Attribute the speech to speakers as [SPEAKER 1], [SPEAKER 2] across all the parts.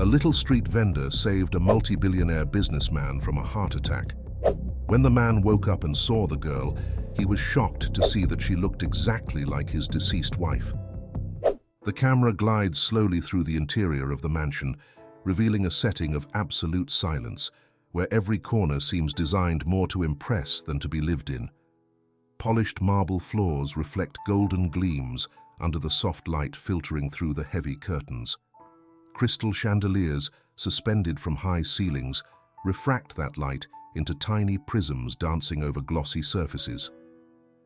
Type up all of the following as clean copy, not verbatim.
[SPEAKER 1] A little street vendor saved a multi-billionaire businessman from a heart attack. When the man woke up and saw the girl, he was shocked to see that she looked exactly like his deceased wife. The camera glides slowly through the interior of the mansion, revealing a setting of absolute silence, where every corner seems designed more to impress than to be lived in. Polished marble floors reflect golden gleams under the soft light filtering through the heavy curtains. Crystal chandeliers, suspended from high ceilings, refract that light into tiny prisms dancing over glossy surfaces.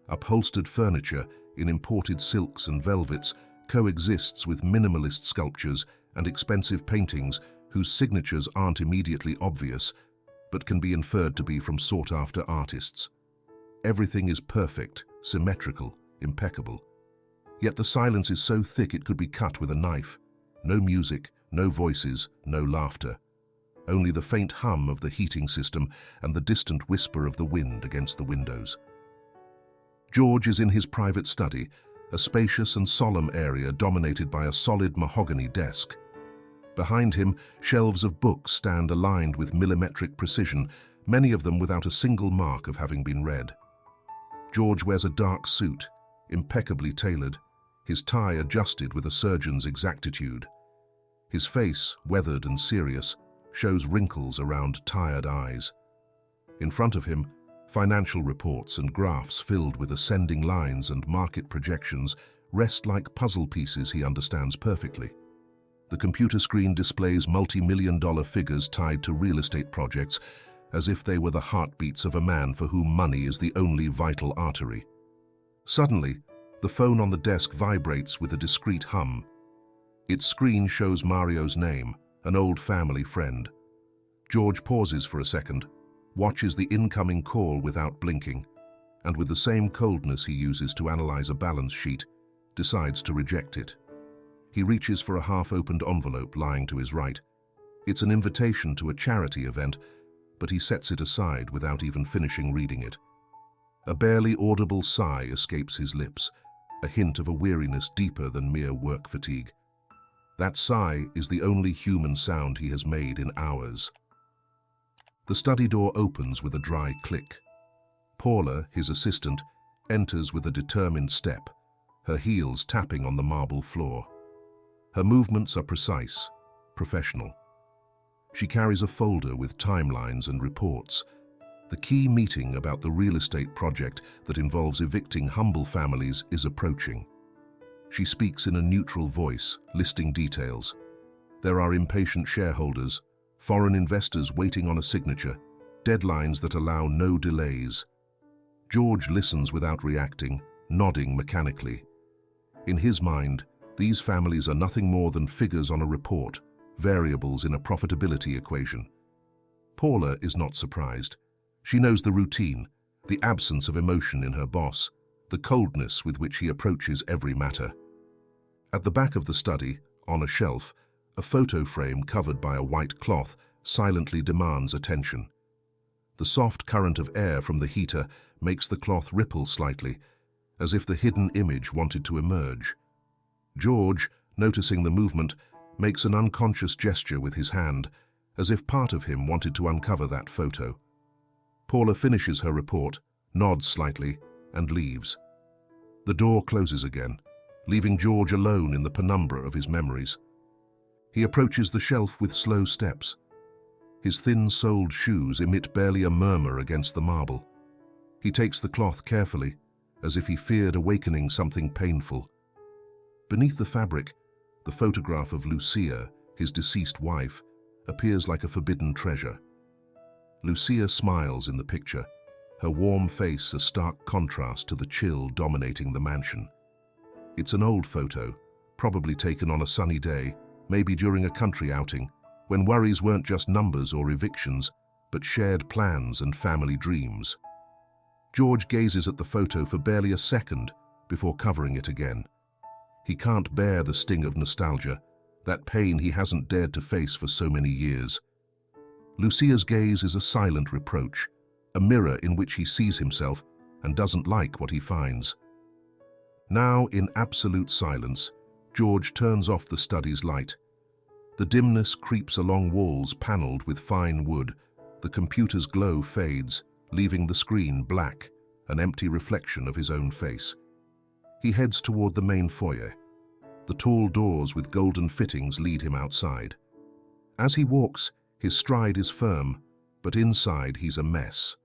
[SPEAKER 1] Upholstered furniture in imported silks and velvets coexists with minimalist sculptures and expensive paintings whose signatures aren't immediately obvious, but can be inferred to be from sought-after artists. Everything is perfect, symmetrical, impeccable. Yet the silence is so thick it could be cut with a knife. No music, no voices, no laughter. Only the faint hum of the heating system and the distant whisper of the wind against the windows. George is in his private study, a spacious and solemn area dominated by a solid mahogany desk. Behind him, shelves of books stand aligned with millimetric precision, many of them without a single mark of having been read. George wears a dark suit, impeccably tailored, his tie adjusted with a surgeon's exactitude. His face, weathered and serious, shows wrinkles around tired eyes. In front of him, financial reports and graphs filled with ascending lines and market projections rest like puzzle pieces he understands perfectly. The computer screen displays multi-million-dollar figures tied to real estate projects, as if they were the heartbeats of a man for whom money is the only vital artery. Suddenly, the phone on the desk vibrates with a discreet hum. Its screen shows Mario's name, an old family friend. George pauses for a second, watches the incoming call without blinking, and with the same coldness he uses to analyze a balance sheet, decides to reject it. He reaches for a half-opened envelope lying to his right. It's an invitation to a charity event, but he sets it aside without even finishing reading it. A barely audible sigh escapes his lips, a hint of a weariness deeper than mere work fatigue. That sigh is the only human sound he has made in hours. The study door opens with a dry click. Paula, his assistant, enters with a determined step, her heels tapping on the marble floor. Her movements are precise, professional. She carries a folder with timelines and reports. The key meeting about the real estate project that involves evicting humble families is approaching. She speaks in a neutral voice, listing details. There are impatient shareholders, foreign investors waiting on a signature, deadlines that allow no delays. George listens without reacting, nodding mechanically. In his mind, these families are nothing more than figures on a report, variables in a profitability equation. Paula is not surprised. She knows the routine, the absence of emotion in her boss, the coldness with which he approaches every matter. At the back of the study, on a shelf, a photo frame covered by a white cloth silently demands attention. The soft current of air from the heater makes the cloth ripple slightly, as if the hidden image wanted to emerge. George, noticing the movement, makes an unconscious gesture with his hand, as if part of him wanted to uncover that photo. Paula finishes her report, nods slightly, and leaves. The door closes again, leaving George alone in the penumbra of his memories. He approaches the shelf with slow steps. His thin-soled shoes emit barely a murmur against the marble. He takes the cloth carefully, as if he feared awakening something painful. Beneath the fabric, the photograph of Lucia, his deceased wife, appears like a forbidden treasure. Lucia smiles in the picture, her warm face a stark contrast to the chill dominating the mansion. It's an old photo, probably taken on a sunny day, maybe during a country outing, when worries weren't just numbers or evictions, but shared plans and family dreams. George gazes at the photo for barely a second before covering it again. He can't bear the sting of nostalgia, that pain he hasn't dared to face for so many years. Lucia's gaze is a silent reproach, a mirror in which he sees himself and doesn't like what he finds. Now, in absolute silence, George turns off the study's light. The dimness creeps along walls paneled with fine wood. The computer's glow fades, leaving the screen black, an empty reflection of his own face. He heads toward the main foyer. The tall doors with golden fittings lead him outside. As he walks, his stride is firm, but inside he's a mess.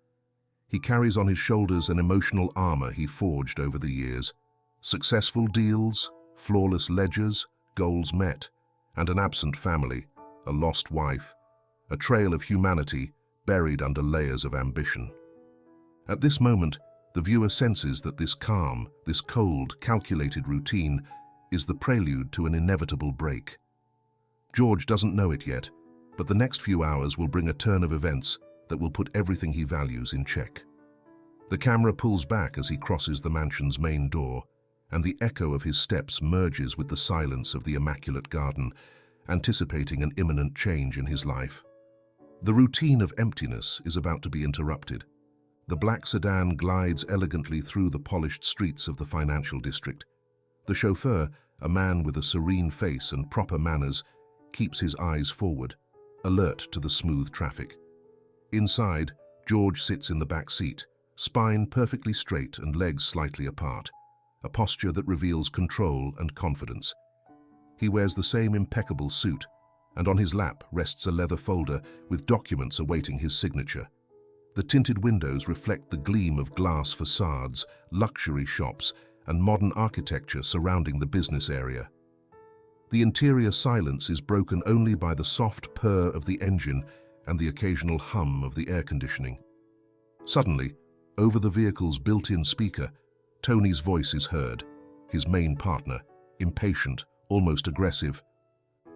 [SPEAKER 1] He carries on his shoulders an emotional armor he forged over the years. Successful deals, flawless ledgers, goals met, and an absent family, a lost wife, a trail of humanity buried under layers of ambition. At this moment, the viewer senses that this calm, this cold, calculated routine is the prelude to an inevitable break. George doesn't know it yet, but the next few hours will bring a turn of events that will put everything he values in check. The camera pulls back as he crosses the mansion's main door, and the echo of his steps merges with the silence of the immaculate garden, anticipating an imminent change in his life. The routine of emptiness is about to be interrupted. The black sedan glides elegantly through the polished streets of the financial district. The chauffeur, a man with a serene face and proper manners, keeps his eyes forward, alert to the smooth traffic. Inside, George sits in the back seat, spine perfectly straight and legs slightly apart, a posture that reveals control and confidence. He wears the same impeccable suit, and on his lap rests a leather folder with documents awaiting his signature. The tinted windows reflect the gleam of glass facades, luxury shops, and modern architecture surrounding the business area. The interior silence is broken only by the soft purr of the engine and the occasional hum of the air conditioning. Suddenly, over the vehicle's built-in speaker, Tony's voice is heard, his main partner, impatient, almost aggressive.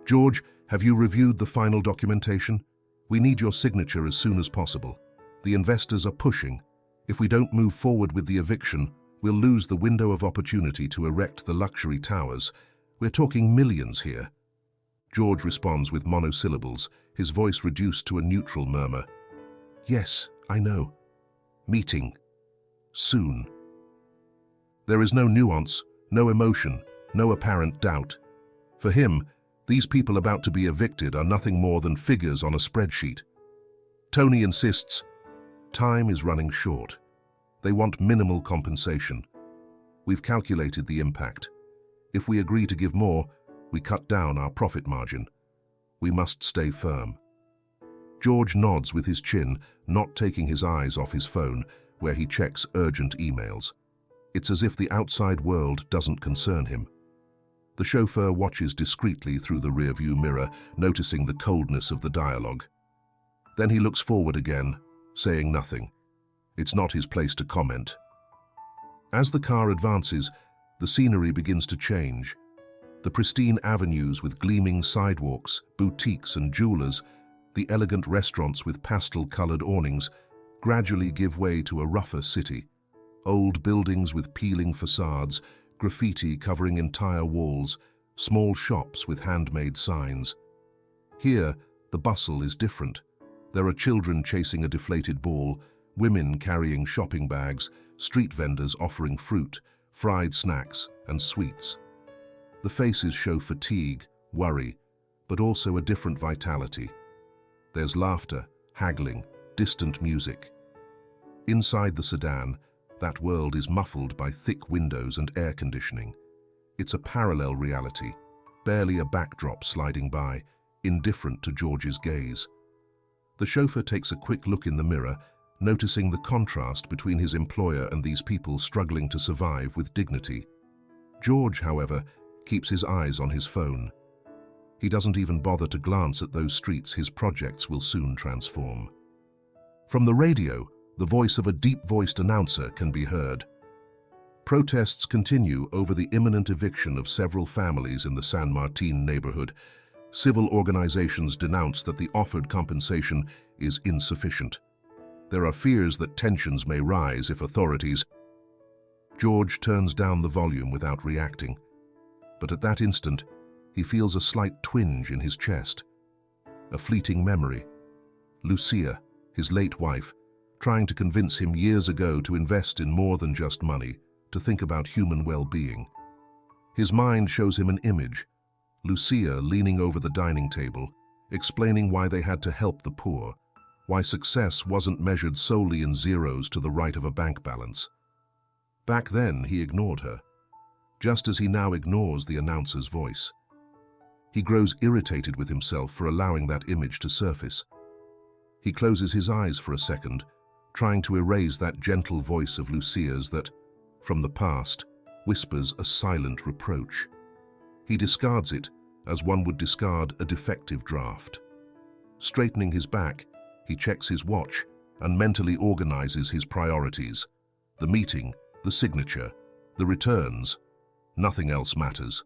[SPEAKER 1] "George, have you reviewed the final documentation? We need your signature as soon as possible. The investors are pushing. If we don't move forward with the eviction, we'll lose the window of opportunity to erect the luxury towers. We're talking millions here." George responds with monosyllables, his voice reduced to a neutral murmur. "Yes, I know. Meeting. Soon." There is no nuance, no emotion, no apparent doubt. For him, these people about to be evicted are nothing more than figures on a spreadsheet. Tony insists, time is running short. They want minimal compensation. We've calculated the impact. If we agree to give more, we cut down our profit margin. We must stay firm. George nods with his chin, not taking his eyes off his phone, where he checks urgent emails. It's as if the outside world doesn't concern him. The chauffeur watches discreetly through the rearview mirror, noticing the coldness of the dialogue. Then he looks forward again, saying nothing. It's not his place to comment. As the car advances, the scenery begins to change. The pristine avenues with gleaming sidewalks, boutiques and jewelers, the elegant restaurants with pastel-colored awnings, gradually give way to a rougher city. Old buildings with peeling facades, graffiti covering entire walls, small shops with handmade signs. Here, the bustle is different. There are children chasing a deflated ball, women carrying shopping bags, street vendors offering fruit, fried snacks, and sweets. The faces show fatigue, worry, but also a different vitality. There's laughter, haggling, distant music. Inside the sedan, that world is muffled by thick windows and air conditioning. It's a parallel reality, barely a backdrop sliding by, indifferent to George's gaze. The chauffeur takes a quick look in the mirror, noticing the contrast between his employer and these people struggling to survive with dignity. George, however, keeps his eyes on his phone. He doesn't even bother to glance at those streets his projects will soon transform. From the radio, the voice of a deep-voiced announcer can be heard. Protests continue over the imminent eviction of several families in the San Martin neighborhood. Civil organizations denounce that the offered compensation is insufficient. There are fears that tensions may rise if authorities... George turns down the volume without reacting. But at that instant, he feels a slight twinge in his chest. A fleeting memory. Lucia, his late wife, trying to convince him years ago to invest in more than just money, to think about human well-being. His mind shows him an image, Lucia leaning over the dining table, explaining why they had to help the poor, why success wasn't measured solely in zeros to the right of a bank balance. Back then, he ignored her, just as he now ignores the announcer's voice. He grows irritated with himself for allowing that image to surface. He closes his eyes for a second, trying to erase that gentle voice of Lucia's that, from the past, whispers a silent reproach. He discards it as one would discard a defective draft. Straightening his back, he checks his watch and mentally organizes his priorities. The meeting, the signature, the returns. Nothing else matters.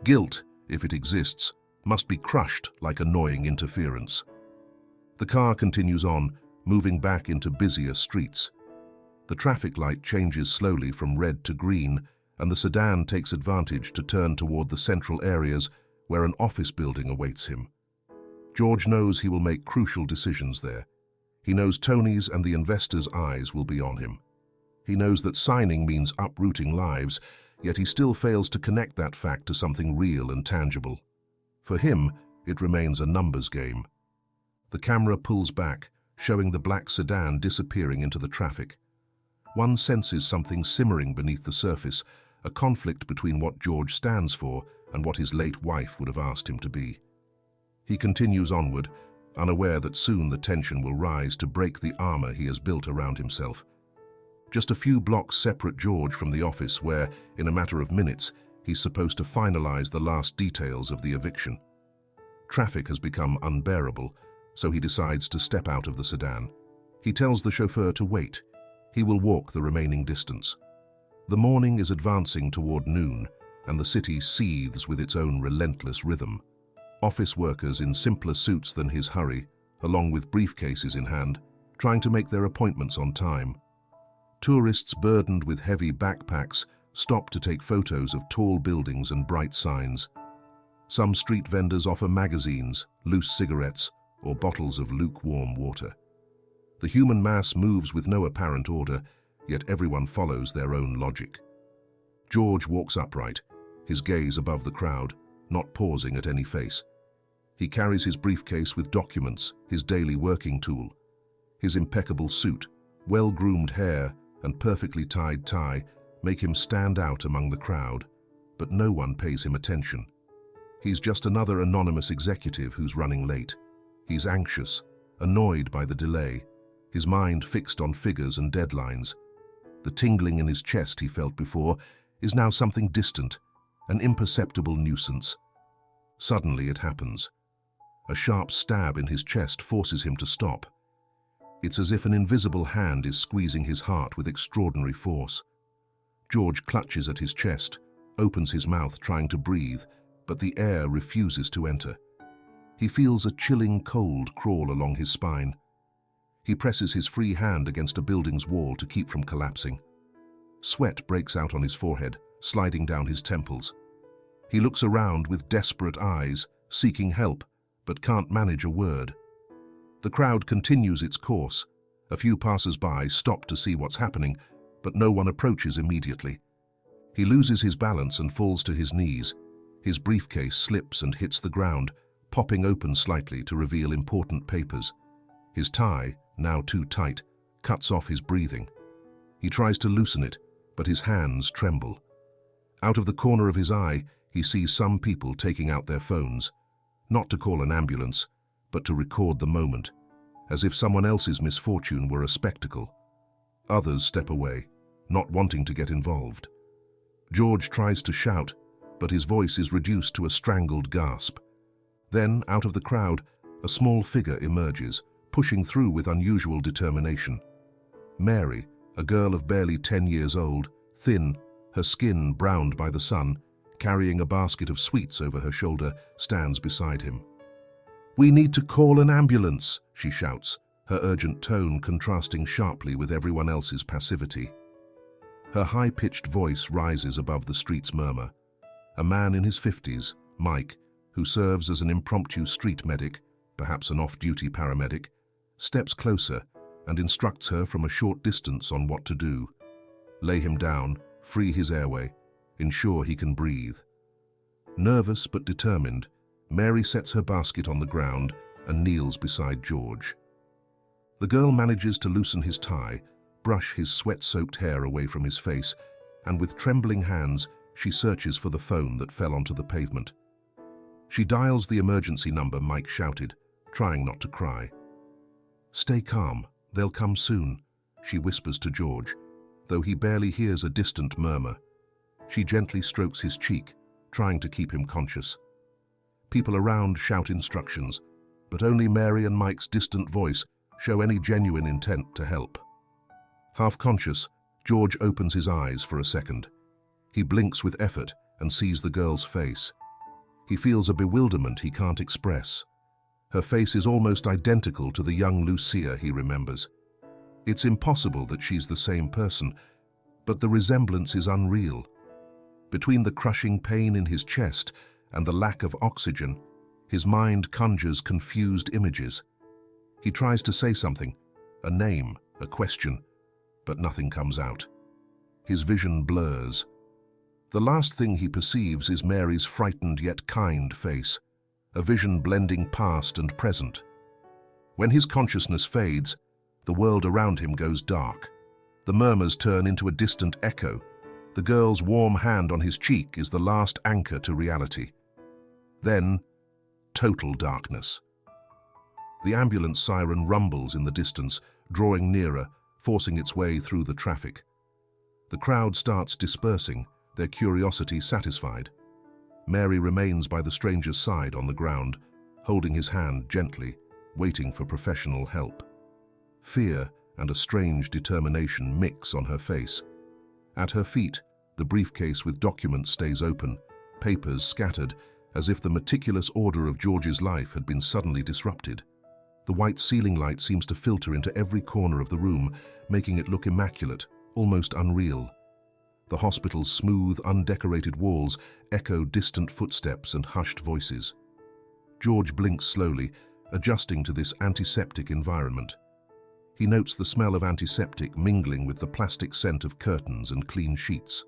[SPEAKER 1] Guilt, if it exists, must be crushed like annoying interference. The car continues on, moving back into busier streets. The traffic light changes slowly from red to green, and the sedan takes advantage to turn toward the central areas where an office building awaits him. George knows he will make crucial decisions there. He knows Tony's and the investors' eyes will be on him. He knows that signing means uprooting lives, yet he still fails to connect that fact to something real and tangible. For him, it remains a numbers game. The camera pulls back, showing the black sedan disappearing into the traffic. One senses something simmering beneath the surface, a conflict between what George stands for and what his late wife would have asked him to be. He continues onward, unaware that soon the tension will rise to break the armor he has built around himself. Just a few blocks separate George from the office where, in a matter of minutes, he's supposed to finalize the last details of the eviction. Traffic has become unbearable, so he decides to step out of the sedan. He tells the chauffeur to wait. He will walk the remaining distance. The morning is advancing toward noon, and the city seethes with its own relentless rhythm. Office workers in simpler suits than his hurry, along with briefcases in hand, trying to make their appointments on time. Tourists burdened with heavy backpacks stop to take photos of tall buildings and bright signs. Some street vendors offer magazines, loose cigarettes, or bottles of lukewarm water. The human mass moves with no apparent order, yet everyone follows their own logic. George walks upright, his gaze above the crowd, not pausing at any face. He carries his briefcase with documents, his daily working tool. His impeccable suit, well-groomed hair, and perfectly tied tie make him stand out among the crowd, but no one pays him attention. He's just another anonymous executive who's running late. He's anxious, annoyed by the delay, his mind fixed on figures and deadlines. The tingling in his chest he felt before is now something distant, an imperceptible nuisance. Suddenly it happens. A sharp stab in his chest forces him to stop. It's as if an invisible hand is squeezing his heart with extraordinary force. George clutches at his chest, opens his mouth trying to breathe, but the air refuses to enter. He feels a chilling cold crawl along his spine. He presses his free hand against a building's wall to keep from collapsing. Sweat breaks out on his forehead, sliding down his temples. He looks around with desperate eyes, seeking help, but can't manage a word. The crowd continues its course. A few passers-by stop to see what's happening, but no one approaches immediately. He loses his balance and falls to his knees. His briefcase slips and hits the ground, popping open slightly to reveal important papers. His tie, now too tight, cuts off his breathing. He tries to loosen it, but his hands tremble. Out of the corner of his eye, he sees some people taking out their phones, not to call an ambulance, but to record the moment, as if someone else's misfortune were a spectacle. Others step away, not wanting to get involved. George tries to shout, but his voice is reduced to a strangled gasp. Then, out of the crowd, a small figure emerges, pushing through with unusual determination. Mary, a girl of barely 10 years old, thin, her skin browned by the sun, carrying a basket of sweets over her shoulder, stands beside him. "We need to call an ambulance," she shouts, her urgent tone contrasting sharply with everyone else's passivity. Her high-pitched voice rises above the street's murmur. A man in his 50s, Mike, who serves as an impromptu street medic, perhaps an off-duty paramedic, steps closer and instructs her from a short distance on what to do. Lay him down, free his airway, ensure he can breathe. Nervous but determined, Mary sets her basket on the ground and kneels beside George. The girl manages to loosen his tie, brush his sweat-soaked hair away from his face, and with trembling hands, she searches for the phone that fell onto the pavement. She dials the emergency number Mike shouted, trying not to cry. "Stay calm, they'll come soon," she whispers to George, though he barely hears a distant murmur. She gently strokes his cheek, trying to keep him conscious. People around shout instructions, but only Mary and Mike's distant voice show any genuine intent to help. Half conscious, George opens his eyes for a second. He blinks with effort and sees the girl's face. He feels a bewilderment he can't express. Her face is almost identical to the young Lucia he remembers. It's impossible that she's the same person, but the resemblance is unreal. Between the crushing pain in his chest and the lack of oxygen, his mind conjures confused images. He tries to say something, a name, a question, but nothing comes out. His vision blurs. The last thing he perceives is Mary's frightened yet kind face, a vision blending past and present. When his consciousness fades, the world around him goes dark. The murmurs turn into a distant echo. The girl's warm hand on his cheek is the last anchor to reality. Then, total darkness. The ambulance siren rumbles in the distance, drawing nearer, forcing its way through the traffic. The crowd starts dispersing, their curiosity satisfied. Mary remains by the stranger's side on the ground, holding his hand gently, waiting for professional help. Fear and a strange determination mix on her face. At her feet, the briefcase with documents stays open, papers scattered, as if the meticulous order of George's life had been suddenly disrupted. The white ceiling light seems to filter into every corner of the room, making it look immaculate, almost unreal. The hospital's smooth, undecorated walls echo distant footsteps and hushed voices. George blinks slowly, adjusting to this antiseptic environment. He notes the smell of antiseptic mingling with the plastic scent of curtains and clean sheets.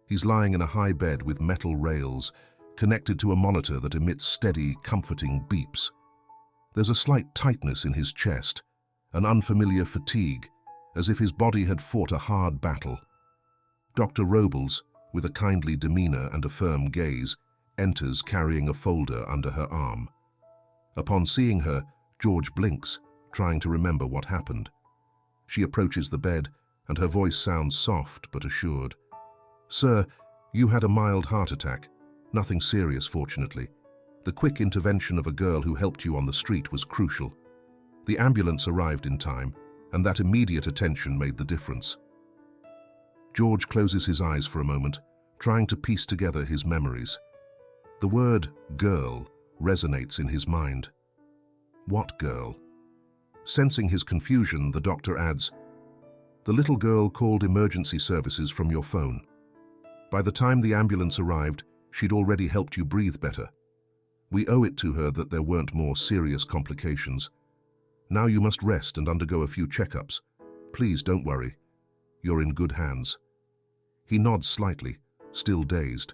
[SPEAKER 1] He's lying in a high bed with metal rails, connected to a monitor that emits steady, comforting beeps. There's a slight tightness in his chest, an unfamiliar fatigue, as if his body had fought a hard battle. Dr. Robles, with a kindly demeanor and a firm gaze, enters carrying a folder under her arm. Upon seeing her, George blinks, trying to remember what happened. She approaches the bed, and her voice sounds soft but assured. "Sir, you had a mild heart attack. Nothing serious, fortunately. The quick intervention of a girl who helped you on the street was crucial. The ambulance arrived in time, and that immediate attention made the difference." George closes his eyes for a moment, trying to piece together his memories. The word "girl" resonates in his mind. What girl? Sensing his confusion, the doctor adds, "The little girl called emergency services from your phone. By the time the ambulance arrived, she'd already helped you breathe better. We owe it to her that there weren't more serious complications. Now you must rest and undergo a few checkups. Please don't worry. You're in good hands." He nods slightly, still dazed.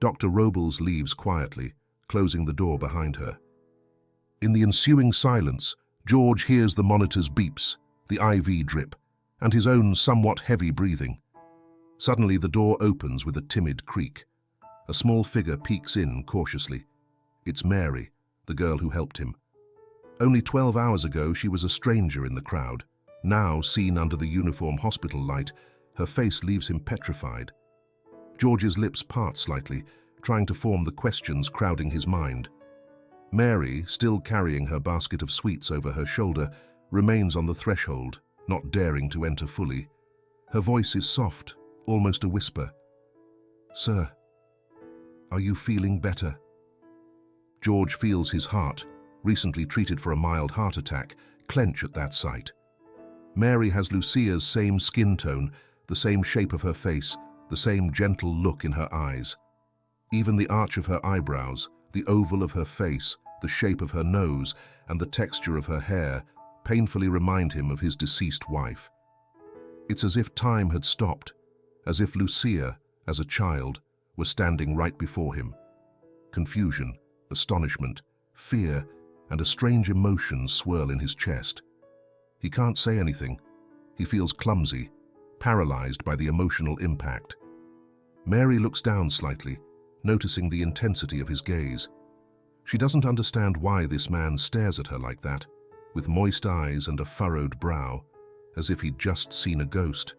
[SPEAKER 1] Dr. Robles leaves quietly, closing the door behind her. In the ensuing silence, George hears the monitor's beeps, the IV drip, and his own somewhat heavy breathing. Suddenly the door opens with a timid creak. A small figure peeks in cautiously. It's Mary, the girl who helped him. Only 12 hours ago she was a stranger in the crowd. Now, seen under the uniform hospital light, her face leaves him petrified. George's lips part slightly, trying to form the questions crowding his mind. Mary, still carrying her basket of sweets over her shoulder, remains on the threshold, not daring to enter fully. Her voice is soft, almost a whisper. "Sir, are you feeling better?" George feels his heart, recently treated for a mild heart attack, clench at that sight. Mary has Lucia's same skin tone, the same shape of her face, the same gentle look in her eyes. Even the arch of her eyebrows, the oval of her face, the shape of her nose, and the texture of her hair painfully remind him of his deceased wife. It's as if time had stopped, as if Lucia, as a child, was standing right before him, Confusion, astonishment, fear, and a strange emotion swirl in his chest. He can't say anything. He feels clumsy, paralyzed by the emotional impact. Mary looks down slightly, noticing the intensity of his gaze. She doesn't understand why this man stares at her like that, with moist eyes and a furrowed brow, as if he'd just seen a ghost.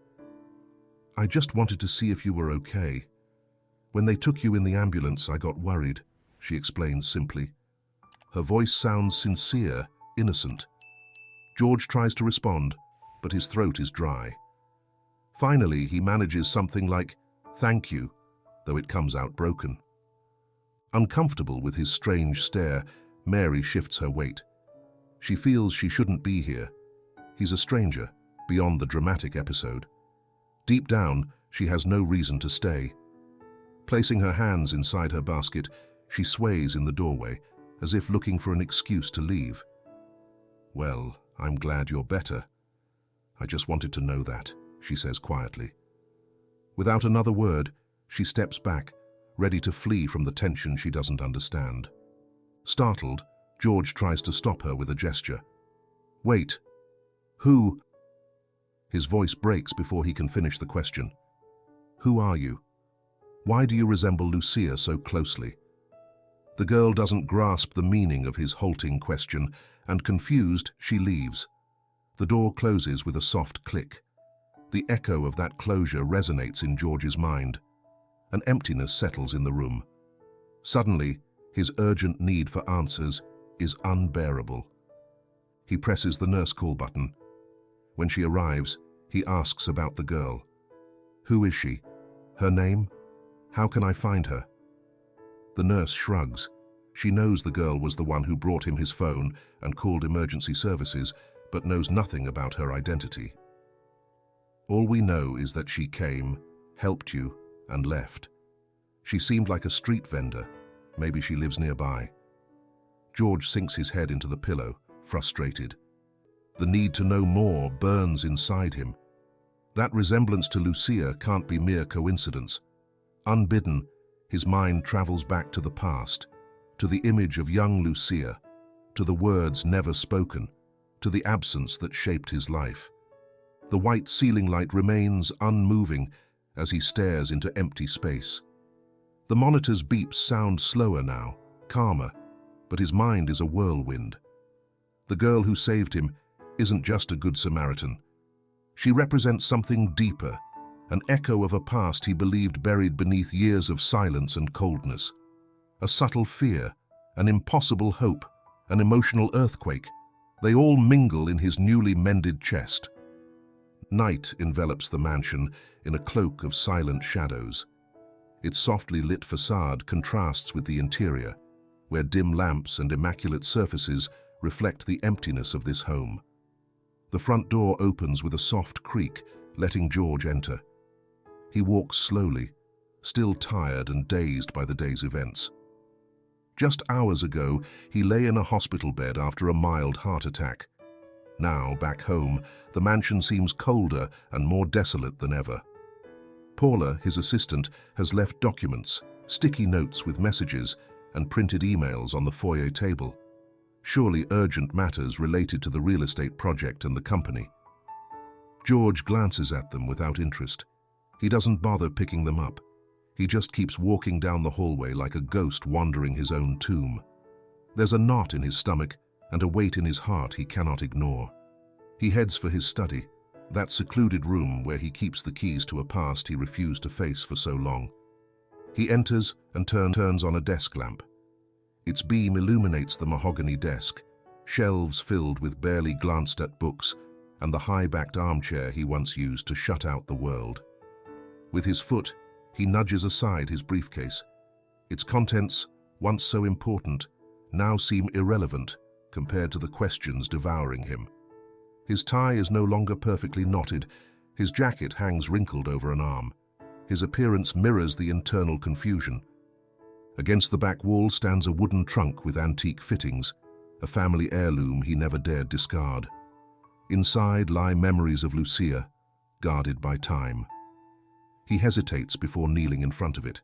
[SPEAKER 1] "I just wanted to see if you were okay. When they took you in the ambulance, I got worried," she explains simply. Her voice sounds sincere, innocent. George tries to respond, but his throat is dry. Finally, he manages something like, "Thank you," though it comes out broken. Uncomfortable with his strange stare, Mary shifts her weight. She feels she shouldn't be here. He's a stranger, beyond the dramatic episode. Deep down, she has no reason to stay. Placing her hands inside her basket, she sways in the doorway, as if looking for an excuse to leave. "Well, I'm glad you're better. I just wanted to know that," she says quietly. Without another word, she steps back, ready to flee from the tension she doesn't understand. Startled, George tries to stop her with a gesture. "Wait. Who?" His voice breaks before he can finish the question. "Who are you? Why do you resemble Lucia so closely?" The girl doesn't grasp the meaning of his halting question, and confused, she leaves. The door closes with a soft click. The echo of that closure resonates in George's mind. An emptiness settles in the room. Suddenly, his urgent need for answers is unbearable. He presses the nurse call button. When she arrives, he asks about the girl. "Who is she? Her name? How can I find her?" The nurse shrugs. She knows the girl was the one who brought him his phone and called emergency services, but knows nothing about her identity. "All we know is that she came, helped you, and left. She seemed like a street vendor. Maybe she lives nearby." George sinks his head into the pillow, frustrated. The need to know more burns inside him. That resemblance to Lucia can't be mere coincidence. Unbidden, his mind travels back to the past, to the image of young Lucia, to the words never spoken, to the absence that shaped his life. The white ceiling light remains unmoving as he stares into empty space. The monitor's beeps sound slower now, calmer, but his mind is a whirlwind. The girl who saved him isn't just a good Samaritan. She represents something deeper, an echo of a past he believed buried beneath years of silence and coldness. A subtle fear, an impossible hope, an emotional earthquake, they all mingle in his newly mended chest. Night envelops the mansion in a cloak of silent shadows. Its softly lit facade contrasts with the interior, where dim lamps and immaculate surfaces reflect the emptiness of this home. The front door opens with a soft creak, letting George enter. He walks slowly, still tired and dazed by the day's events. Just hours ago, he lay in a hospital bed after a mild heart attack. Now, back home, the mansion seems colder and more desolate than ever. Paula, his assistant, has left documents, sticky notes with messages, and printed emails on the foyer table. Surely urgent matters related to the real estate project and the company. George glances at them without interest. He doesn't bother picking them up. He just keeps walking down the hallway like a ghost wandering his own tomb. There's a knot in his stomach and a weight in his heart he cannot ignore. He heads for his study, that secluded room where he keeps the keys to a past he refused to face for so long. He enters and turns on a desk lamp. Its beam illuminates the mahogany desk, shelves filled with barely glanced-at books, and the high-backed armchair he once used to shut out the world. With his foot, he nudges aside his briefcase. Its contents, once so important, now seem irrelevant compared to the questions devouring him. His tie is no longer perfectly knotted. His jacket hangs wrinkled over an arm. His appearance mirrors the internal confusion. Against the back wall stands a wooden trunk with antique fittings, a family heirloom he never dared discard. Inside lie memories of Lucia, guarded by time. He hesitates before kneeling in front of it.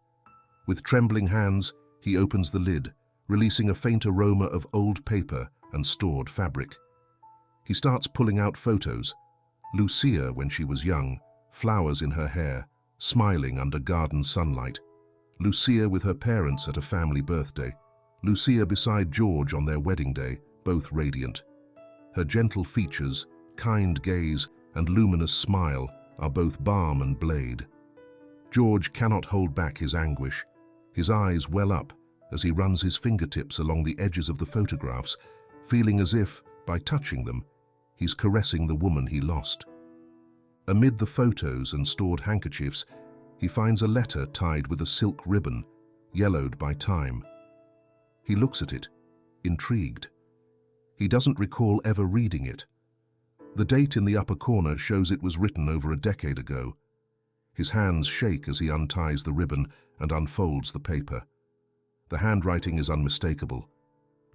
[SPEAKER 1] With trembling hands, He opens the lid, releasing a faint aroma of old paper and stored fabric. He starts pulling out photos. Lucia when she was young, flowers in her hair, smiling under garden sunlight. Lucia with her parents at a family birthday. Lucia beside George on their wedding day, both radiant. Her gentle features, kind gaze, and luminous smile are both balm and blade. George cannot hold back his anguish. His eyes well up as he runs his fingertips along the edges of the photographs, feeling as if, by touching them, he's caressing the woman he lost. Amid the photos and stored handkerchiefs, he finds a letter tied with a silk ribbon, yellowed by time. He looks at it, intrigued. He doesn't recall ever reading it. The date in the upper corner shows it was written over a decade ago. His hands shake as he unties the ribbon and unfolds the paper. The handwriting is unmistakable.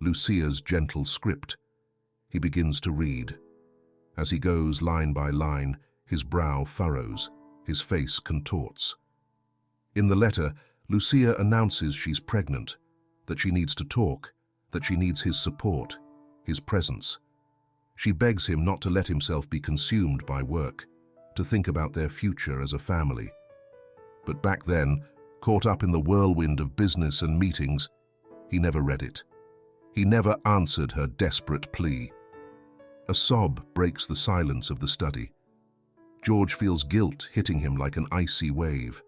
[SPEAKER 1] Lucia's gentle script. He begins to read. As he goes line by line, his brow furrows, his face contorts. In the letter, Lucia announces she's pregnant, that she needs to talk, that she needs his support, his presence. She begs him not to let himself be consumed by work, to think about their future as a family. But back then, caught up in the whirlwind of business and meetings, he never read it. He never answered her desperate plea. A sob breaks the silence of the study. George feels guilt hitting him like an icy wave.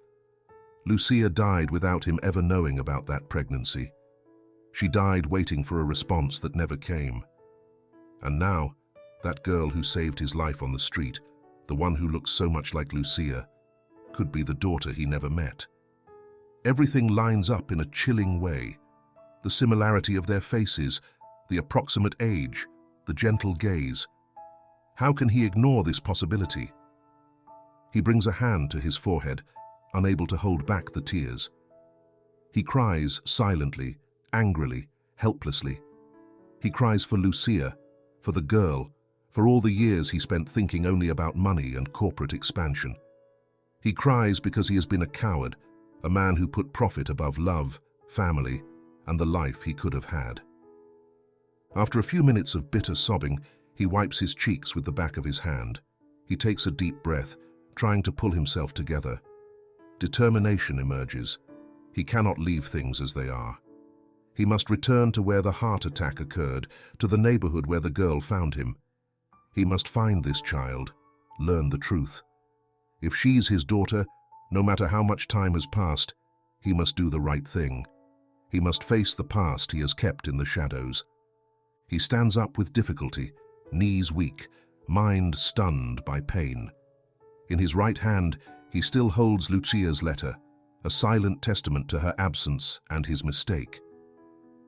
[SPEAKER 1] Lucia died without him ever knowing about that pregnancy. She died waiting for a response that never came. And now, that girl who saved his life on the street, the one who looks so much like Lucia, could be the daughter he never met. Everything lines up in a chilling way. The similarity of their faces, the approximate age, the gentle gaze. How can he ignore this possibility? He brings a hand to his forehead, unable to hold back the tears. He cries silently, angrily, helplessly. He cries for Lucia, for the girl, for all the years he spent thinking only about money and corporate expansion. He cries because he has been a coward, a man who put profit above love, family, and the life he could have had. After a few minutes of bitter sobbing, he wipes his cheeks with the back of his hand. He takes a deep breath, trying to pull himself together. Determination emerges. He cannot leave things as they are. He must return to where the heart attack occurred, to the neighborhood where the girl found him. He must find this child, learn the truth. If she's his daughter, no matter how much time has passed, he must do the right thing. He must face the past he has kept in the shadows. He stands up with difficulty, knees weak, mind stunned by pain. In his right hand, he still holds Lucia's letter, a silent testament to her absence and his mistake.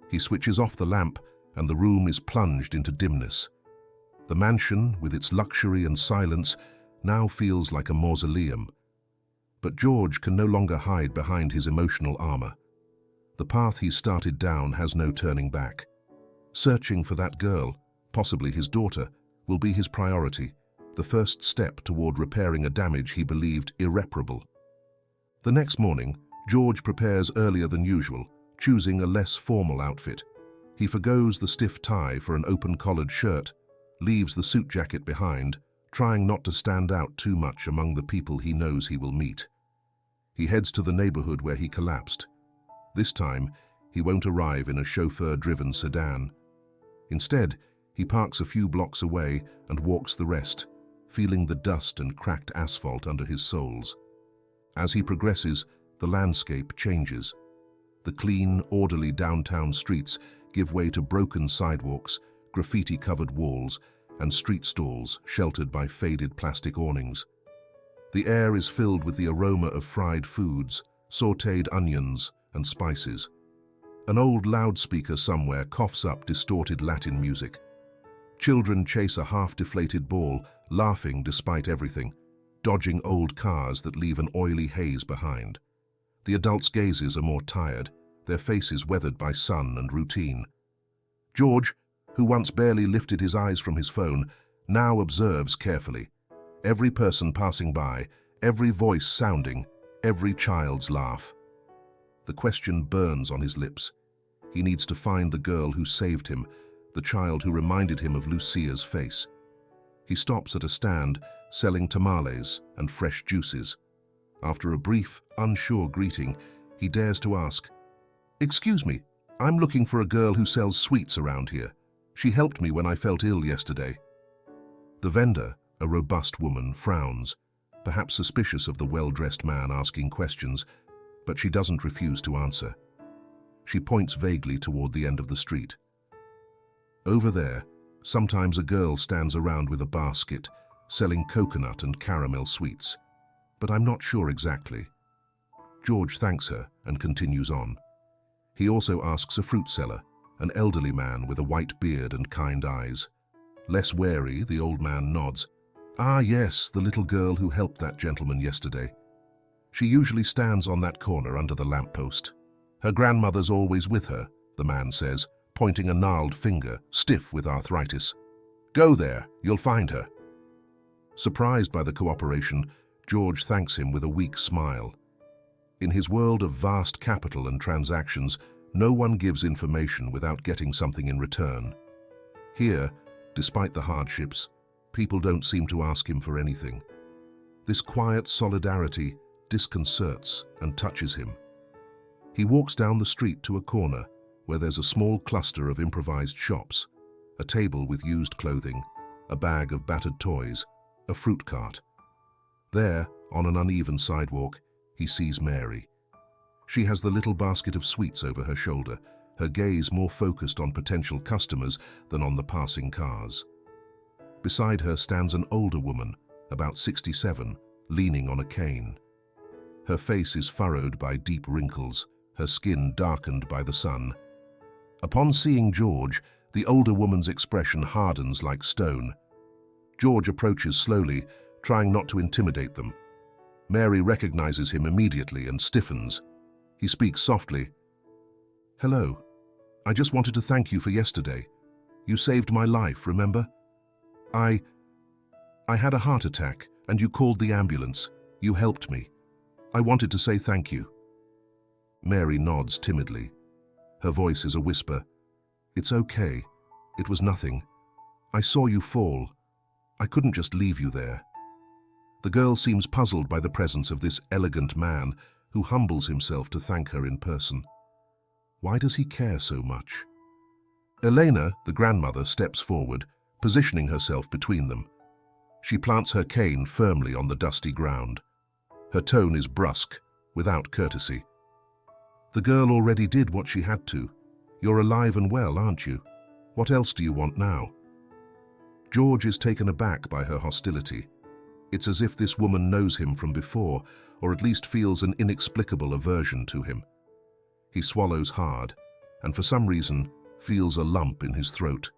[SPEAKER 1] He switches off the lamp, and the room is plunged into dimness. The mansion, with its luxury and silence, now feels like a mausoleum. But George can no longer hide behind his emotional armor. The path he started down has no turning back. Searching for that girl, possibly his daughter, will be his priority, the first step toward repairing a damage he believed irreparable. The next morning, George prepares earlier than usual, choosing a less formal outfit. He forgoes the stiff tie for an open-collared shirt, leaves the suit jacket behind, trying not to stand out too much among the people he knows he will meet. He heads to the neighborhood where he collapsed. This time, he won't arrive in a chauffeur-driven sedan. Instead, he parks a few blocks away and walks the rest, feeling the dust and cracked asphalt under his soles. As he progresses, the landscape changes. The clean, orderly downtown streets give way to broken sidewalks, graffiti-covered walls, and street stalls sheltered by faded plastic awnings. The air is filled with the aroma of fried foods, sautéed onions, and spices. An old loudspeaker somewhere coughs up distorted Latin music. Children chase a half-deflated ball, laughing despite everything, dodging old cars that leave an oily haze behind. The adults' gazes are more tired, their faces weathered by sun and routine. George, who once barely lifted his eyes from his phone, now observes carefully. Every person passing by, every voice sounding, every child's laugh. The question burns on his lips. He needs to find the girl who saved him, the child who reminded him of Lucia's face. He stops at a stand selling tamales and fresh juices. After a brief, unsure greeting, he dares to ask, "Excuse me, I'm looking for a girl who sells sweets around here. She helped me when I felt ill yesterday." The vendor, a robust woman, frowns, perhaps suspicious of the well-dressed man asking questions, but she doesn't refuse to answer. She points vaguely toward the end of the street. Over there, sometimes a girl stands around with a basket, selling coconut and caramel sweets, but I'm not sure exactly. George thanks her and continues on. He also asks a fruit seller, an elderly man with a white beard and kind eyes. Less wary, the old man nods. "Ah, yes, the little girl who helped that gentleman yesterday. She usually stands on that corner under the lamppost. Her grandmother's always with her," the man says, pointing a gnarled finger, stiff with arthritis. "Go there, you'll find her." Surprised by the cooperation, George thanks him with a weak smile. In his world of vast capital and transactions, no one gives information without getting something in return. Here, despite the hardships, people don't seem to ask him for anything. This quiet solidarity disconcerts and touches him. He walks down the street to a corner where there's a small cluster of improvised shops, a table with used clothing, a bag of battered toys, a fruit cart. There, on an uneven sidewalk, he sees Mary. She has the little basket of sweets over her shoulder, her gaze more focused on potential customers than on the passing cars. Beside her stands an older woman, about 67, leaning on a cane. Her face is furrowed by deep wrinkles, her skin darkened by the sun. Upon seeing George, the older woman's expression hardens like stone. George approaches slowly, trying not to intimidate them. Mary recognizes him immediately and stiffens. He speaks softly. "Hello. I just wanted to thank you for yesterday. You saved my life, remember? I had a heart attack, and you called the ambulance. You helped me. I wanted to say thank you." Mary nods timidly. Her voice is a whisper. "It's okay. It was nothing. I saw you fall. I couldn't just leave you there." The girl seems puzzled by the presence of this elegant man who humbles himself to thank her in person. Why does he care so much? Elena, the grandmother, steps forward, positioning herself between them. She plants her cane firmly on the dusty ground. Her tone is brusque, without courtesy. "The girl already did what she had to. You're alive and well, aren't you? What else do you want now?" George is taken aback by her hostility. It's as if this woman knows him from before, or at least feels an inexplicable aversion to him. He swallows hard, and for some reason feels a lump in his throat.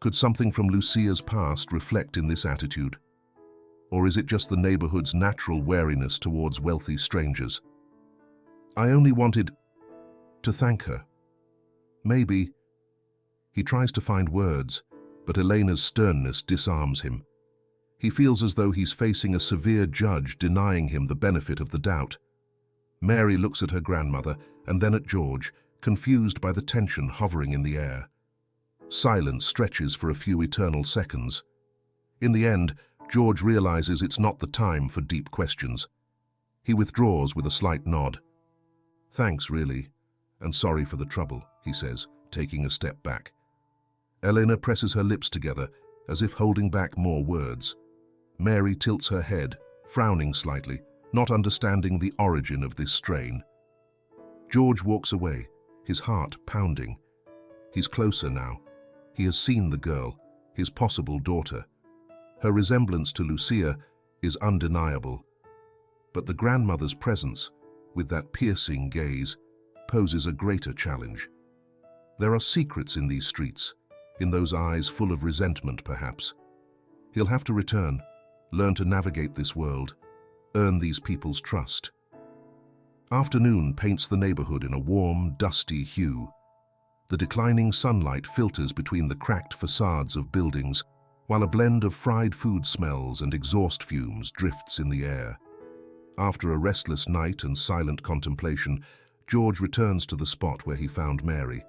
[SPEAKER 1] Could something from Lucia's past reflect in this attitude? Or is it just the neighborhood's natural wariness towards wealthy strangers? "I only wanted to thank her. Maybe." He tries to find words, but Elena's sternness disarms him. He feels as though he's facing a severe judge denying him the benefit of the doubt. Mary looks at her grandmother and then at George, confused by the tension hovering in the air. Silence stretches for a few eternal seconds. In the end, George realizes it's not the time for deep questions. He withdraws with a slight nod. "Thanks, really, and sorry for the trouble," he says, taking a step back. Elena presses her lips together, as if holding back more words. Mary tilts her head, frowning slightly, not understanding the origin of this strain. George walks away, his heart pounding. He's closer now. He has seen the girl, his possible daughter. Her resemblance to Lucia is undeniable. But the grandmother's presence, with that piercing gaze, poses a greater challenge. There are secrets in these streets, in those eyes full of resentment perhaps. He'll have to return, learn to navigate this world, earn these people's trust. Afternoon paints the neighborhood in a warm, dusty hue. The declining sunlight filters between the cracked facades of buildings, while a blend of fried food smells and exhaust fumes drifts in the air. After a restless night and silent contemplation, George returns to the spot where he found Mary.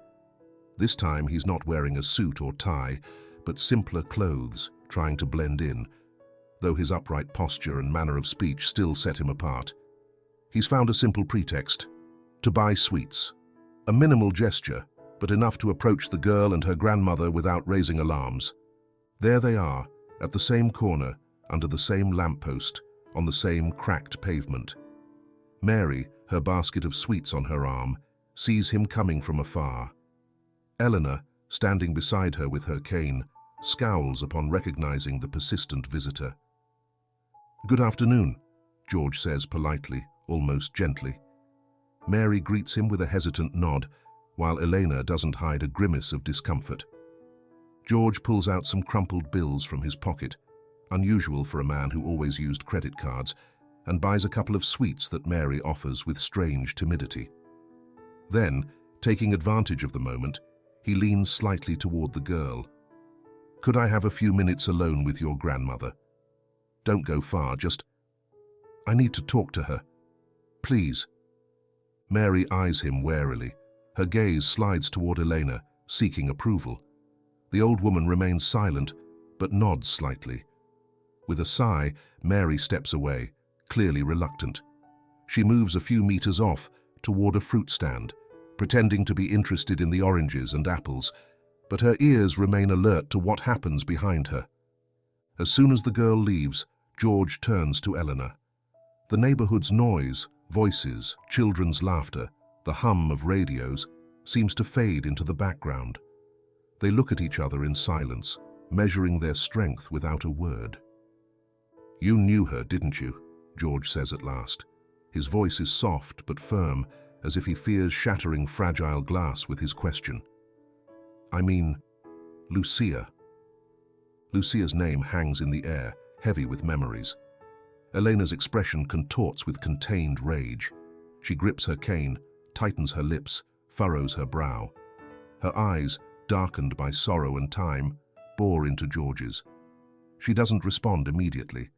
[SPEAKER 1] This time he's not wearing a suit or tie, but simpler clothes, trying to blend in, though his upright posture and manner of speech still set him apart. He's found a simple pretext: to buy sweets. A minimal gesture, but enough to approach the girl and her grandmother without raising alarms. There they are, at the same corner, under the same lamppost, on the same cracked pavement. Mary, her basket of sweets on her arm, sees him coming from afar. Eleanor, standing beside her with her cane, scowls upon recognizing the persistent visitor. "Good afternoon," George says politely, almost gently. Mary greets him with a hesitant nod, while Elena doesn't hide a grimace of discomfort. George pulls out some crumpled bills from his pocket, unusual for a man who always used credit cards, and buys a couple of sweets that Mary offers with strange timidity. Then, taking advantage of the moment, he leans slightly toward the girl. "Could I have a few minutes alone with your grandmother? Don't go far, I need to talk to her. Please." Mary eyes him warily. Her gaze slides toward Elena, seeking approval. The old woman remains silent, but nods slightly. With a sigh, Mary steps away, clearly reluctant. She moves a few meters off, toward a fruit stand, pretending to be interested in the oranges and apples, but her ears remain alert to what happens behind her. As soon as the girl leaves, George turns to Eleanor. The neighborhood's noise, voices, children's laughter, the hum of radios, seems to fade into the background. They look at each other in silence, measuring their strength without a word. "You knew her, didn't you?" George says at last. His voice is soft but firm, as if he fears shattering fragile glass with his question. "I mean, Lucia." Lucia's name hangs in the air, heavy with memories. Elena's expression contorts with contained rage. She grips her cane, tightens her lips, furrows her brow. Her eyes, darkened by sorrow and time, bore into George's. She doesn't respond immediately.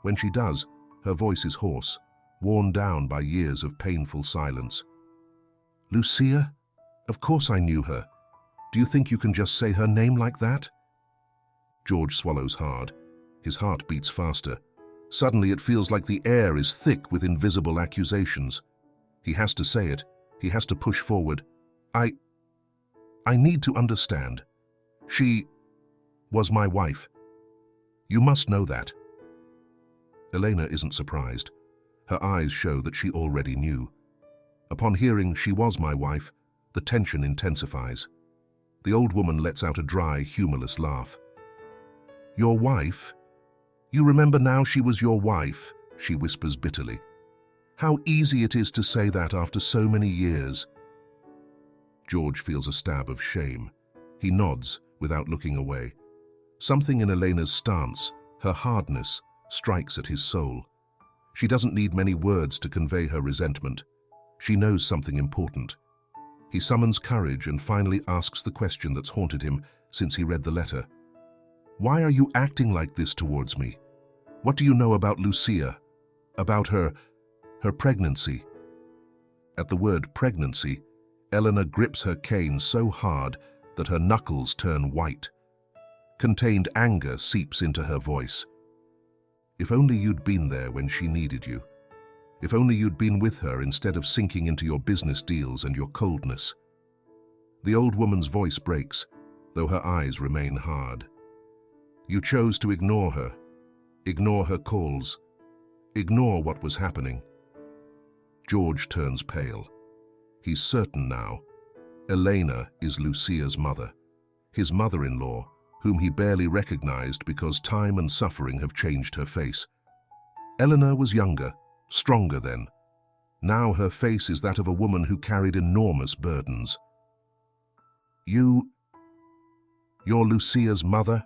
[SPEAKER 1] When she does, her voice is hoarse, worn down by years of painful silence. "Lucia? Of course I knew her. Do you think you can just say her name like that?" George swallows hard. His heart beats faster. Suddenly it feels like the air is thick with invisible accusations. He has to say it. He has to push forward. I need to understand. She was my wife. You must know that." Elena isn't surprised. Her eyes show that she already knew. Upon hearing "she was my wife," the tension intensifies. The old woman lets out a dry, humorless laugh. "Your wife? You remember now she was your wife?" she whispers bitterly. "How easy it is to say that after so many years." George feels a stab of shame. He nods, without looking away. Something in Elena's stance, her hardness, strikes at his soul. She doesn't need many words to convey her resentment. She knows something important. He summons courage and finally asks the question that's haunted him since he read the letter. "Why are you acting like this towards me? What do you know about Lucia? About her pregnancy?" At the word pregnancy, Eleanor grips her cane so hard that her knuckles turn white. Contained anger seeps into her voice. "If only you'd been there when she needed you. If only you'd been with her instead of sinking into your business deals and your coldness." The old woman's voice breaks, though her eyes remain hard. "You chose to ignore her calls, ignore what was happening." George turns pale. He's certain now. Elena is Lucia's mother, his mother-in-law, whom he barely recognized because time and suffering have changed her face. Eleanor was younger, stronger then. Now her face is that of a woman who carried enormous burdens. You're Lucia's mother?"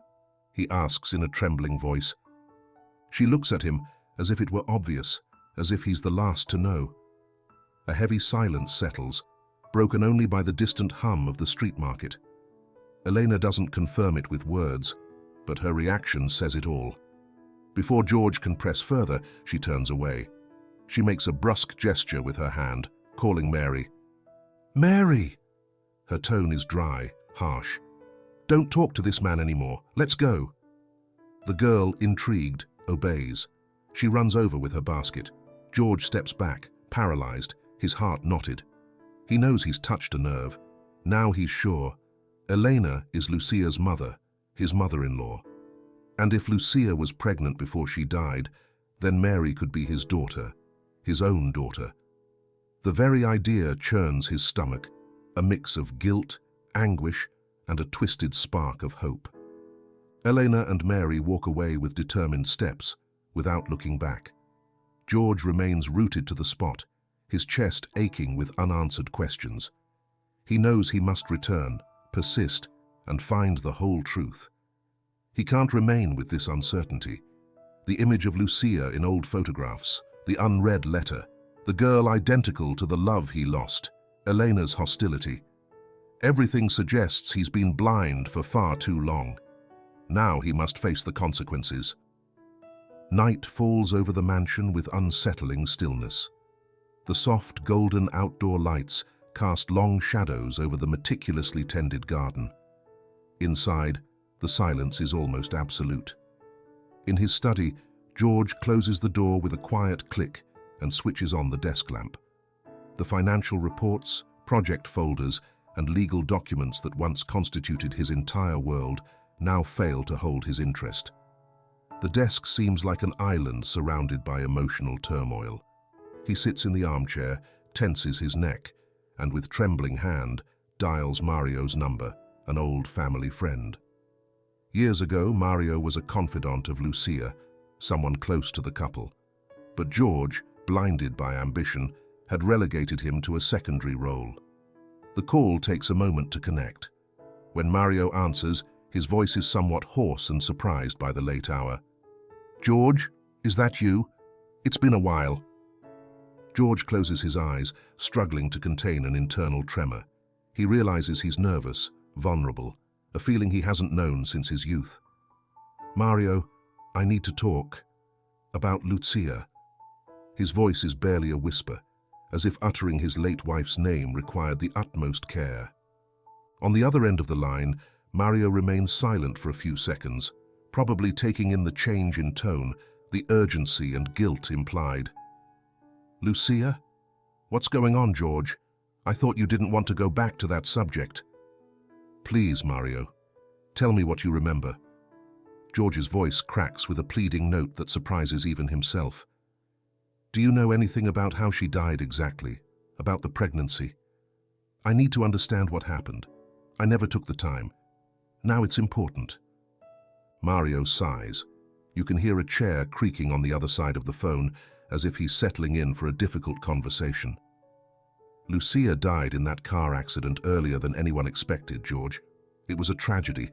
[SPEAKER 1] he asks in a trembling voice. She looks at him as if it were obvious, as if he's the last to know. A heavy silence settles, broken only by the distant hum of the street market. Elena doesn't confirm it with words, but her reaction says it all. Before George can press further, she turns away. She makes a brusque gesture with her hand, calling Mary. Mary! Her tone is dry, harsh. Don't talk to this man anymore. Let's go. The girl, intrigued, obeys. She runs over with her basket. George steps back, paralyzed, his heart knotted. He knows he's touched a nerve. Now he's sure. Elena is Lucia's mother, his mother-in-law. And if Lucia was pregnant before she died, then Mary could be his daughter, his own daughter. The very idea churns his stomach, a mix of guilt, anguish, and a twisted spark of hope. Elena and Mary walk away with determined steps, without looking back. George remains rooted to the spot, his chest aching with unanswered questions. He knows he must return, persist, and find the whole truth. He can't remain with this uncertainty. The image of Lucia in old photographs, the unread letter, the girl identical to the love he lost, Elena's hostility. Everything suggests he's been blind for far too long. Now he must face the consequences. Night falls over the mansion with unsettling stillness. The soft, golden outdoor lights cast long shadows over the meticulously tended garden. Inside, the silence is almost absolute. In his study, George closes the door with a quiet click and switches on the desk lamp. The financial reports, project folders, and legal documents that once constituted his entire world now fail to hold his interest. The desk seems like an island surrounded by emotional turmoil. He sits in the armchair, tenses his neck, and with trembling hand dials Mario's number, an old family friend. Years ago, Mario was a confidant of Lucia, someone close to the couple. But George, blinded by ambition, had relegated him to a secondary role. The call takes a moment to connect. When Mario answers, his voice is somewhat hoarse and surprised by the late hour. "George, is that you? It's been a while." George closes his eyes, struggling to contain an internal tremor. He realizes he's nervous, vulnerable, a feeling he hasn't known since his youth. "Mario, I need to talk about Lucia." His voice is barely a whisper, as if uttering his late wife's name required the utmost care. On the other end of the line, Mario remains silent for a few seconds, probably taking in the change in tone, the urgency and guilt implied. "Lucia? What's going on, George? I thought you didn't want to go back to that subject." "Please, Mario, tell me what you remember." George's voice cracks with a pleading note that surprises even himself. "Do you know anything about how she died exactly? About the pregnancy? I need to understand what happened. I never took the time. Now it's important." Mario sighs. You can hear a chair creaking on the other side of the phone, as if he's settling in for a difficult conversation. "Lucia died in that car accident earlier than anyone expected, George. It was a tragedy.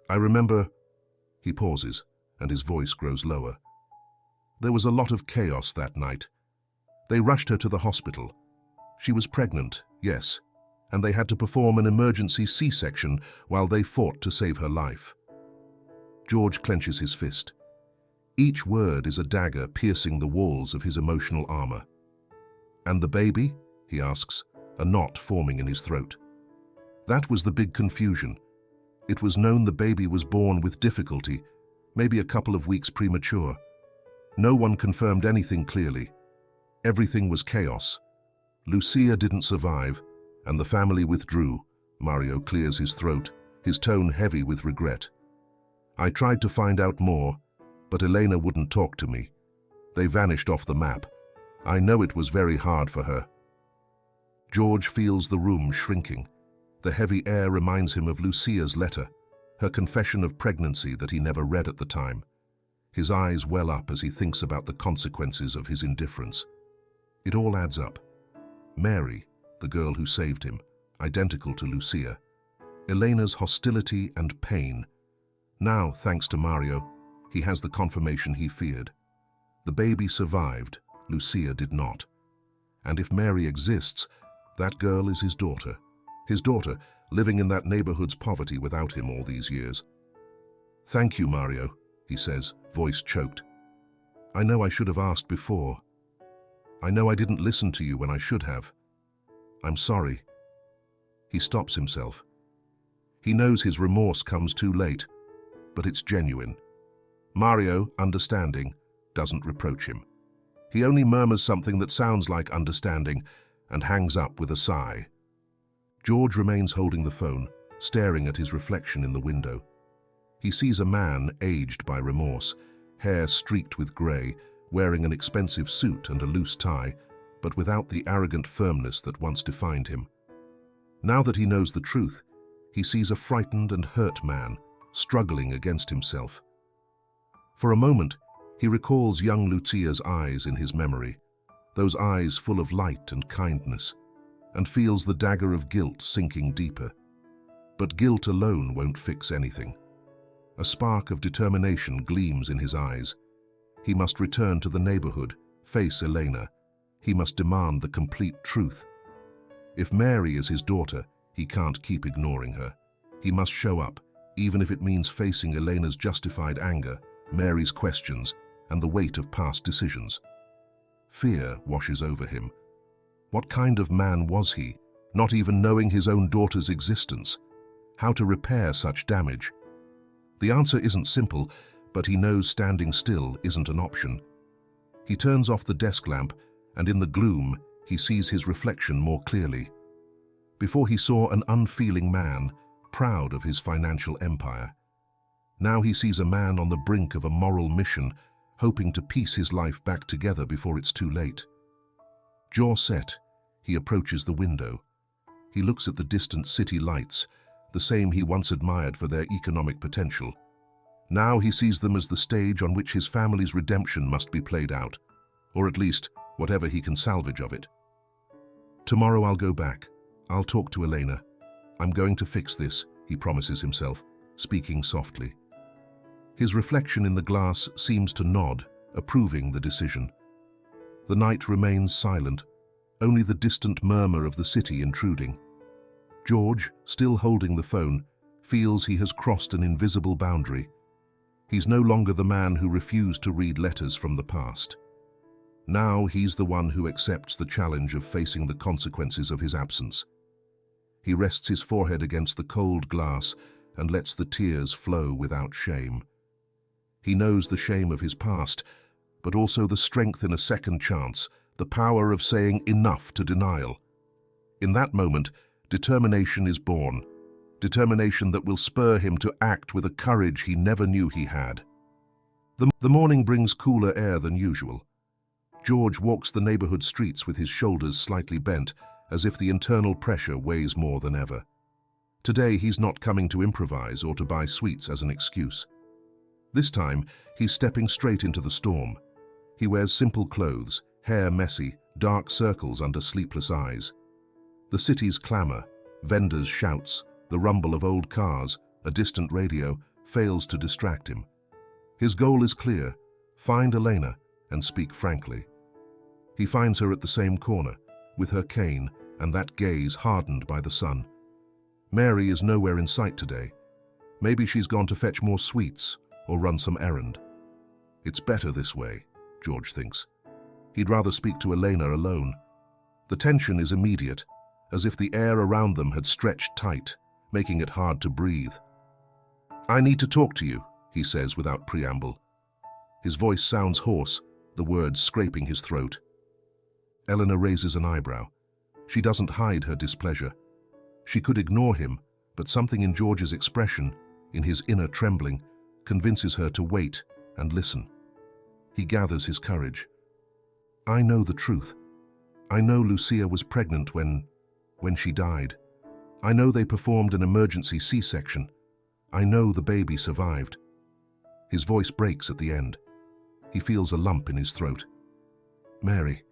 [SPEAKER 1] I remember..." He pauses, and his voice grows lower. "There was a lot of chaos that night. They rushed her to the hospital. She was pregnant, yes, and they had to perform an emergency C-section while they fought to save her life." George clenches his fist. Each word is a dagger piercing the walls of his emotional armor. "And the baby?" he asks, a knot forming in his throat. That was the big confusion. It was known the baby was born with difficulty, maybe a couple of weeks premature. No one confirmed anything clearly. Everything was chaos. Lucia didn't survive, and the family withdrew. Mario clears his throat, his tone heavy with regret. "I tried to find out more, but Elena wouldn't talk to me. They vanished off the map. I know it was very hard for her." George feels the room shrinking. The heavy air reminds him of Lucia's letter, her confession of pregnancy that he never read at the time. His eyes well up as he thinks about the consequences of his indifference. It all adds up. Mary, the girl who saved him, identical to Lucia. Elena's hostility and pain. Now, thanks to Mario, he has the confirmation he feared. The baby survived, Lucia did not. And if Mary exists, that girl is his daughter. His daughter, living in that neighborhood's poverty without him all these years. "Thank you, Mario," he says, voice choked. "I know I should have asked before. I know I didn't listen to you when I should have. I'm sorry. He stops himself. He knows his remorse comes too late, but it's genuine. Mario, understanding, doesn't reproach him. He only murmurs something that sounds like understanding and hangs up with a sigh. George remains holding the phone, staring at his reflection in the window. He sees a man aged by remorse, hair streaked with grey, wearing an expensive suit and a loose tie, but without the arrogant firmness that once defined him. Now that he knows the truth, he sees a frightened and hurt man, struggling against himself. For a moment, he recalls young Lucia's eyes in his memory, those eyes full of light and kindness, and feels the dagger of guilt sinking deeper. But guilt alone won't fix anything. A spark of determination gleams in his eyes. He must return to the neighborhood, face Elena. He must demand the complete truth. If Mary is his daughter, he can't keep ignoring her. He must show up, even if it means facing Elena's justified anger, Mary's questions, and the weight of past decisions. Fear washes over him. What kind of man was he, not even knowing his own daughter's existence? How to repair such damage? The answer isn't simple, but he knows standing still isn't an option. He turns off the desk lamp, and in the gloom, he sees his reflection more clearly. Before he saw an unfeeling man, proud of his financial empire. Now he sees a man on the brink of a moral mission, hoping to piece his life back together before it's too late. Jaw set, he approaches the window. He looks at the distant city lights, the same he once admired for their economic potential. Now he sees them as the stage on which his family's redemption must be played out, or at least whatever he can salvage of it. Tomorrow I'll go back. I'll talk to Elena. I'm going to fix this, he promises himself, speaking softly. His reflection in the glass seems to nod, approving the decision. The night remains silent, only the distant murmur of the city intruding. George, still holding the phone, feels he has crossed an invisible boundary. He's no longer the man who refused to read letters from the past. Now he's the one who accepts the challenge of facing the consequences of his absence. He rests his forehead against the cold glass and lets the tears flow without shame. He knows the shame of his past, but also the strength in a second chance, the power of saying enough to denial. In that moment, determination is born, determination that will spur him to act with a courage he never knew he had. The morning brings cooler air than usual. George walks the neighborhood streets with his shoulders slightly bent, as if the internal pressure weighs more than ever. Today he's not coming to improvise or to buy sweets as an excuse. This time, he's stepping straight into the storm. He wears simple clothes, hair messy, dark circles under sleepless eyes. The city's clamor, vendors' shouts, the rumble of old cars, a distant radio, fails to distract him. His goal is clear: find Elena and speak frankly. He finds her at the same corner, with her cane and that gaze hardened by the sun. Mary is nowhere in sight today. Maybe she's gone to fetch more sweets or run some errand. It's better this way, George thinks. He'd rather speak to Elena alone. The tension is immediate, as if the air around them had stretched tight, making it hard to breathe. "I need to talk to you," he says without preamble. His voice sounds hoarse, the words scraping his throat. Elena raises an eyebrow. She doesn't hide her displeasure. She could ignore him, but something in George's expression, in his inner trembling, convinces her to wait and listen. He gathers his courage. "I know the truth. I know Lucia was pregnant when she died. I know they performed an emergency C-section. I know the baby survived." His voice breaks at the end. He feels a lump in his throat. "Mary,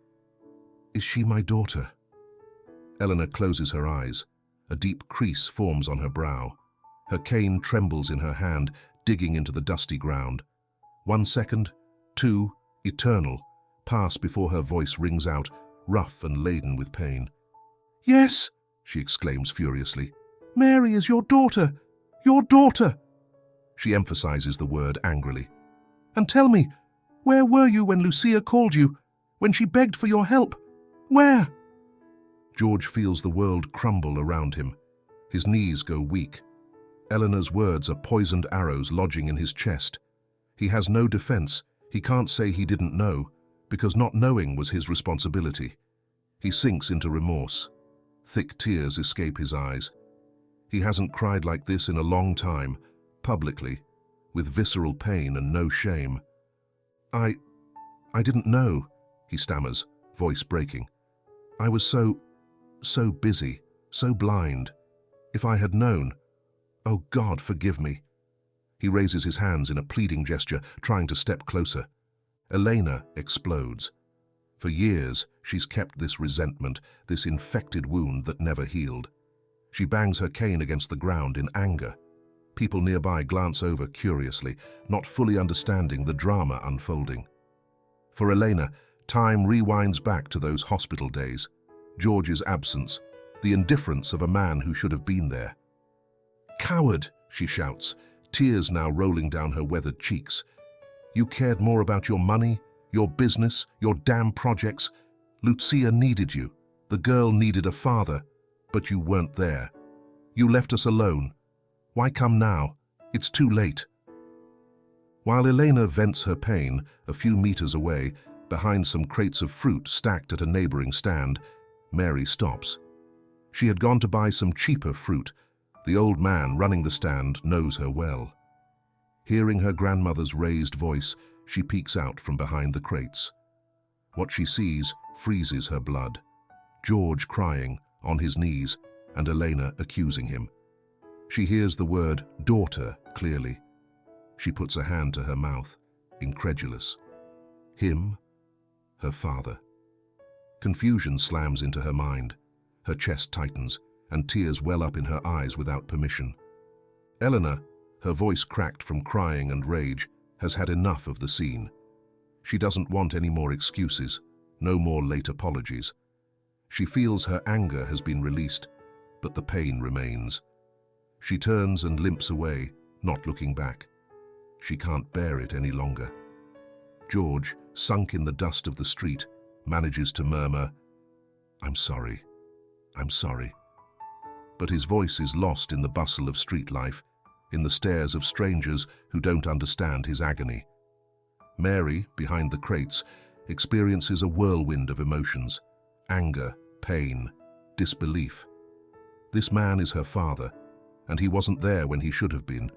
[SPEAKER 1] is she my daughter?" Eleanor closes her eyes. A deep crease forms on her brow. Her cane trembles in her hand, digging into the dusty ground. 1 second, 2, eternal, pass before her voice rings out, rough and laden with pain. "Yes," she exclaims furiously. "Mary is your daughter! Your daughter!" She emphasizes the word angrily. "And tell me, where were you when Lucia called you? When she begged for your help? Where?" George feels the world crumble around him. His knees go weak. Eleanor's words are poisoned arrows lodging in his chest. He has no defense. He can't say he didn't know, because not knowing was his responsibility. He sinks into remorse. Thick tears escape his eyes. He hasn't cried like this in a long time, publicly, with visceral pain and no shame. I didn't know, he stammers, voice breaking. I was so busy, so blind. If I had known, oh God, forgive me. He raises his hands in a pleading gesture, trying to step closer. Elena explodes. For years, she's kept this resentment, this infected wound that never healed. She bangs her cane against the ground in anger. People nearby glance over curiously, not fully understanding the drama unfolding. For Elena, time rewinds back to those hospital days. George's absence, the indifference of a man who should have been there. "Coward!" she shouts, tears now rolling down her weathered cheeks. "You cared more about your money, your business, your damn projects. Lucia needed you. The girl needed a father, but you weren't there. You left us alone. Why come now? It's too late." While Elena vents her pain, a few meters away, behind some crates of fruit stacked at a neighboring stand, Mary stops. She had gone to buy some cheaper fruit. The old man running the stand knows her well. Hearing her grandmother's raised voice, she peeks out from behind the crates. What she sees freezes her blood. George crying, on his knees, and Elena accusing him. She hears the word daughter clearly. She puts a hand to her mouth, incredulous. Him? Her father. Confusion slams into her mind. Her chest tightens, and tears well up in her eyes without permission. Eleanor, her voice cracked from crying and rage, has had enough of the scene. She doesn't want any more excuses, no more late apologies. She feels her anger has been released, but the pain remains. She turns and limps away, not looking back. She can't bear it any longer. George, sunk in the dust of the street, manages to murmur, "I'm sorry. I'm sorry." But his voice is lost in the bustle of street life, in the stares of strangers who don't understand his agony. Mary, behind the crates, experiences a whirlwind of emotions: anger, pain, disbelief. This man is her father, and he wasn't there when he should have been.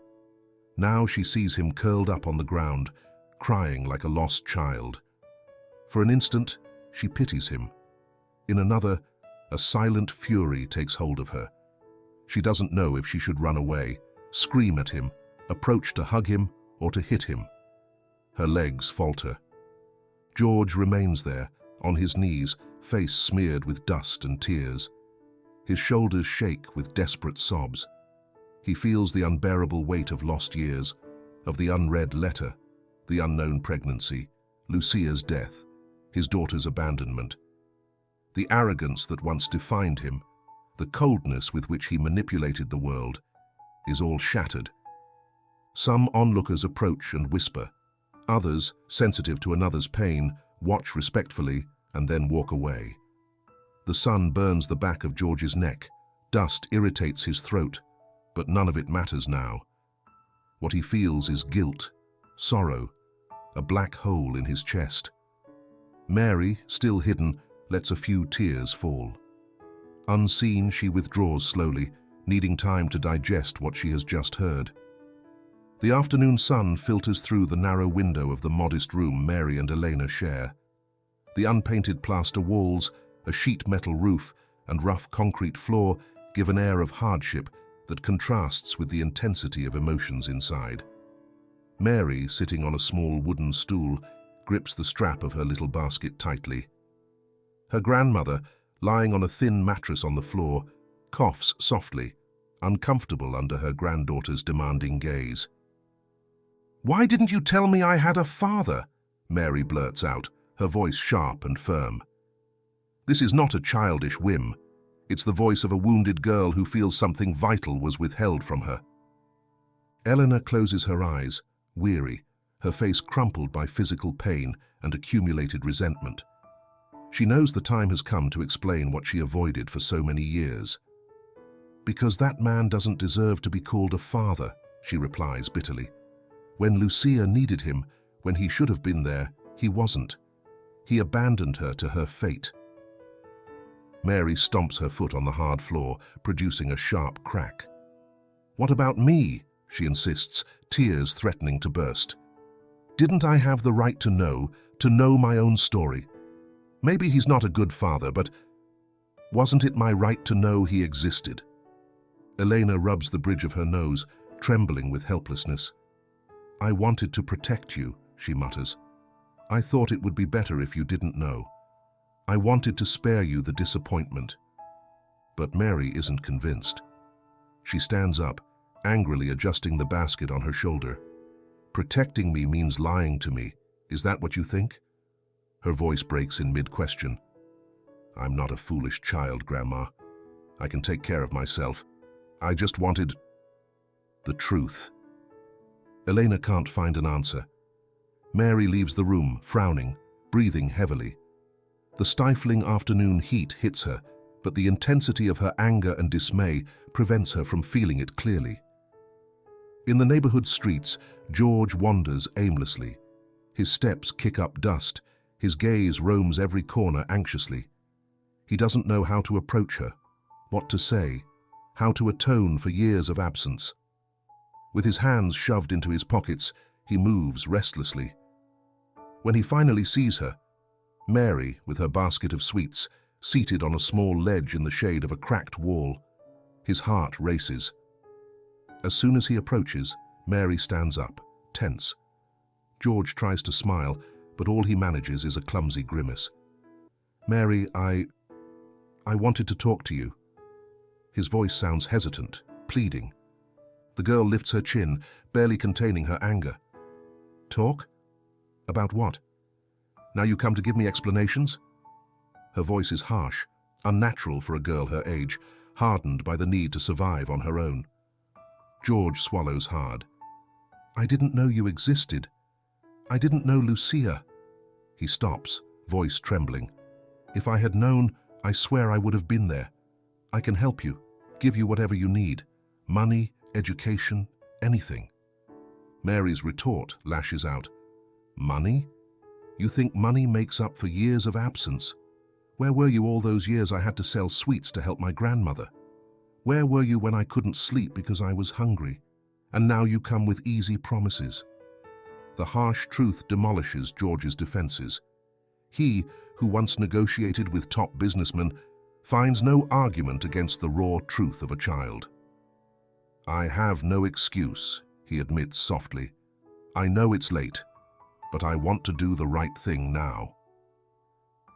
[SPEAKER 1] Now she sees him curled up on the ground, crying like a lost child. For an instant, she pities him. In another, a silent fury takes hold of her. She doesn't know if she should run away, scream at him, approach to hug him, or to hit him. Her legs falter. George remains there, on his knees, face smeared with dust and tears. His shoulders shake with desperate sobs. He feels the unbearable weight of lost years, of the unread letter, the unknown pregnancy, Lucia's death, his daughter's abandonment. The arrogance that once defined him, the coldness with which he manipulated the world, is all shattered. Some onlookers approach and whisper. Others, sensitive to another's pain, watch respectfully and then walk away. The sun burns the back of George's neck. Dust irritates his throat, but none of it matters now. What he feels is guilt, sorrow, a black hole in his chest. Mary, still hidden, lets a few tears fall. Unseen, she withdraws slowly, needing time to digest what she has just heard. The afternoon sun filters through the narrow window of the modest room Mary and Elena share. The unpainted plaster walls, a sheet metal roof, and rough concrete floor give an air of hardship that contrasts with the intensity of emotions inside. Mary, sitting on a small wooden stool, grips the strap of her little basket tightly. Her grandmother, lying on a thin mattress on the floor, coughs softly, uncomfortable under her granddaughter's demanding gaze. "Why didn't you tell me I had a father?" Mary blurts out, her voice sharp and firm. This is not a childish whim. It's the voice of a wounded girl who feels something vital was withheld from her. Eleanor closes her eyes, weary, her face crumpled by physical pain and accumulated resentment. She knows the time has come to explain what she avoided for so many years. "Because that man doesn't deserve to be called a father," she replies bitterly. "When Lucia needed him, when he should have been there, he wasn't. He abandoned her to her fate." Mary stomps her foot on the hard floor, producing a sharp crack. "What about me?" she insists, tears threatening to burst. "Didn't I have the right to know my own story? Maybe he's not a good father, but wasn't it my right to know he existed?" Elena rubs the bridge of her nose, trembling with helplessness. "I wanted to protect you," she mutters. "I thought it would be better if you didn't know. I wanted to spare you the disappointment." But Mary isn't convinced. She stands up, angrily adjusting the basket on her shoulder. "Protecting me means lying to me. Is that what you think?" Her voice breaks in mid-question. "I'm not a foolish child, Grandma. I can take care of myself. I just wanted the truth." Elena can't find an answer. Mary leaves the room, frowning, breathing heavily. The stifling afternoon heat hits her, but the intensity of her anger and dismay prevents her from feeling it clearly. In the neighborhood streets, George wanders aimlessly. His steps kick up dust. His gaze roams every corner anxiously. He doesn't know how to approach her, what to say, how to atone for years of absence. With his hands shoved into his pockets, he moves restlessly. When he finally sees her, Mary, with her basket of sweets, seated on a small ledge in the shade of a cracked wall, his heart races. As soon as he approaches, Mary stands up, tense. George tries to smile, but all he manages is a clumsy grimace. "Mary, I wanted to talk to you." His voice sounds hesitant, pleading. The girl lifts her chin, barely containing her anger. "Talk? About what? Now you come to give me explanations?" Her voice is harsh, unnatural for a girl her age, hardened by the need to survive on her own. George swallows hard. "I didn't know you existed. I didn't know Lucia." He stops, voice trembling. "If I had known, I swear I would have been there. I can help you, give you whatever you need. Money, education, anything." Mary's retort lashes out. "Money? You think money makes up for years of absence? Where were you all those years I had to sell sweets to help my grandmother? Where were you when I couldn't sleep because I was hungry? And now you come with easy promises." The harsh truth demolishes George's defenses. He, who once negotiated with top businessmen, finds no argument against the raw truth of a child. "I have no excuse," he admits softly. "I know it's late, but I want to do the right thing now."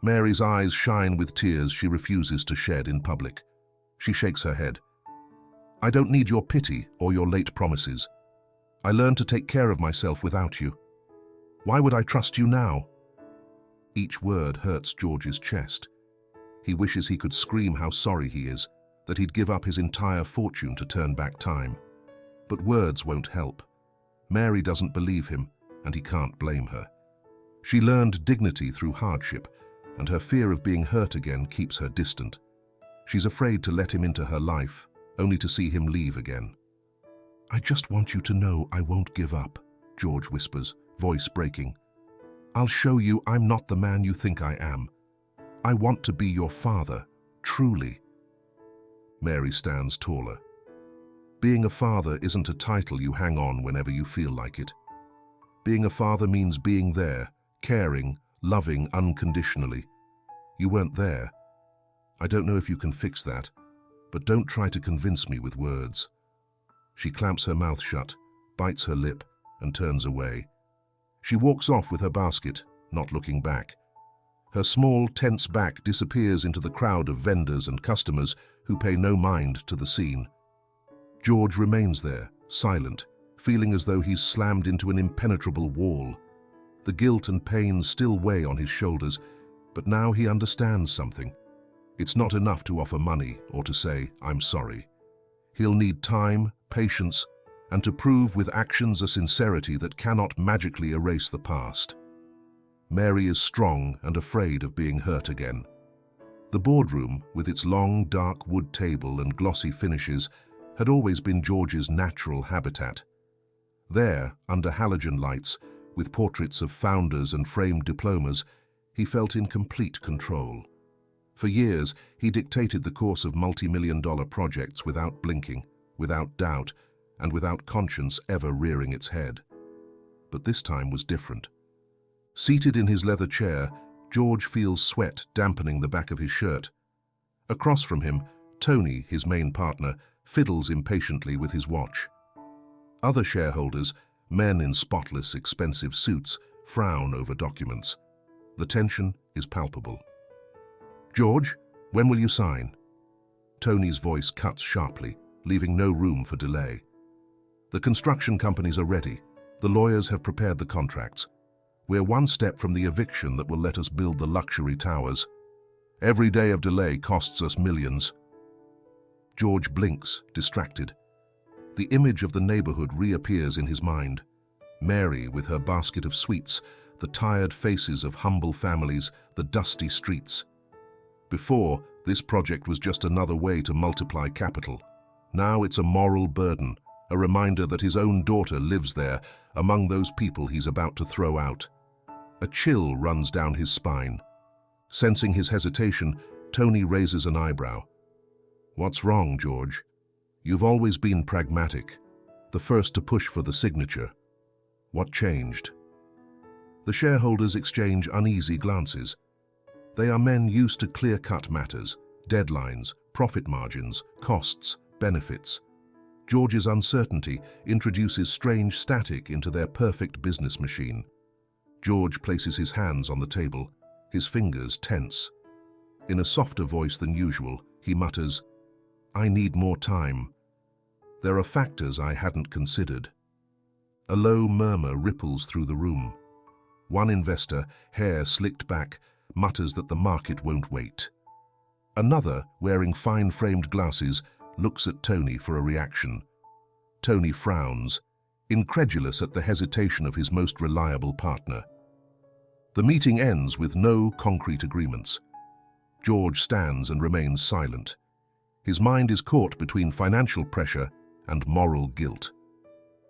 [SPEAKER 1] Mary's eyes shine with tears she refuses to shed in public. She shakes her head. "I don't need your pity or your late promises. I learned to take care of myself without you. Why would I trust you now?" Each word hurts George's chest. He wishes he could scream how sorry he is, that he'd give up his entire fortune to turn back time. But words won't help. Mary doesn't believe him, and he can't blame her. She learned dignity through hardship, and her fear of being hurt again keeps her distant. She's afraid to let him into her life, only to see him leave again. "I just want you to know I won't give up," George whispers, voice breaking. "I'll show you I'm not the man you think I am. I want to be your father, truly." Mary stands taller. Being a father isn't a title you hang on whenever you feel like it. Being a father means being there, caring, loving unconditionally. You weren't there. I don't know if you can fix that, but don't try to convince me with words. She clamps her mouth shut, bites her lip, and turns away. She walks off with her basket, not looking back. Her small, tense back disappears into the crowd of vendors and customers who pay no mind to the scene. George remains there, silent, feeling as though he's slammed into an impenetrable wall. The guilt and pain still weigh on his shoulders, but now he understands something. It's not enough to offer money or to say, "I'm sorry." He'll need time, patience, and to prove with actions a sincerity that cannot magically erase the past. Mary is strong and afraid of being hurt again. The boardroom, with its long, dark wood table and glossy finishes, had always been George's natural habitat. There, under halogen lights, with portraits of founders and framed diplomas, he felt in complete control. For years, he dictated the course of multi-million-dollar projects without blinking, without doubt, and without conscience ever rearing its head. But this time was different. Seated in his leather chair, George feels sweat dampening the back of his shirt. Across from him, Tony, his main partner, fiddles impatiently with his watch. Other shareholders, men in spotless, expensive suits, frown over documents. The tension is palpable. "George, when will you sign?" Tony's voice cuts sharply, leaving no room for delay. "The construction companies are ready. The lawyers have prepared the contracts. We're one step from the eviction that will let us build the luxury towers. Every day of delay costs us millions." George blinks, distracted. The image of the neighborhood reappears in his mind. Mary with her basket of sweets, the tired faces of humble families, the dusty streets. Before, this project was just another way to multiply capital. Now it's a moral burden, a reminder that his own daughter lives there, among those people he's about to throw out. A chill runs down his spine. Sensing his hesitation, Tony raises an eyebrow. "What's wrong, George? You've always been pragmatic, the first to push for the signature. What changed?" The shareholders exchange uneasy glances. They are men used to clear-cut matters, deadlines, profit margins, costs, benefits. George's uncertainty introduces strange static into their perfect business machine. George places his hands on the table, his fingers tense. In a softer voice than usual, he mutters, "I need more time. There are factors I hadn't considered." A low murmur ripples through the room. One investor, hair slicked back, mutters that the market won't wait. Another, wearing fine-framed glasses, looks at Tony for a reaction. Tony frowns, incredulous at the hesitation of his most reliable partner. The meeting ends with no concrete agreements. George stands and remains silent. His mind is caught between financial pressure and moral guilt.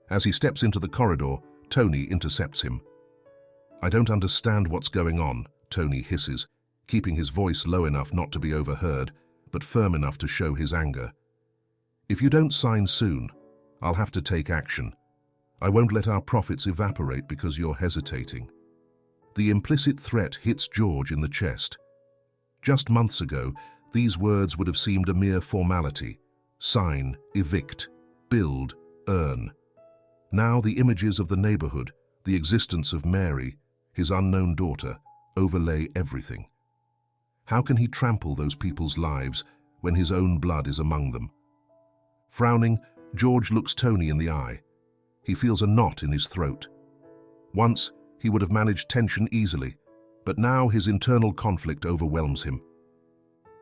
[SPEAKER 1] As he steps into the corridor, Tony intercepts him. "I don't understand what's going on," Tony hisses, keeping his voice low enough not to be overheard, but firm enough to show his anger. "If you don't sign soon, I'll have to take action. I won't let our profits evaporate because you're hesitating." The implicit threat hits George in the chest. Just months ago, these words would have seemed a mere formality. Sign, evict, build, earn. Now the images of the neighborhood, the existence of Mary, his unknown daughter, overlay everything. How can he trample those people's lives when his own blood is among them? Frowning, George looks Tony in the eye. He feels a knot in his throat. Once, he would have managed tension easily, but now his internal conflict overwhelms him.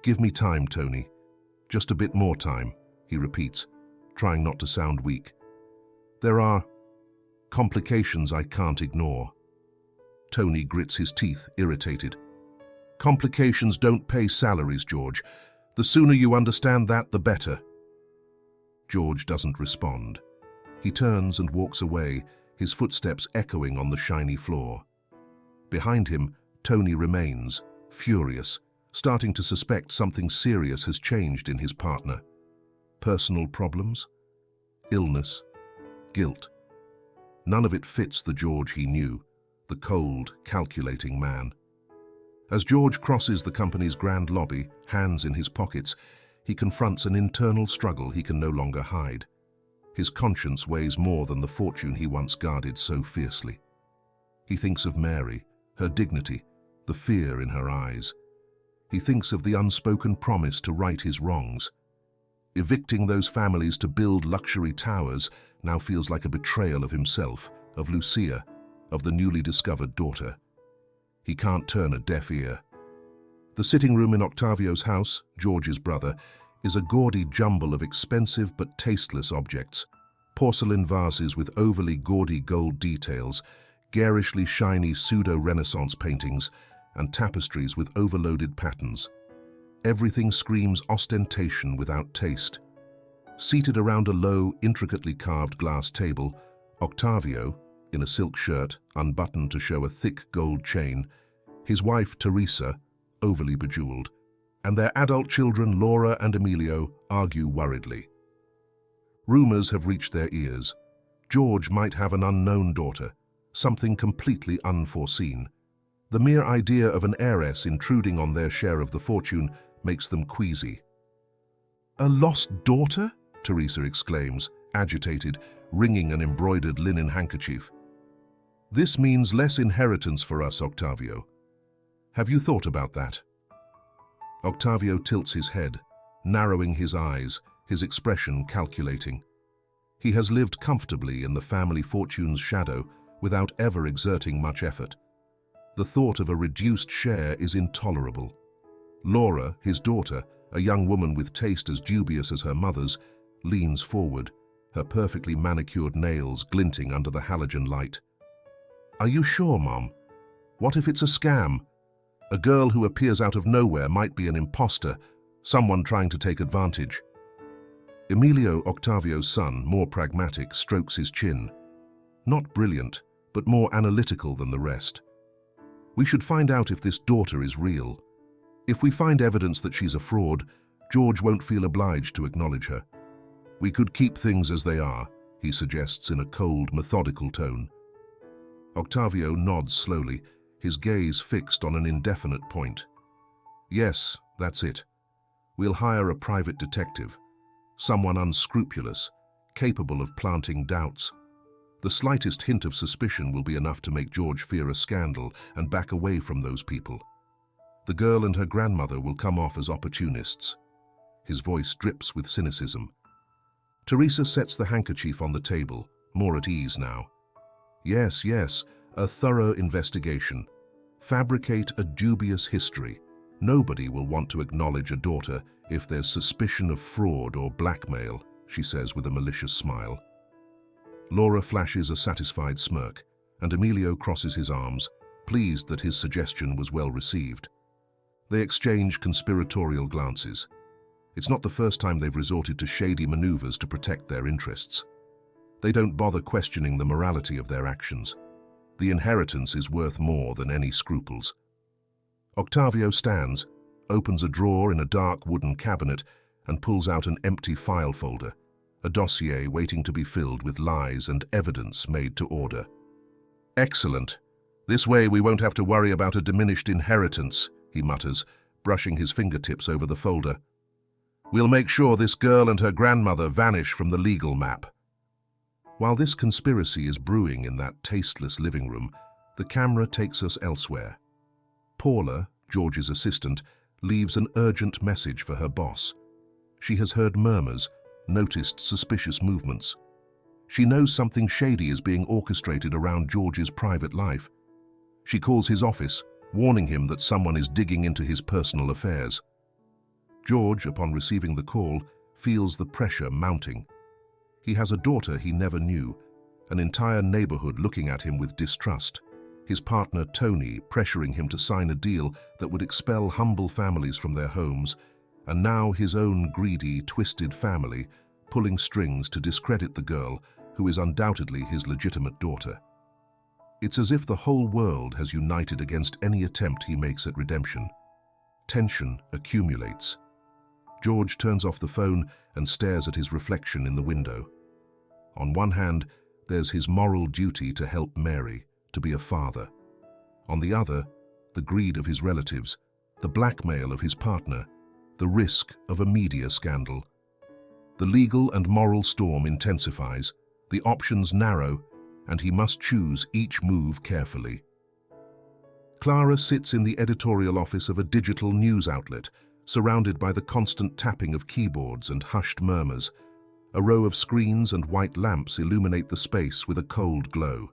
[SPEAKER 1] "Give me time, Tony. Just a bit more time," he repeats, trying not to sound weak. "There are complications I can't ignore." Tony grits his teeth, irritated. "Complications don't pay salaries, George. The sooner you understand that, the better." George doesn't respond. He turns and walks away, his footsteps echoing on the shiny floor. Behind him, Tony remains, furious, starting to suspect something serious has changed in his partner. Personal problems? Illness? Guilt? None of it fits the George he knew, the cold, calculating man. As George crosses the company's grand lobby, hands in his pockets, he confronts an internal struggle he can no longer hide. His conscience weighs more than the fortune he once guarded so fiercely. He thinks of Mary, her dignity, the fear in her eyes. He thinks of the unspoken promise to right his wrongs. Evicting those families to build luxury towers now feels like a betrayal of himself, of Lucia, of the newly discovered daughter. He can't turn a deaf ear. The sitting room in Octavio's house, George's brother, is a gaudy jumble of expensive but tasteless objects. Porcelain vases with overly gaudy gold details, garishly shiny pseudo-Renaissance paintings, and tapestries with overloaded patterns. Everything screams ostentation without taste. Seated around a low, intricately carved glass table, Octavio, in a silk shirt, unbuttoned to show a thick gold chain, his wife Teresa, overly bejeweled, and their adult children Laura and Emilio argue worriedly. Rumors have reached their ears. George might have an unknown daughter, something completely unforeseen. The mere idea of an heiress intruding on their share of the fortune makes them queasy. "A lost daughter?" Teresa exclaims, agitated, wringing an embroidered linen handkerchief. "This means less inheritance for us, Octavio. Have you thought about that?" Octavio tilts his head, narrowing his eyes, his expression calculating. He has lived comfortably in the family fortune's shadow without ever exerting much effort. The thought of a reduced share is intolerable. Laura, his daughter, a young woman with taste as dubious as her mother's, leans forward, her perfectly manicured nails glinting under the halogen light. "Are you sure, Mom? What if it's a scam? A girl who appears out of nowhere might be an imposter, someone trying to take advantage." Emilio, Octavio's son, more pragmatic, strokes his chin. Not brilliant, but more analytical than the rest. "We should find out if this daughter is real. If we find evidence that she's a fraud, George won't feel obliged to acknowledge her. We could keep things as they are," he suggests in a cold, methodical tone. Octavio nods slowly, his gaze fixed on an indefinite point. "Yes, that's it. We'll hire a private detective, someone unscrupulous, capable of planting doubts. The slightest hint of suspicion will be enough to make George fear a scandal and back away from those people. The girl and her grandmother will come off as opportunists." His voice drips with cynicism. Teresa sets the handkerchief on the table, more at ease now. Yes, a thorough investigation. Fabricate a dubious history. Nobody will want to acknowledge a daughter if there's suspicion of fraud or blackmail, she says with a malicious smile. Laura flashes a satisfied smirk, and Emilio crosses his arms, pleased that his suggestion was well received. They exchange conspiratorial glances. It's not the first time they've resorted to shady maneuvers to protect their interests. They don't bother questioning the morality of their actions. The inheritance is worth more than any scruples. Octavio stands, opens a drawer in a dark wooden cabinet, and pulls out an empty file folder, a dossier waiting to be filled with lies and evidence made to order. "Excellent. This way we won't have to worry about a diminished inheritance," he mutters, brushing his fingertips over the folder. "We'll make sure this girl and her grandmother vanish from the legal map." While this conspiracy is brewing in that tasteless living room, the camera takes us elsewhere. Paula, George's assistant, leaves an urgent message for her boss. She has heard murmurs, noticed suspicious movements. She knows something shady is being orchestrated around George's private life. She calls his office, warning him that someone is digging into his personal affairs. George, upon receiving the call, feels the pressure mounting. He has a daughter he never knew, an entire neighborhood looking at him with distrust, his partner Tony pressuring him to sign a deal that would expel humble families from their homes, and now his own greedy, twisted family pulling strings to discredit the girl who is undoubtedly his legitimate daughter. It's as if the whole world has united against any attempt he makes at redemption. Tension accumulates. George turns off the phone and stares at his reflection in the window. On one hand, there's his moral duty to help Mary, to be a father. On the other, the greed of his relatives, the blackmail of his partner, the risk of a media scandal. The legal and moral storm intensifies, the options narrow, and he must choose each move carefully. Clara sits in the editorial office of a digital news outlet, surrounded by the constant tapping of keyboards and hushed murmurs. A row of screens and white lamps illuminate the space with a cold glow.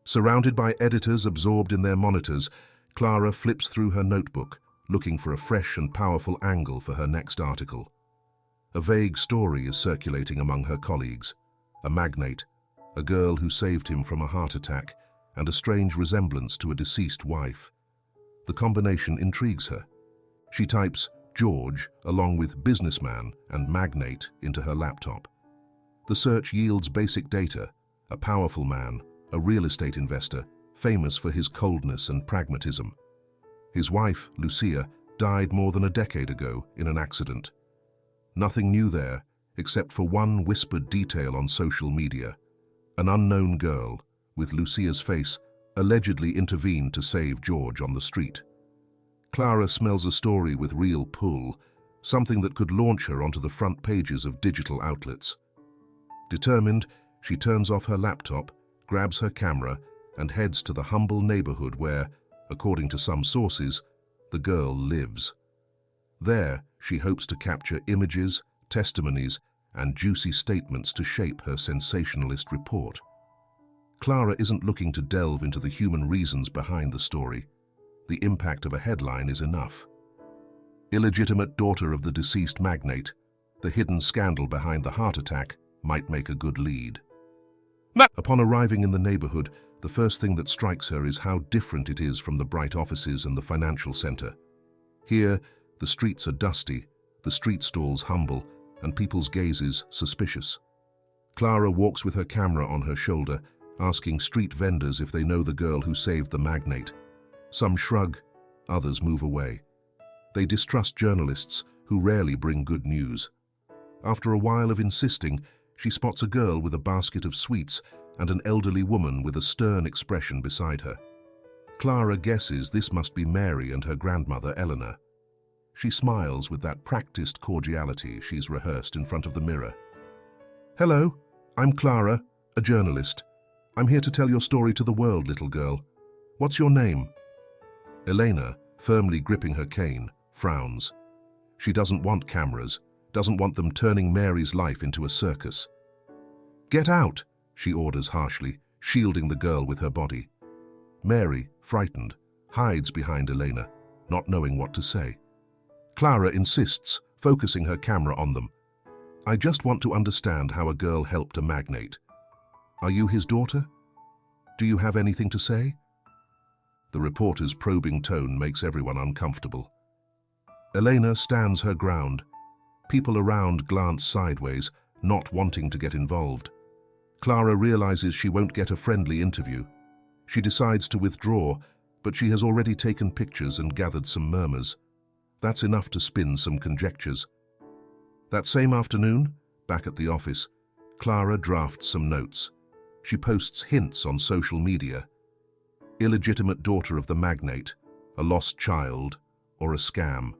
[SPEAKER 1] Surrounded by editors absorbed in their monitors, Clara flips through her notebook, looking for a fresh and powerful angle for her next article. A vague story is circulating among her colleagues. A magnate, a girl who saved him from a heart attack, and a strange resemblance to a deceased wife. The combination intrigues her. She types George along with businessman and magnate into her laptop. The search yields basic data: a powerful man, a real estate investor, famous for his coldness and pragmatism. His wife, Lucia, died more than a decade ago in an accident. Nothing new there, except for one whispered detail on social media. An unknown girl, with Lucia's face, allegedly intervened to save George on the street. Clara smells a story with real pull, something that could launch her onto the front pages of digital outlets. Determined, she turns off her laptop, grabs her camera, and heads to the humble neighborhood where, according to some sources, the girl lives. There, she hopes to capture images, testimonies, and juicy statements to shape her sensationalist report. Clara isn't looking to delve into the human reasons behind the story. The impact of a headline is enough. Illegitimate daughter of the deceased magnate, the hidden scandal behind the heart attack might make a good lead. Upon arriving in the neighborhood, the first thing that strikes her is how different it is from the bright offices and the financial center. Here, the streets are dusty, the street stalls humble, and people's gazes suspicious. Clara walks with her camera on her shoulder, asking street vendors if they know the girl who saved the magnate. Some shrug, others move away. They distrust journalists who rarely bring good news. After a while of insisting, she spots a girl with a basket of sweets and an elderly woman with a stern expression beside her. Clara guesses this must be Mary and her grandmother Eleanor. She smiles with that practiced cordiality she's rehearsed in front of the mirror. "Hello, I'm Clara, a journalist. I'm here to tell your story to the world, little girl. What's your name?" Elena, firmly gripping her cane, frowns. She doesn't want cameras, doesn't want them turning Mary's life into a circus. "Get out," she orders harshly, shielding the girl with her body. Mary, frightened, hides behind Elena, not knowing what to say. Clara insists, focusing her camera on them. "I just want to understand how a girl helped a magnate. Are you his daughter? Do you have anything to say?" The reporter's probing tone makes everyone uncomfortable. Elena stands her ground. People around glance sideways, not wanting to get involved. Clara realizes she won't get a friendly interview. She decides to withdraw, but she has already taken pictures and gathered some murmurs. That's enough to spin some conjectures. That same afternoon, back at the office, Clara drafts some notes. She posts hints on social media. Illegitimate daughter of the magnate, a lost child, or a scam.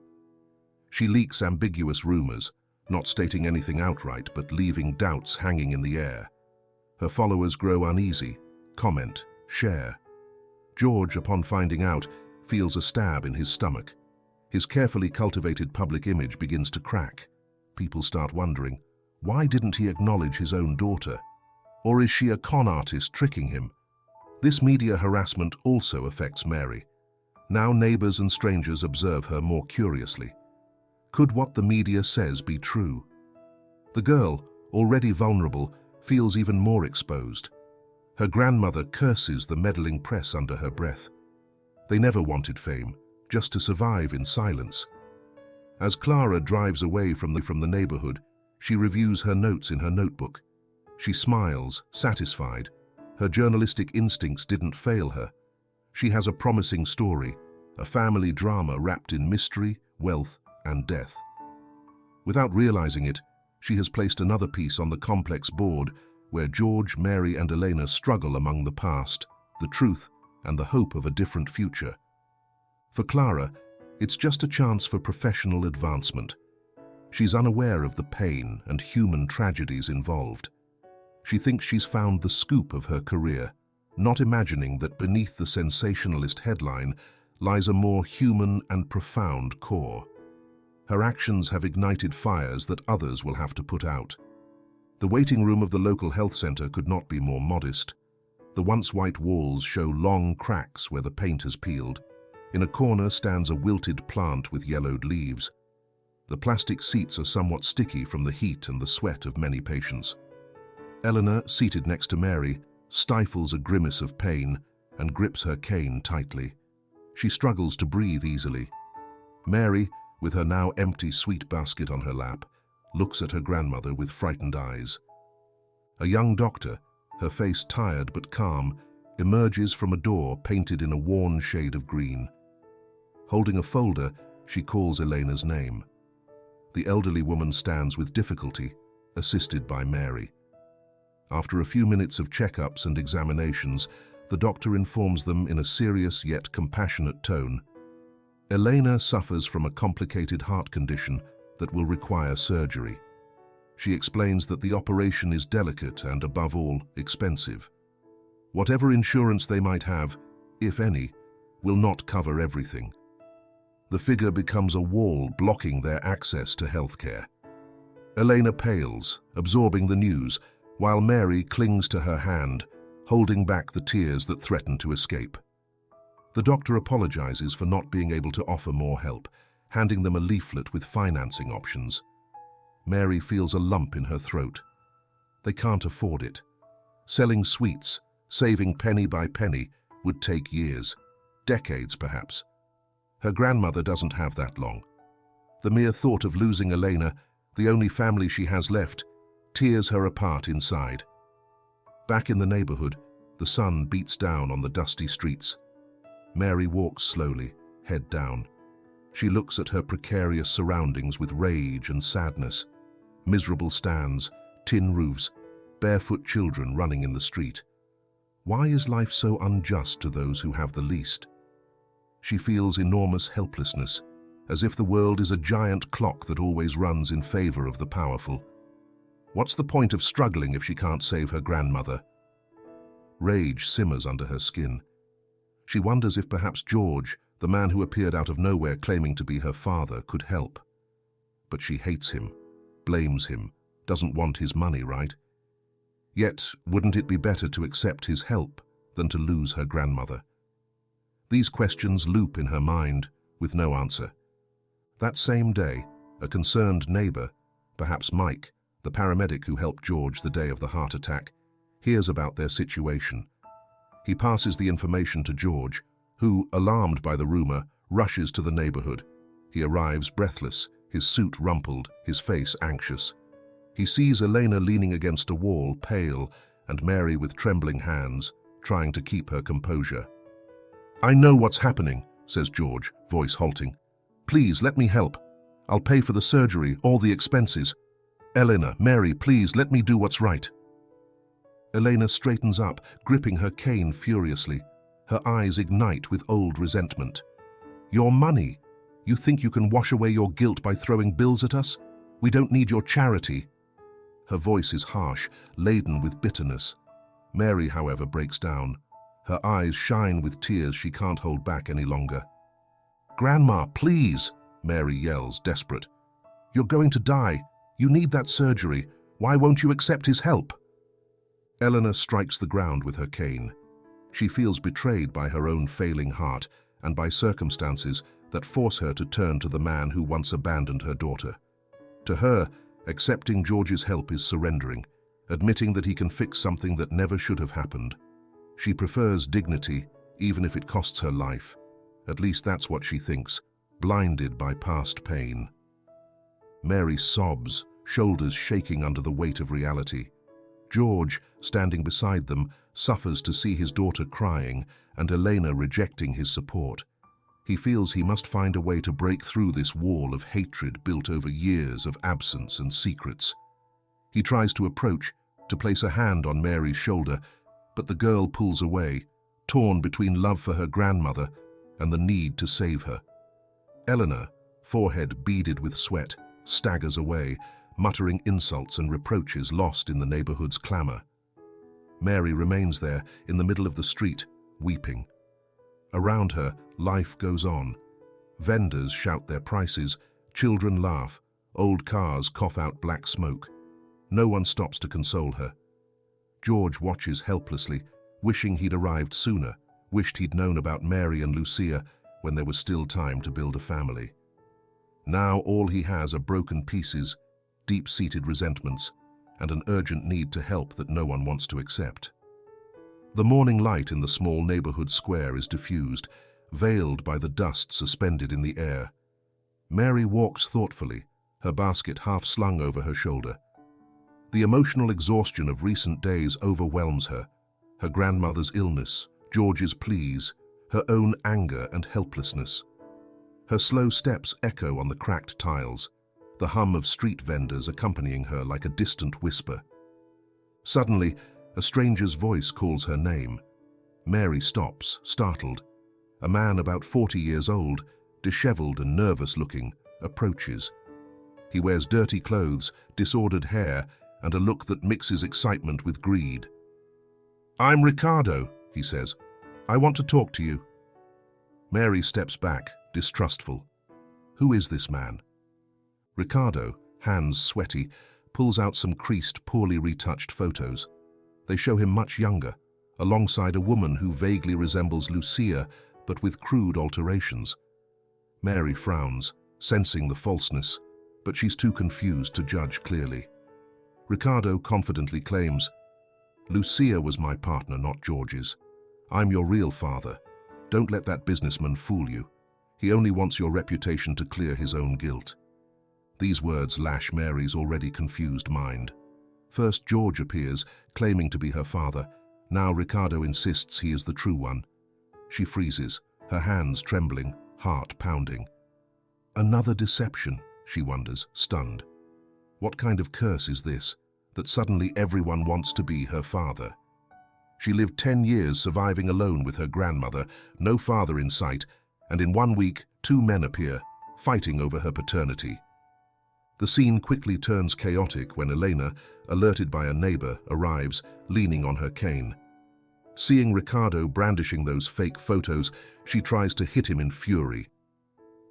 [SPEAKER 1] She leaks ambiguous rumors, not stating anything outright but leaving doubts hanging in the air. Her followers grow uneasy, comment, share. George, upon finding out, feels a stab in his stomach. His carefully cultivated public image begins to crack. People start wondering, why didn't he acknowledge his own daughter? Or is she a con artist tricking him? This media harassment also affects Mary. Now neighbors and strangers observe her more curiously. Could what the media says be true? The girl, already vulnerable, feels even more exposed. Her grandmother curses the meddling press under her breath. They never wanted fame, just to survive in silence. As Clara drives away from the neighborhood, she reviews her notes in her notebook. She smiles, satisfied. Her journalistic instincts didn't fail her. She has a promising story, a family drama wrapped in mystery, wealth, and death. Without realizing it, she has placed another piece on the complex board where George, Mary, and Elena struggle among the past, the truth, and the hope of a different future. For Clara, it's just a chance for professional advancement. She's unaware of the pain and human tragedies involved. She thinks she's found the scoop of her career, not imagining that beneath the sensationalist headline lies a more human and profound core. Her actions have ignited fires that others will have to put out. The waiting room of the local health center could not be more modest. The once white walls show long cracks where the paint has peeled. In a corner stands a wilted plant with yellowed leaves. The plastic seats are somewhat sticky from the heat and the sweat of many patients. Eleanor, seated next to Mary, stifles a grimace of pain, and grips her cane tightly. She struggles to breathe easily. Mary, with her now empty sweet basket on her lap, looks at her grandmother with frightened eyes. A young doctor, her face tired but calm, emerges from a door painted in a worn shade of green. Holding a folder, she calls Elena's name. The elderly woman stands with difficulty, assisted by Mary. After a few minutes of checkups and examinations, the doctor informs them in a serious yet compassionate tone. Elena suffers from a complicated heart condition that will require surgery. She explains that the operation is delicate and, above all, expensive. Whatever insurance they might have, if any, will not cover everything. The figure becomes a wall blocking their access to healthcare. Elena pales, absorbing the news, while Mary clings to her hand, holding back the tears that threaten to escape. The doctor apologizes for not being able to offer more help, handing them a leaflet with financing options. Mary feels a lump in her throat. They can't afford it. Selling sweets, saving penny by penny, would take years, decades perhaps. Her grandmother doesn't have that long. The mere thought of losing Elena, the only family she has left, tears her apart inside. Back in the neighborhood, the sun beats down on the dusty streets. Mary walks slowly, head down. She looks at her precarious surroundings with rage and sadness. Miserable stands, tin roofs, barefoot children running in the street. Why is life so unjust to those who have the least? She feels enormous helplessness, as if the world is a giant clock that always runs in favor of the powerful. What's the point of struggling if she can't save her grandmother? Rage simmers under her skin. She wonders if perhaps George, the man who appeared out of nowhere claiming to be her father, could help. But she hates him, blames him, doesn't want his money, right? Yet, wouldn't it be better to accept his help than to lose her grandmother? These questions loop in her mind, with no answer. That same day, a concerned neighbor, perhaps Mike, the paramedic who helped George the day of the heart attack, hears about their situation. He passes the information to George, who, alarmed by the rumor, rushes to the neighborhood. He arrives breathless, his suit rumpled, his face anxious. He sees Elena leaning against a wall, pale, and Mary with trembling hands, trying to keep her composure. "I know what's happening," says George, voice halting. "Please, let me help. I'll pay for the surgery, all the expenses. Elena, Mary, please, let me do what's right." Elena straightens up, gripping her cane furiously. Her eyes ignite with old resentment. "Your money? You think you can wash away your guilt by throwing bills at us? We don't need your charity." Her voice is harsh, laden with bitterness. Mary, however, breaks down. Her eyes shine with tears she can't hold back any longer. "Grandma, please," Mary yells, desperate. "You're going to die. You need that surgery. Why won't you accept his help?" Eleanor strikes the ground with her cane. She feels betrayed by her own failing heart and by circumstances that force her to turn to the man who once abandoned her daughter. To her, accepting George's help is surrendering, admitting that he can fix something that never should have happened. She prefers dignity, even if it costs her life. At least that's what she thinks, blinded by past pain. Mary sobs, shoulders shaking under the weight of reality. George, standing beside them, suffers to see his daughter crying and Elena rejecting his support. He feels he must find a way to break through this wall of hatred built over years of absence and secrets. He tries to approach, to place a hand on Mary's shoulder, but the girl pulls away, torn between love for her grandmother and the need to save her. Eleanor, forehead beaded with sweat, staggers away, muttering insults and reproaches lost in the neighborhood's clamor. Mary remains there, in the middle of the street, weeping. Around her, life goes on. Vendors shout their prices, children laugh, old cars cough out black smoke. No one stops to console her. George watches helplessly, wishing he'd arrived sooner, wished he'd known about Mary and Lucia when there was still time to build a family. Now all he has are broken pieces, deep-seated resentments, and an urgent need to help that no one wants to accept. The morning light in the small neighborhood square is diffused, veiled by the dust suspended in the air. Mary walks thoughtfully, her basket half slung over her shoulder. The emotional exhaustion of recent days overwhelms her. Her grandmother's illness, George's pleas, her own anger and helplessness. Her slow steps echo on the cracked tiles, the hum of street vendors accompanying her like a distant whisper. Suddenly, a stranger's voice calls her name. Mary stops, startled. A man about 40 years old, disheveled and nervous-looking, approaches. He wears dirty clothes, disordered hair, and a look that mixes excitement with greed. "I'm Ricardo," he says. "I want to talk to you." Mary steps back, distrustful. Who is this man? Ricardo, hands sweaty, pulls out some creased, poorly retouched photos. They show him much younger, alongside a woman who vaguely resembles Lucia, but with crude alterations. Mary frowns, sensing the falseness, but she's too confused to judge clearly. Ricardo confidently claims, "Lucia was my partner, not George's. I'm your real father. Don't let that businessman fool you. He only wants your reputation to clear his own guilt." These words lash Mary's already confused mind. First George appears, claiming to be her father. Now Ricardo insists he is the true one. She freezes, her hands trembling, heart pounding. Another deception, she wonders, stunned. What kind of curse is this, that suddenly everyone wants to be her father? She lived 10 years surviving alone with her grandmother, no father in sight, and in 1 week, 2 men appear, fighting over her paternity. The scene quickly turns chaotic when Elena, alerted by a neighbor, arrives, leaning on her cane. Seeing Ricardo brandishing those fake photos, she tries to hit him in fury.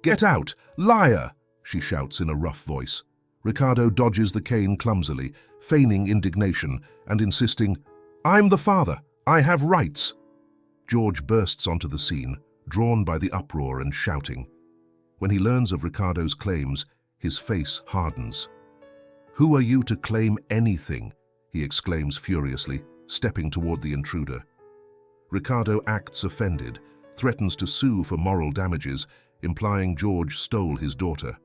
[SPEAKER 1] "Get out! Liar!" she shouts in a rough voice. Ricardo dodges the cane clumsily, feigning indignation and insisting, "I'm the father. I have rights." George bursts onto the scene, drawn by the uproar and shouting. When he learns of Ricardo's claims, his face hardens. "Who are you to claim anything?" he exclaims furiously, stepping toward the intruder. Ricardo acts offended, threatens to sue for moral damages, implying George stole his daughter.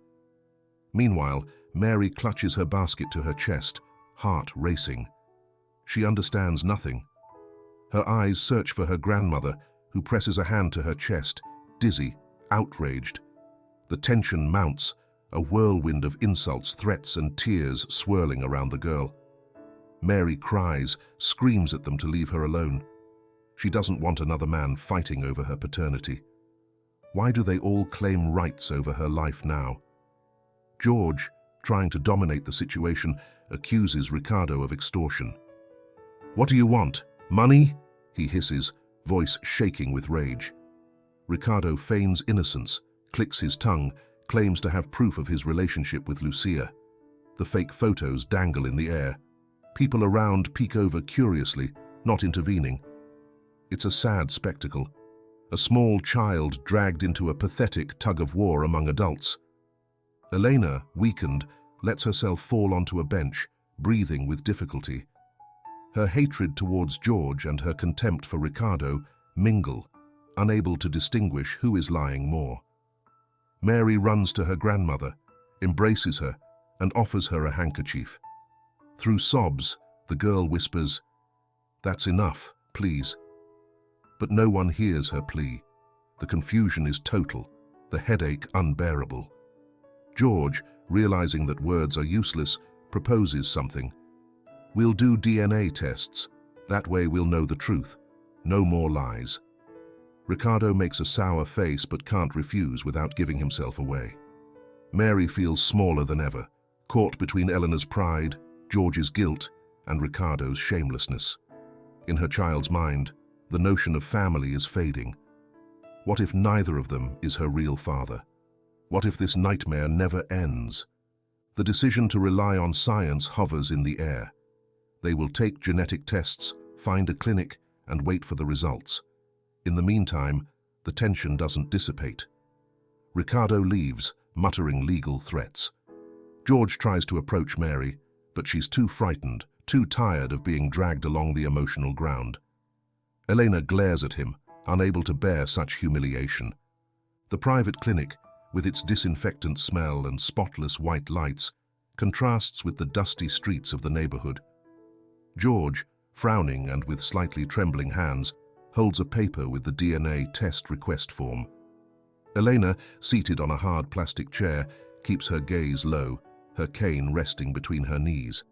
[SPEAKER 1] Meanwhile, Mary clutches her basket to her chest, heart racing. She understands nothing. Her eyes search for her grandmother, who presses a hand to her chest, dizzy, outraged. The tension mounts, a whirlwind of insults, threats, and tears swirling around the girl. Mary cries, screams at them to leave her alone. She doesn't want another man fighting over her paternity. Why do they all claim rights over her life now? George, trying to dominate the situation, accuses Ricardo of extortion. "What do you want? Money?" he hisses, voice shaking with rage. Ricardo feigns innocence, clicks his tongue, claims to have proof of his relationship with Lucia. The fake photos dangle in the air. People around peek over curiously, not intervening. It's a sad spectacle. A small child dragged into a pathetic tug-of-war among adults. Elena, weakened, lets herself fall onto a bench, breathing with difficulty. Her hatred towards George and her contempt for Ricardo mingle, unable to distinguish who is lying more. Mary runs to her grandmother, embraces her, and offers her a handkerchief. Through sobs, the girl whispers, "That's enough, please." But no one hears her plea. The confusion is total, the headache unbearable. George, realizing that words are useless, proposes something. "We'll do DNA tests. That way we'll know the truth. No more lies." Ricardo makes a sour face but can't refuse without giving himself away. Mary feels smaller than ever, caught between Eleanor's pride, George's guilt, and Ricardo's shamelessness. In her child's mind, the notion of family is fading. What if neither of them is her real father? What if this nightmare never ends? The decision to rely on science hovers in the air. They will take genetic tests, find a clinic, and wait for the results. In the meantime, the tension doesn't dissipate. Ricardo leaves, muttering legal threats. George tries to approach Mary, but she's too frightened, too tired of being dragged along the emotional ground. Elena glares at him, unable to bear such humiliation. The private clinic, with its disinfectant smell and spotless white lights, contrasts with the dusty streets of the neighborhood. George, frowning and with slightly trembling hands, holds a paper with the DNA test request form. Elena, seated on a hard plastic chair, keeps her gaze low, her cane resting between her knees.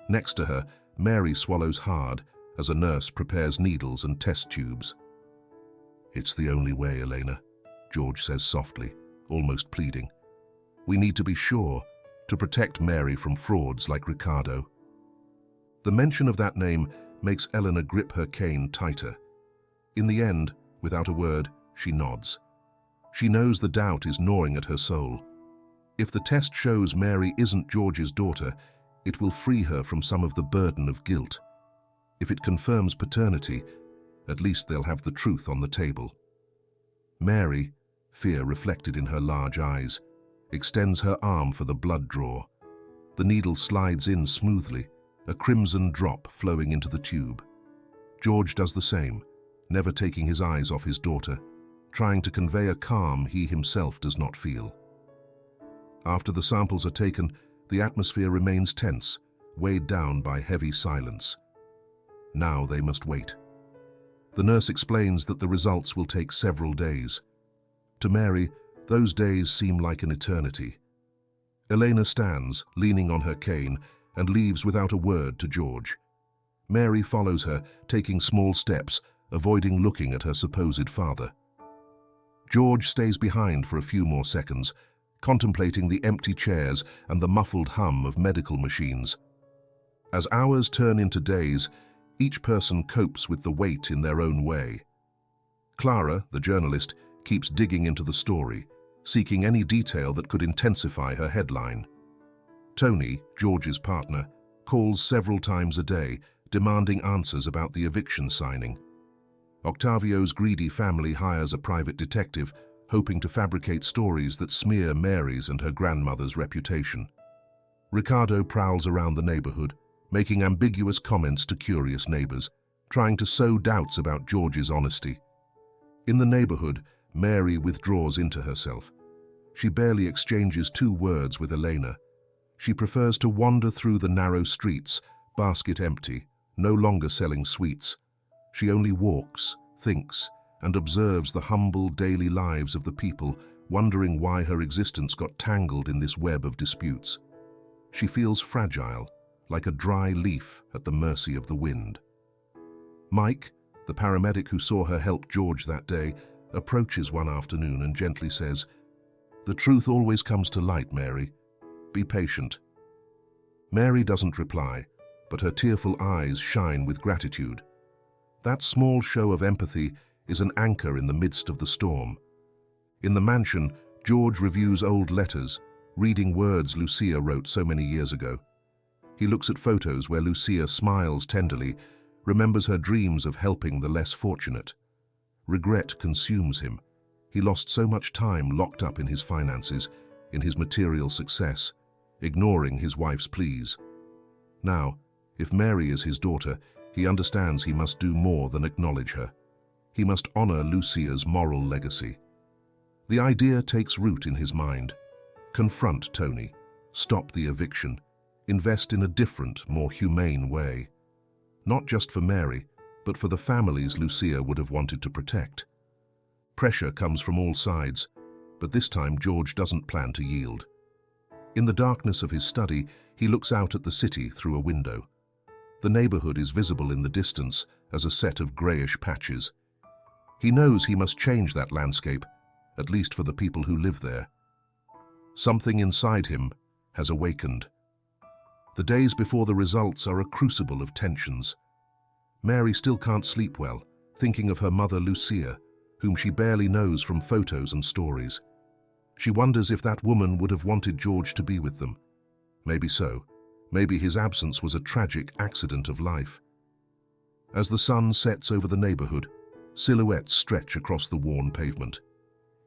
[SPEAKER 1] Next to her, Mary swallows hard as a nurse prepares needles and test tubes. "It's the only way, Elena," George says softly, almost pleading. "We need to be sure, to protect Mary from frauds like Ricardo." The mention of that name makes Elena grip her cane tighter. In the end, without a word, she nods. She knows the doubt is gnawing at her soul. If the test shows Mary isn't George's daughter, it will free her from some of the burden of guilt. If it confirms paternity, at least they'll have the truth on the table. Mary, fear reflected in her large eyes, extends her arm for the blood draw. The needle slides in smoothly, a crimson drop flowing into the tube. George does the same, never taking his eyes off his daughter, trying to convey a calm he himself does not feel. After the samples are taken, the atmosphere remains tense, weighed down by heavy silence. Now they must wait. The nurse explains that the results will take several days. To Mary, those days seem like an eternity. Elena stands, leaning on her cane, and leaves without a word to George. Mary follows her, taking small steps, avoiding looking at her supposed father. George stays behind for a few more seconds, contemplating the empty chairs and the muffled hum of medical machines. As hours turn into days, each person copes with the weight in their own way. Clara, the journalist, keeps digging into the story, seeking any detail that could intensify her headline. Tony, George's partner, calls several times a day, demanding answers about the eviction signing. Octavio's greedy family hires a private detective, hoping to fabricate stories that smear Mary's and her grandmother's reputation. Ricardo prowls around the neighborhood, making ambiguous comments to curious neighbors, trying to sow doubts about George's honesty. In the neighborhood, Mary withdraws into herself. She barely exchanges 2 words with Elena. She prefers to wander through the narrow streets, basket empty, no longer selling sweets. She only walks, thinks, and observes the humble daily lives of the people, wondering why her existence got tangled in this web of disputes. She feels fragile, like a dry leaf at the mercy of the wind. Mike, the paramedic who saw her help George that day, approaches one afternoon and gently says, "The truth always comes to light, Mary. Be patient." Mary doesn't reply, but her tearful eyes shine with gratitude. That small show of empathy is an anchor in the midst of the storm. In the mansion, George reviews old letters, reading words Lucia wrote so many years ago. He looks at photos where Lucia smiles tenderly, remembers her dreams of helping the less fortunate. Regret consumes him. He lost so much time locked up in his finances, in his material success, ignoring his wife's pleas. Now, if Mary is his daughter, he understands he must do more than acknowledge her. He must honor Lucia's moral legacy. The idea takes root in his mind. Confront Tony, stop the eviction, invest in a different, more humane way. Not just for Mary, but for the families Lucia would have wanted to protect. Pressure comes from all sides, but this time George doesn't plan to yield. In the darkness of his study, he looks out at the city through a window. The neighborhood is visible in the distance as a set of grayish patches. He knows he must change that landscape, at least for the people who live there. Something inside him has awakened. The days before the results are a crucible of tensions. Mary still can't sleep well, thinking of her mother Lucia, whom she barely knows from photos and stories. She wonders if that woman would have wanted George to be with them. Maybe so. Maybe his absence was a tragic accident of life. As the sun sets over the neighborhood, silhouettes stretch across the worn pavement.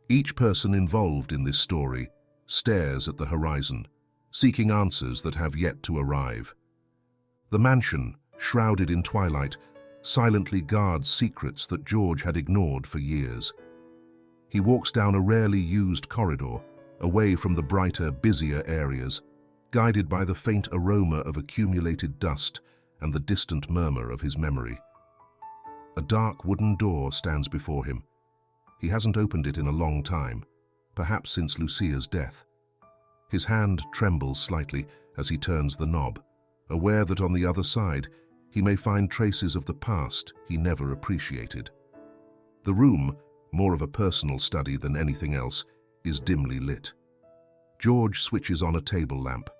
[SPEAKER 1] Each person involved in this story stares at the horizon, seeking answers that have yet to arrive. The mansion, shrouded in twilight, silently guards secrets that George had ignored for years. He walks down a rarely used corridor, away from the brighter, busier areas, guided by the faint aroma of accumulated dust and the distant murmur of his memory. A dark wooden door stands before him. He hasn't opened it in a long time, perhaps since Lucia's death. His hand trembles slightly as he turns the knob, aware that on the other side he may find traces of the past he never appreciated. The room, more of a personal study than anything else, is dimly lit. George switches on a table lamp.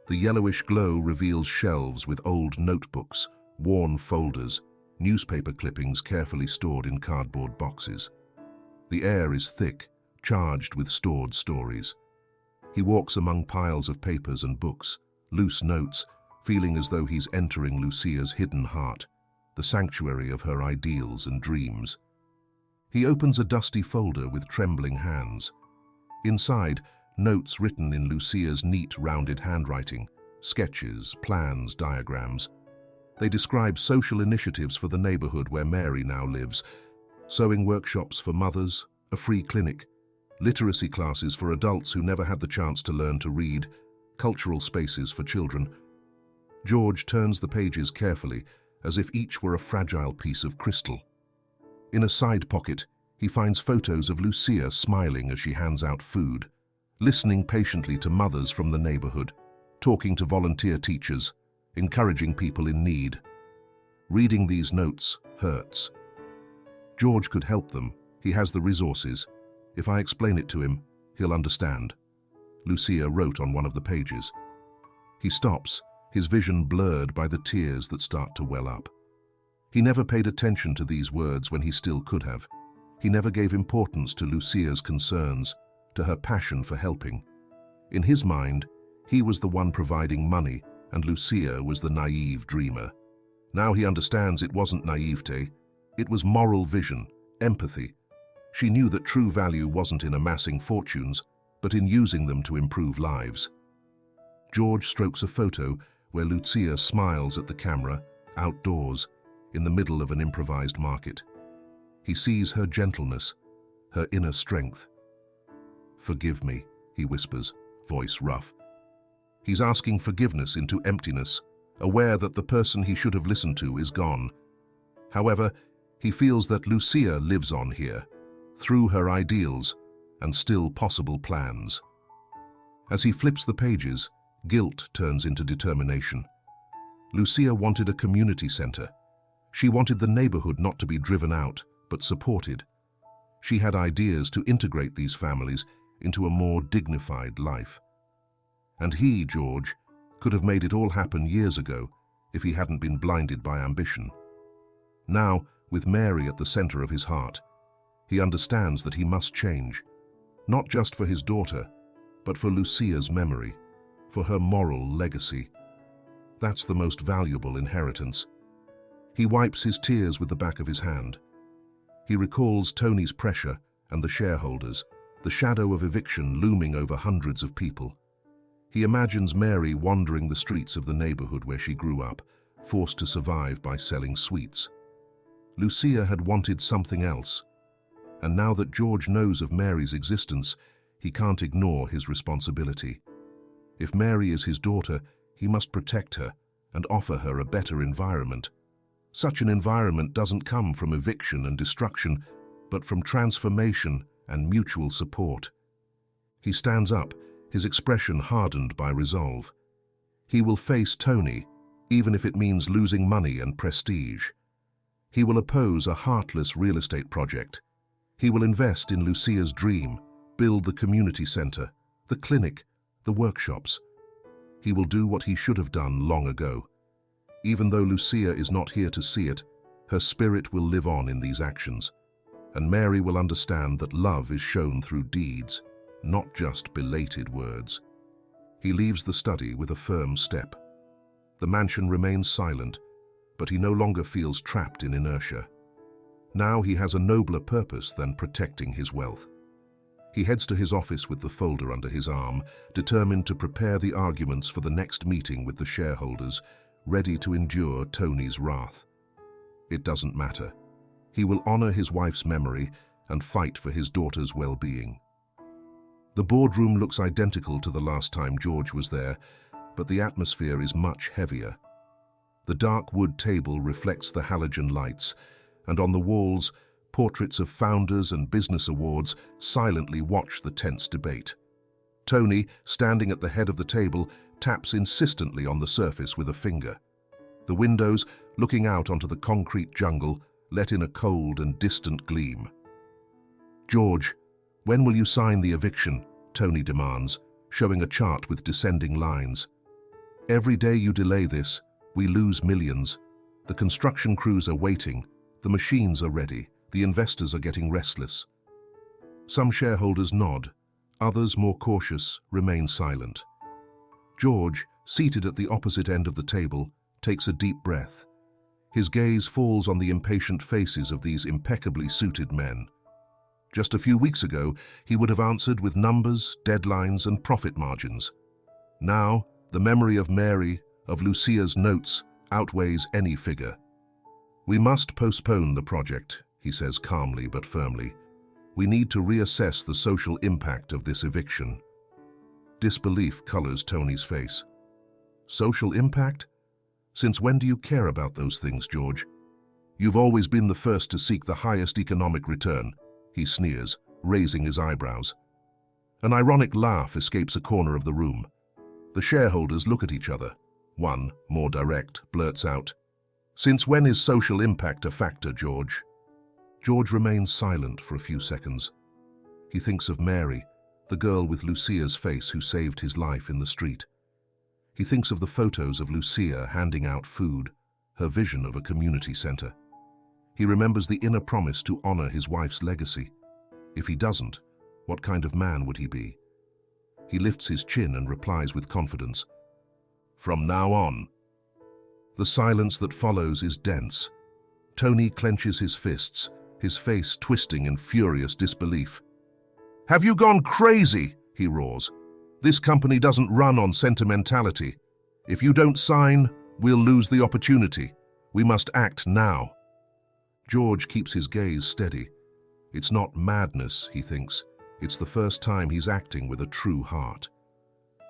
[SPEAKER 1] The yellowish glow reveals shelves with old notebooks, worn folders, newspaper clippings carefully stored in cardboard boxes. The air is thick, charged with stored stories. He walks among piles of papers and books, loose notes, feeling as though he's entering Lucia's hidden heart, the sanctuary of her ideals and dreams. He opens a dusty folder with trembling hands. Inside, notes written in Lucia's neat, rounded handwriting, sketches, plans, diagrams. They describe social initiatives for the neighborhood where Mary now lives, sewing workshops for mothers, a free clinic, literacy classes for adults who never had the chance to learn to read, cultural spaces for children. George turns the pages carefully, as if each were a fragile piece of crystal. In a side pocket, he finds photos of Lucia smiling as she hands out food, listening patiently to mothers from the neighborhood, talking to volunteer teachers, encouraging people in need. Reading these notes hurts. George could help them. He has the resources. If I explain it to him, he'll understand. Lucia wrote on one of the pages. He stops, his vision blurred by the tears that start to well up. He never paid attention to these words when he still could have. He never gave importance to Lucia's concerns, to her passion for helping. In his mind, he was the one providing money, and Lucia was the naive dreamer. Now he understands it wasn't naivete. It was moral vision, empathy. She knew that true value wasn't in amassing fortunes, but in using them to improve lives. George strokes a photo where Lucia smiles at the camera, outdoors, in the middle of an improvised market. He sees her gentleness, her inner strength. "Forgive me," he whispers, voice rough. He's asking forgiveness into emptiness, aware that the person he should have listened to is gone. However, he feels that Lucia lives on here, through her ideals and still possible plans. As he flips the pages, guilt turns into determination. Lucia wanted a community center. She wanted the neighborhood not to be driven out, but supported. She had ideas to integrate these families into a more dignified life. And he, George, could have made it all happen years ago if he hadn't been blinded by ambition. Now, with Mary at the center of his heart, he understands that he must change, not just for his daughter, but for Lucia's memory, for her moral legacy. That's the most valuable inheritance. He wipes his tears with the back of his hand. He recalls Tony's pressure and the shareholders, the shadow of eviction looming over hundreds of people. He imagines Mary wandering the streets of the neighborhood where she grew up, forced to survive by selling sweets. Lucia had wanted something else, and now that George knows of Mary's existence, he can't ignore his responsibility. If Mary is his daughter, he must protect her and offer her a better environment. Such an environment doesn't come from eviction and destruction, but from transformation and mutual support. He stands up, his expression hardened by resolve. He will face Tony, even if it means losing money and prestige. He will oppose a heartless real estate project. He will invest in Lucia's dream, build the community center, the clinic, the workshops. He will do what he should have done long ago. Even though Lucia is not here to see it, her spirit will live on in these actions, and Mary will understand that love is shown through deeds, not just belated words. He leaves the study with a firm step. The mansion remains silent, but he no longer feels trapped in inertia. Now he has a nobler purpose than protecting his wealth. He heads to his office with the folder under his arm, determined to prepare the arguments for the next meeting with the shareholders, ready to endure Tony's wrath. It doesn't matter. He will honor his wife's memory and fight for his daughter's well-being. The boardroom looks identical to the last time George was there, but the atmosphere is much heavier. The dark wood table reflects the halogen lights, and on the walls, portraits of founders and business awards silently watch the tense debate. Tony, standing at the head of the table, taps insistently on the surface with a finger. The windows, looking out onto the concrete jungle, let in a cold and distant gleam. "George, when will you sign the eviction?" Tony demands, showing a chart with descending lines. "Every day you delay this, we lose millions. The construction crews are waiting, the machines are ready, the investors are getting restless." Some shareholders nod, others, more cautious, remain silent. George, seated at the opposite end of the table, takes a deep breath. His gaze falls on the impatient faces of these impeccably suited men. Just a few weeks ago, he would have answered with numbers, deadlines, and profit margins. Now, the memory of Mary, of Lucia's notes, outweighs any figure. "We must postpone the project," he says calmly but firmly. "We need to reassess the social impact of this eviction." Disbelief colors Tony's face. "Social impact? Since when do you care about those things, George? You've always been the first to seek the highest economic return," he sneers, raising his eyebrows. An ironic laugh escapes a corner of the room. The shareholders look at each other. One, more direct, blurts out, "Since when is social impact a factor, George?" George remains silent for a few seconds. He thinks of Mary, the girl with Lucia's face who saved his life in the street. He thinks of the photos of Lucia handing out food, her vision of a community center. He remembers the inner promise to honor his wife's legacy. If he doesn't, what kind of man would he be? He lifts his chin and replies with confidence, "From now on." The silence that follows is dense. Tony clenches his fists, his face twisting in furious disbelief. "Have you gone crazy?" he roars. "This company doesn't run on sentimentality. If you don't sign, we'll lose the opportunity. We must act now." George keeps his gaze steady. It's not madness, he thinks. It's the first time he's acting with a true heart.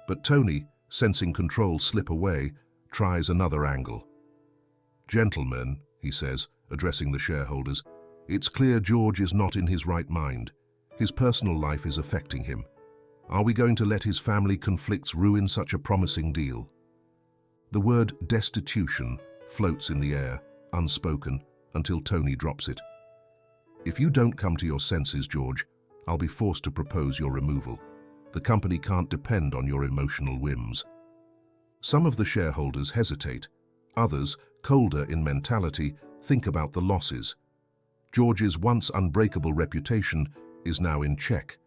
[SPEAKER 1] But Tony, sensing control slip away, tries another angle. "Gentlemen," he says, addressing the shareholders, "it's clear George is not in his right mind. His personal life is affecting him. Are we going to let his family conflicts ruin such a promising deal?" The word destitution floats in the air, unspoken, until Tony drops it. "If you don't come to your senses, George, I'll be forced to propose your removal. The company can't depend on your emotional whims." Some of the shareholders hesitate. Others, colder in mentality, think about the losses. George's once unbreakable reputation is now in check.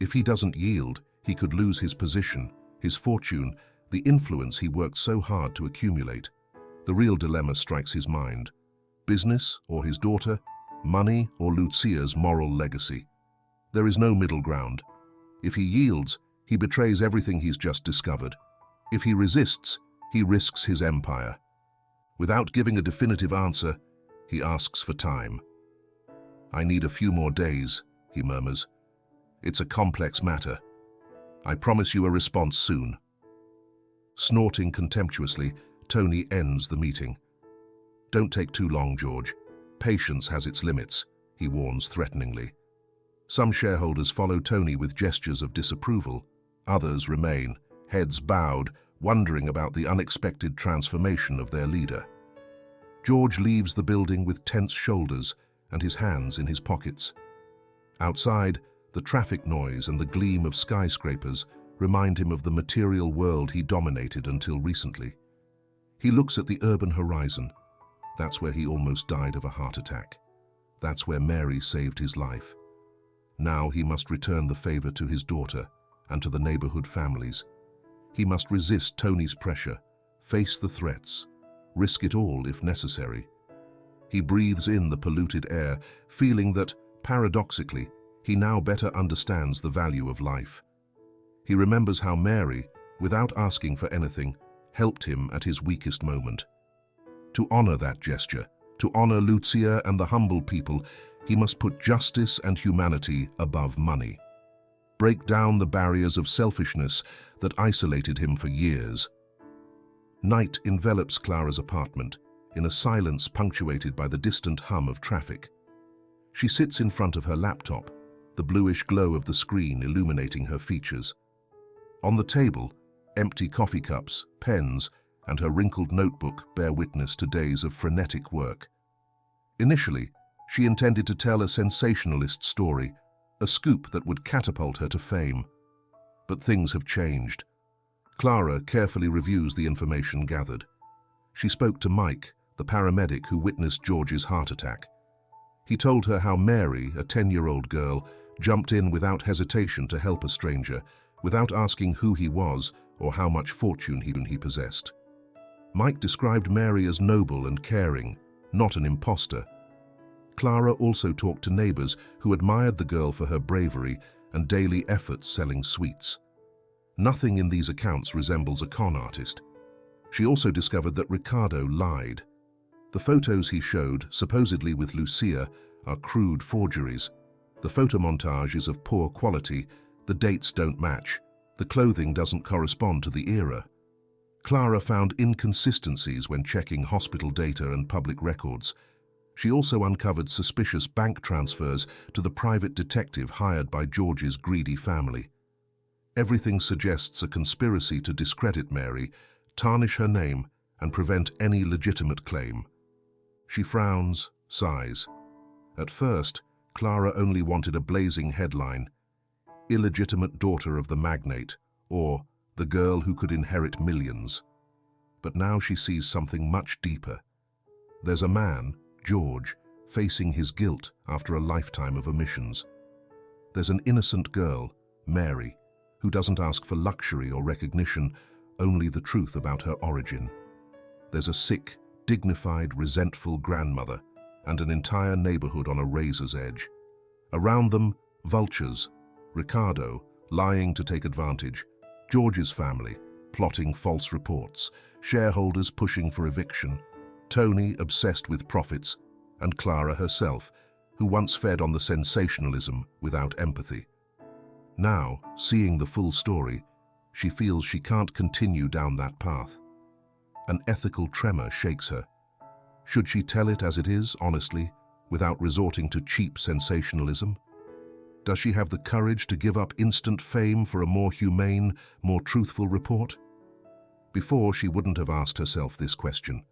[SPEAKER 1] If he doesn't yield, he could lose his position, his fortune, the influence he worked so hard to accumulate. The real dilemma strikes his mind. Business or his daughter? Money or Lucia's moral legacy? There is no middle ground. If he yields, he betrays everything he's just discovered. If he resists, he risks his empire. Without giving a definitive answer, he asks for time. "I need a few more days," he murmurs. "It's a complex matter. I promise you a response soon." Snorting contemptuously, Tony ends the meeting. "Don't take too long, George. Patience has its limits," he warns threateningly. Some shareholders follow Tony with gestures of disapproval. Others remain, heads bowed, wondering about the unexpected transformation of their leader. George leaves the building with tense shoulders and his hands in his pockets. Outside, the traffic noise and the gleam of skyscrapers remind him of the material world he dominated until recently. He looks at the urban horizon. That's where he almost died of a heart attack. That's where Mary saved his life. Now he must return the favor to his daughter and to the neighborhood families. He must resist Tony's pressure, face the threats, risk it all if necessary. He breathes in the polluted air, feeling that, paradoxically, he now better understands the value of life. He remembers how Mary, without asking for anything, helped him at his weakest moment. To honor that gesture, To honor Lucia and the humble people, he must put justice and humanity above money. Break down the barriers of selfishness that isolated him for years. Night envelops Clara's apartment in a silence punctuated by the distant hum of traffic. She sits in front of her laptop, the bluish glow of the screen illuminating her features. On the table, empty coffee cups, pens, and her wrinkled notebook bear witness to days of frenetic work. Initially, she intended to tell a sensationalist story, a scoop that would catapult her to fame. But things have changed. Clara carefully reviews the information gathered. She spoke to Mike, the paramedic who witnessed George's heart attack. He told her how Mary, a 10-year-old girl, jumped in without hesitation to help a stranger, without asking who he was or how much fortune he possessed. Mike described Mary as noble and caring, not an imposter. Clara also talked to neighbors who admired the girl for her bravery and daily efforts selling sweets. Nothing in these accounts resembles a con artist. She also discovered that Ricardo lied. The photos he showed, supposedly with Lucia, are crude forgeries. The photomontage is of poor quality, the dates don't match, the clothing doesn't correspond to the era. Clara found inconsistencies when checking hospital data and public records. She also uncovered suspicious bank transfers to the private detective hired by George's greedy family. Everything suggests a conspiracy to discredit Mary, tarnish her name, and prevent any legitimate claim. She frowns, sighs. At first, Clara only wanted a blazing headline: "Illegitimate daughter of the magnate," or "The girl who could inherit millions." But now she sees something much deeper. There's a man, George, facing his guilt after a lifetime of omissions. There's an innocent girl, Mary, who doesn't ask for luxury or recognition, only the truth about her origin. There's a sick, dignified, resentful grandmother, and an entire neighborhood on a razor's edge. Around them, vultures, Ricardo, lying to take advantage, George's family, plotting false reports, shareholders pushing for eviction, Tony obsessed with profits, and Clara herself, who once fed on the sensationalism without empathy. Now, seeing the full story, she feels she can't continue down that path. An ethical tremor shakes her. Should she tell it as it is, honestly, without resorting to cheap sensationalism? Does she have the courage to give up instant fame for a more humane, more truthful report? Before, she wouldn't have asked herself this question.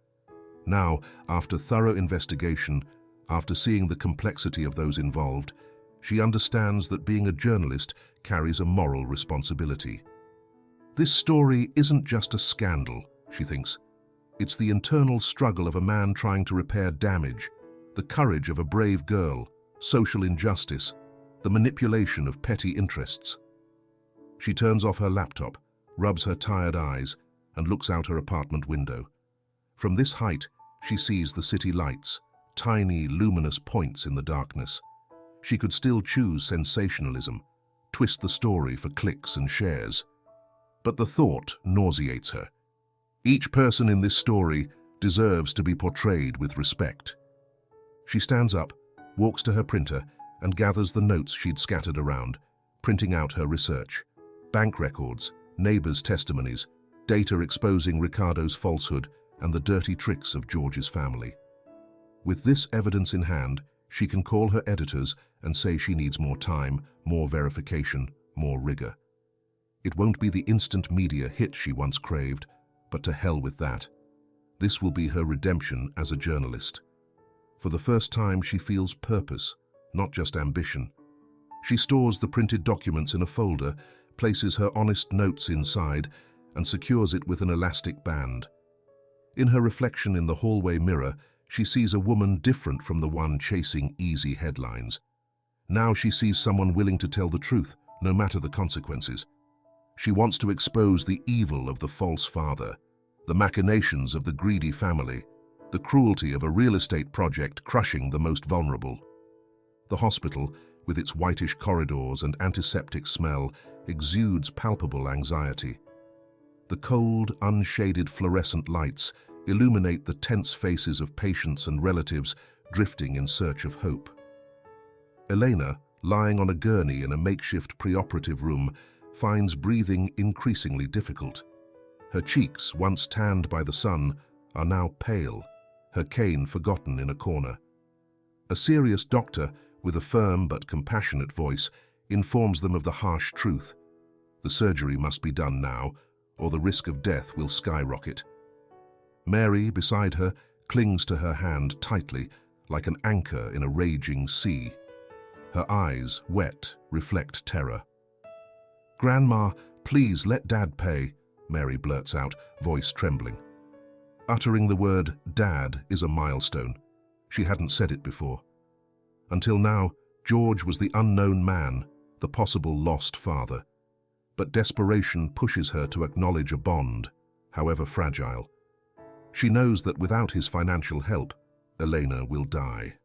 [SPEAKER 1] Now, after thorough investigation, after seeing the complexity of those involved, she understands that being a journalist carries a moral responsibility. This story isn't just a scandal, she thinks. It's the internal struggle of a man trying to repair damage, the courage of a brave girl, social injustice, the manipulation of petty interests. She turns off her laptop, rubs her tired eyes, and looks out her apartment window. From this height, she sees the city lights, tiny, luminous points in the darkness. She could still choose sensationalism, twist the story for clicks and shares. But the thought nauseates her. Each person in this story deserves to be portrayed with respect. She stands up, walks to her printer, and gathers the notes she'd scattered around, printing out her research. Bank records, neighbors' testimonies, data exposing Ricardo's falsehood and the dirty tricks of George's family. With this evidence in hand, she can call her editors and say she needs more time, more verification, more rigor. It won't be the instant media hit she once craved, but to hell with that. This will be her redemption as a journalist. For the first time, she feels purpose, not just ambition. She stores the printed documents in a folder, places her honest notes inside, and secures it with an elastic band. In her reflection in the hallway mirror, she sees a woman different from the one chasing easy headlines. Now she sees someone willing to tell the truth, no matter the consequences. She wants to expose the evil of the false father, the machinations of the greedy family, the cruelty of a real estate project crushing the most vulnerable. The hospital, with its whitish corridors and antiseptic smell, exudes palpable anxiety. The cold, unshaded fluorescent lights illuminate the tense faces of patients and relatives drifting in search of hope. Elena, lying on a gurney in a makeshift preoperative room, finds breathing increasingly difficult. Her cheeks, once tanned by the sun, are now pale, her cane forgotten in a corner. A serious doctor, with a firm but compassionate voice, informs them of the harsh truth. The surgery must be done now, or the risk of death will skyrocket. Mary, beside her, clings to her hand tightly, like an anchor in a raging sea. Her eyes, wet, reflect terror. "Grandma, please let Dad pay," Mary blurts out, voice trembling. Uttering the word Dad is a milestone. She hadn't said it before. Until now, George was the unknown man, the possible lost father. But desperation pushes her to acknowledge a bond, however fragile. She knows that without his financial help, Elena will die.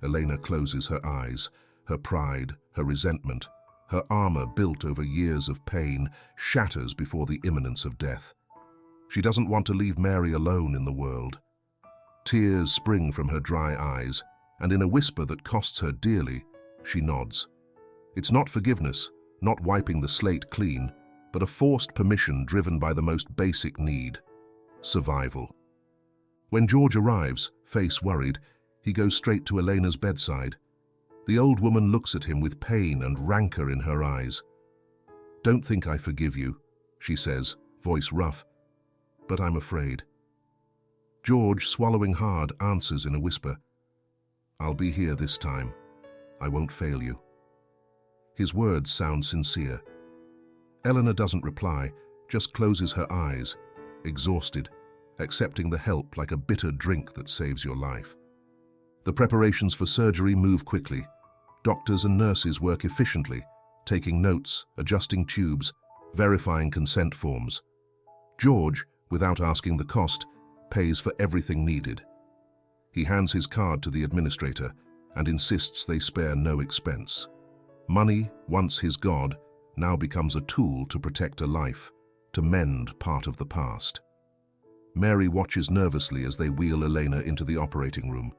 [SPEAKER 1] Elena closes her eyes. Her pride, her resentment, her armor built over years of pain, shatters before the imminence of death. She doesn't want to leave Mary alone in the world. Tears spring from her dry eyes, and in a whisper that costs her dearly, she nods. It's not forgiveness, not wiping the slate clean, but a forced permission driven by the most basic need: survival. When George arrives, face worried, he goes straight to Elena's bedside. The old woman looks at him with pain and rancor in her eyes. "Don't think I forgive you," she says, voice rough, "but I'm afraid." George, swallowing hard, answers in a whisper, "I'll be here this time. I won't fail you." His words sound sincere. Eleanor doesn't reply, just closes her eyes, exhausted, accepting the help like a bitter drink that saves your life. The preparations for surgery move quickly. Doctors and nurses work efficiently, taking notes, adjusting tubes, verifying consent forms. George, without asking the cost, pays for everything needed. He hands his card to the administrator and insists they spare no expense. Money, once his god, now becomes a tool to protect a life, to mend part of the past. Mary watches nervously as they wheel Elena into the operating room.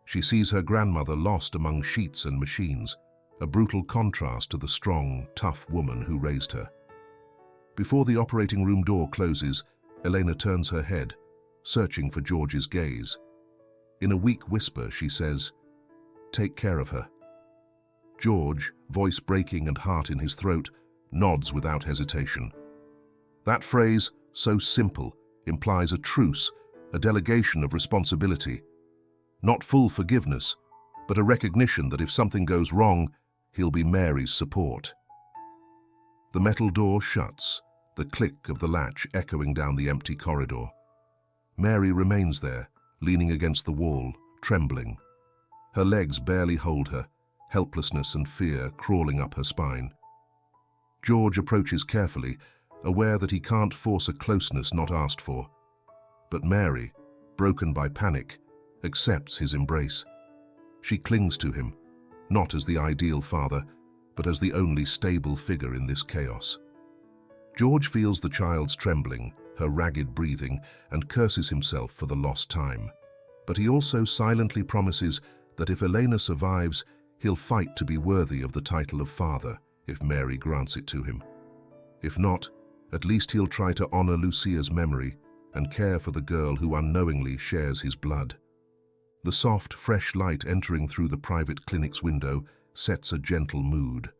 [SPEAKER 1] She sees her grandmother lost among sheets and machines, a brutal contrast to the strong, tough woman who raised her. Before the operating room door closes, Elena turns her head, searching for George's gaze. In a weak whisper, she says, "Take care of her." George, voice breaking and heart in his throat, nods without hesitation. That phrase, so simple, implies a truce, a delegation of responsibility. Not full forgiveness, but a recognition that if something goes wrong, he'll be Mary's support. The metal door shuts, the click of the latch echoing down the empty corridor. Mary remains there, leaning against the wall, trembling. Her legs barely hold her, helplessness and fear crawling up her spine. George approaches carefully, aware that he can't force a closeness not asked for. But Mary, broken by panic, accepts his embrace. She clings to him, not as the ideal father, but as the only stable figure in this chaos. George feels the child's trembling, her ragged breathing, and curses himself for the lost time. But he also silently promises that if Elena survives, he'll fight to be worthy of the title of father, if Mary grants it to him. If not, at least he'll try to honor Lucia's memory and care for the girl who unknowingly shares his blood. The soft, fresh light entering through the private clinic's window sets a gentle mood.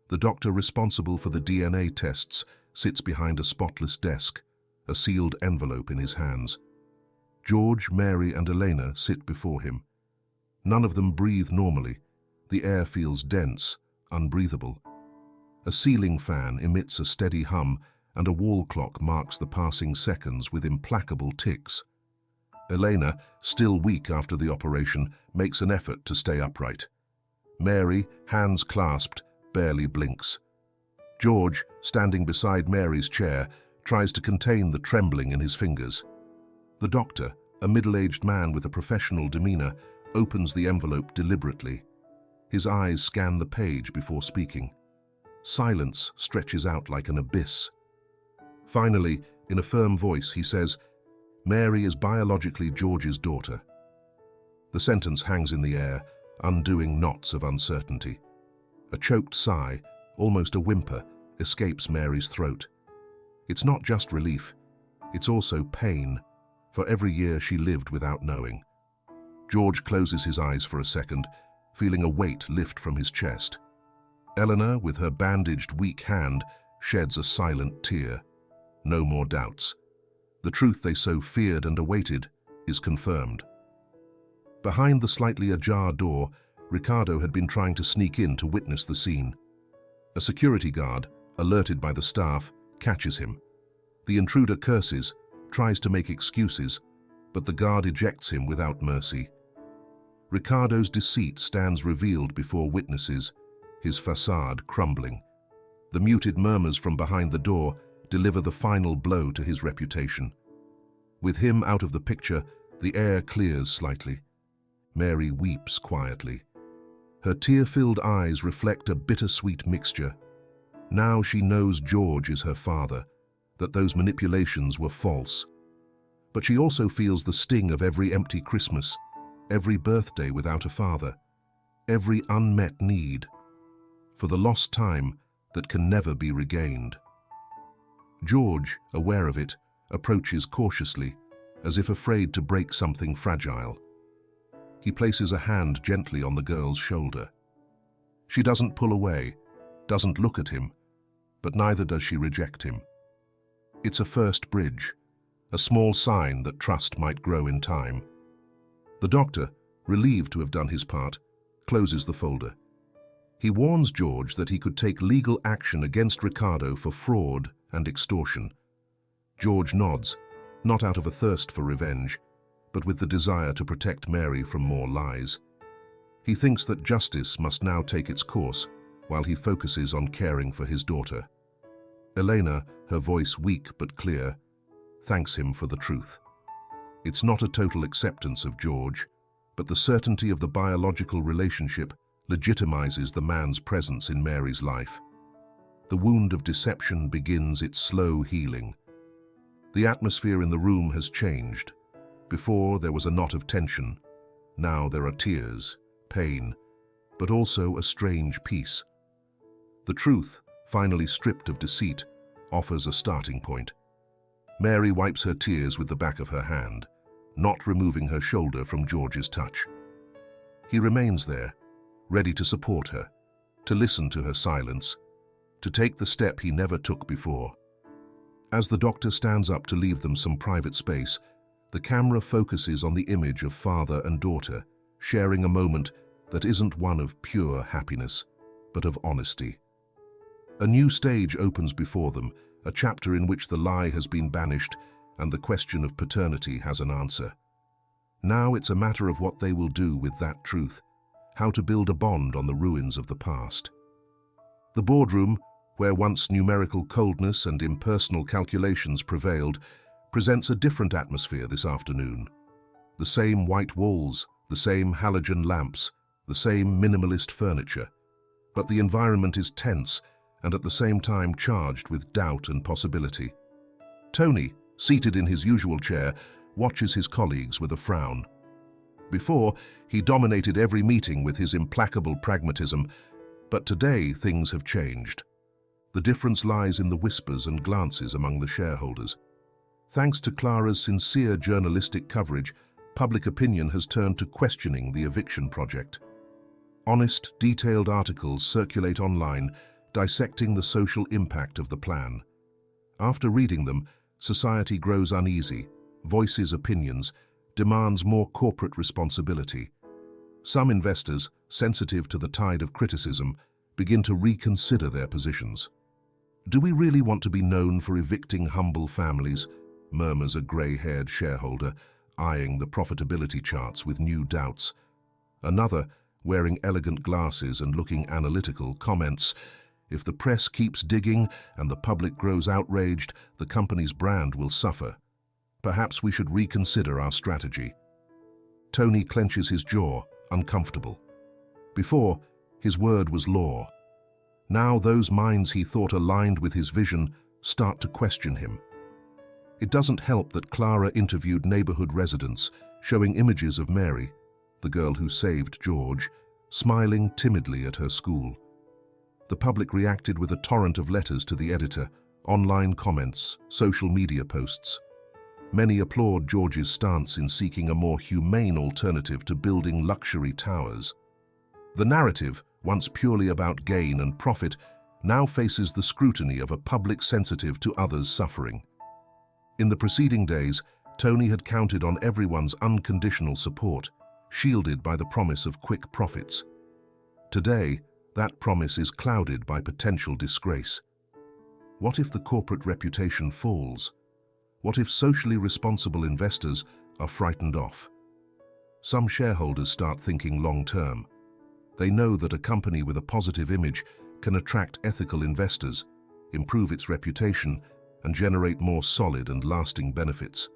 [SPEAKER 1] The doctor responsible for the DNA tests sits behind a spotless desk, a sealed envelope in his hands. George, Mary, and Elena sit before him. None of them breathe normally. The air feels dense, unbreathable. A ceiling fan emits a steady hum, and a wall clock marks the passing seconds with implacable ticks. Elena, still weak after the operation, makes an effort to stay upright. Mary, hands clasped, barely blinks. George, standing beside Mary's chair, tries to contain the trembling in his fingers. The doctor, a middle-aged man with a professional demeanor, opens the envelope deliberately. His eyes scan the page before speaking. Silence stretches out like an abyss. Finally, in a firm voice, he says, Mary is biologically George's daughter. The sentence hangs in the air, undoing knots of uncertainty. A choked sigh, almost a whimper, escapes Mary's throat. It's not just relief, it's also pain, for every year she lived without knowing. George closes his eyes for a second, feeling a weight lift from his chest. Eleanor, with her bandaged, weak hand, sheds a silent tear. No more doubts. The truth they so feared and awaited is confirmed. Behind the slightly ajar door, Ricardo had been trying to sneak in to witness the scene. A security guard, alerted by the staff, catches him. The intruder curses, tries to make excuses, but the guard ejects him without mercy. Ricardo's deceit stands revealed before witnesses, his facade crumbling. The muted murmurs from behind the door deliver the final blow to his reputation. With him out of the picture, the air clears slightly. Mary weeps quietly. Her tear-filled eyes reflect a bittersweet mixture. Now she knows George is her father, that those manipulations were false. But she also feels the sting of every empty Christmas, every birthday without a father, every unmet need, for the lost time that can never be regained. George, aware of it, approaches cautiously, as if afraid to break something fragile. He places a hand gently on the girl's shoulder. She doesn't pull away, doesn't look at him, but neither does she reject him. It's a first bridge, a small sign that trust might grow in time. The doctor, relieved to have done his part, closes the folder. He warns George that he could take legal action against Ricardo for fraud and extortion. George nods, not out of a thirst for revenge, but with the desire to protect Mary from more lies. He thinks that justice must now take its course, while he focuses on caring for his daughter. Elena, her voice weak but clear, thanks him for the truth. It's not a total acceptance of George, but the certainty of the biological relationship legitimizes the man's presence in Mary's life. The wound of deception begins its slow healing. The atmosphere in the room has changed. Before there was a knot of tension. Now there are tears, pain, but also a strange peace. The truth, finally stripped of deceit, offers a starting point. Mary wipes her tears with the back of her hand, not removing her shoulder from George's touch. He remains there, ready to support her, to listen to her silence, to take the step he never took before. As the doctor stands up to leave them some private space, the camera focuses on the image of father and daughter, sharing a moment that isn't one of pure happiness, but of honesty. A new stage opens before them, a chapter in which the lie has been banished and the question of paternity has an answer. Now it's a matter of what they will do with that truth, how to build a bond on the ruins of the past. The boardroom, where once numerical coldness and impersonal calculations prevailed, presents a different atmosphere this afternoon. The same white walls, the same halogen lamps, the same minimalist furniture. But the environment is tense and at the same time charged with doubt and possibility. Tony, seated in his usual chair, watches his colleagues with a frown. Before, he dominated every meeting with his implacable pragmatism, but today things have changed. The difference lies in the whispers and glances among the shareholders. Thanks to Clara's sincere journalistic coverage, public opinion has turned to questioning the eviction project. Honest, detailed articles circulate online, dissecting the social impact of the plan. After reading them, society grows uneasy, voices opinions, demands more corporate responsibility. Some investors, sensitive to the tide of criticism, begin to reconsider their positions. Do we really want to be known for evicting humble families? Murmurs a grey-haired shareholder, eyeing the profitability charts with new doubts. Another, wearing elegant glasses and looking analytical, comments, "If the press keeps digging and the public grows outraged, the company's brand will suffer. Perhaps we should reconsider our strategy." Tony clenches his jaw, uncomfortable. Before, his word was law. Now those minds he thought aligned with his vision start to question him. It doesn't help that Clara interviewed neighborhood residents, showing images of Mary, the girl who saved George, smiling timidly at her school. The public reacted with a torrent of letters to the editor, online comments, social media posts. Many applaud George's stance in seeking a more humane alternative to building luxury towers. The narrative, once purely about gain and profit, now faces the scrutiny of a public sensitive to others' suffering. In the preceding days, Tony had counted on everyone's unconditional support, shielded by the promise of quick profits. Today, that promise is clouded by potential disgrace. What if the corporate reputation falls? What if socially responsible investors are frightened off? Some shareholders start thinking long-term. They know that a company with a positive image can attract ethical investors, improve its reputation, and generate more solid and lasting benefits.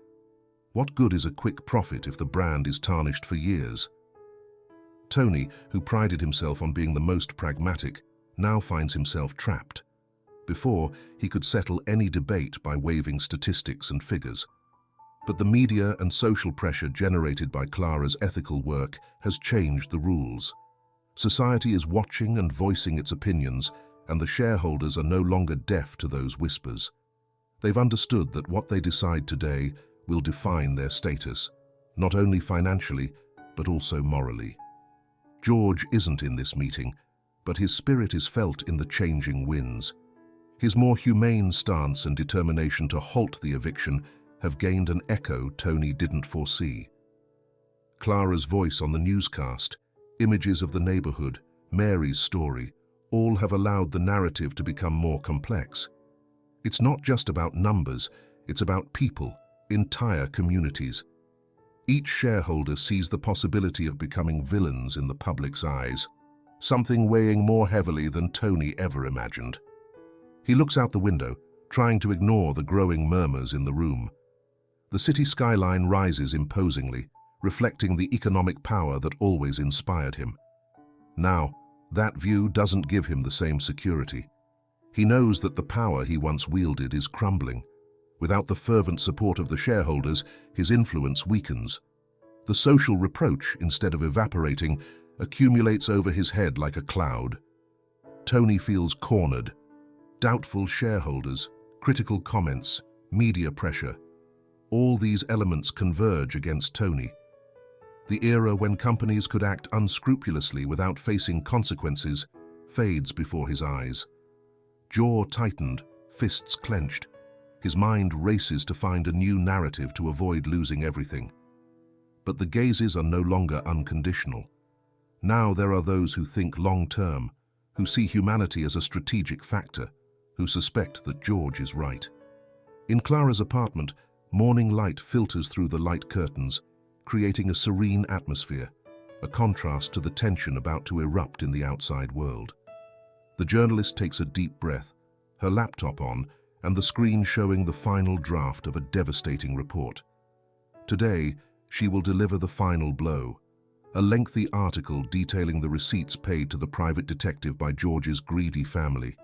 [SPEAKER 1] What good is a quick profit if the brand is tarnished for years? Tony, who prided himself on being the most pragmatic, now finds himself trapped. Before, he could settle any debate by waving statistics and figures. But the media and social pressure generated by Clara's ethical work has changed the rules. Society is watching and voicing its opinions, and the shareholders are no longer deaf to those whispers. They've understood that what they decide today will define their status, not only financially, but also morally. George isn't in this meeting, but his spirit is felt in the changing winds. His more humane stance and determination to halt the eviction have gained an echo Tony didn't foresee. Clara's voice on the newscast, images of the neighborhood, Mary's story, all have allowed the narrative to become more complex. It's not just about numbers, it's about people, entire communities. Each shareholder sees the possibility of becoming villains in the public's eyes, something weighing more heavily than Tony ever imagined. He looks out the window, trying to ignore the growing murmurs in the room. The city skyline rises imposingly, reflecting the economic power that always inspired him. Now, that view doesn't give him the same security. He knows that the power he once wielded is crumbling. Without the fervent support of the shareholders, his influence weakens. The social reproach, instead of evaporating, accumulates over his head like a cloud. Tony feels cornered. Doubtful shareholders, critical comments, media pressure. All these elements converge against Tony. The era when companies could act unscrupulously without facing consequences fades before his eyes. Jaw tightened, fists clenched. His mind races to find a new narrative to avoid losing everything. But the gazes are no longer unconditional. Now there are those who think long-term, who see humanity as a strategic factor, who suspect that George is right. In Clara's apartment, morning light filters through the light curtains, creating a serene atmosphere, a contrast to the tension about to erupt in the outside world. The journalist takes a deep breath, her laptop on, and the screen showing the final draft of a devastating report. Today, she will deliver the final blow, a lengthy article detailing the receipts paid to the private detective by George's greedy family,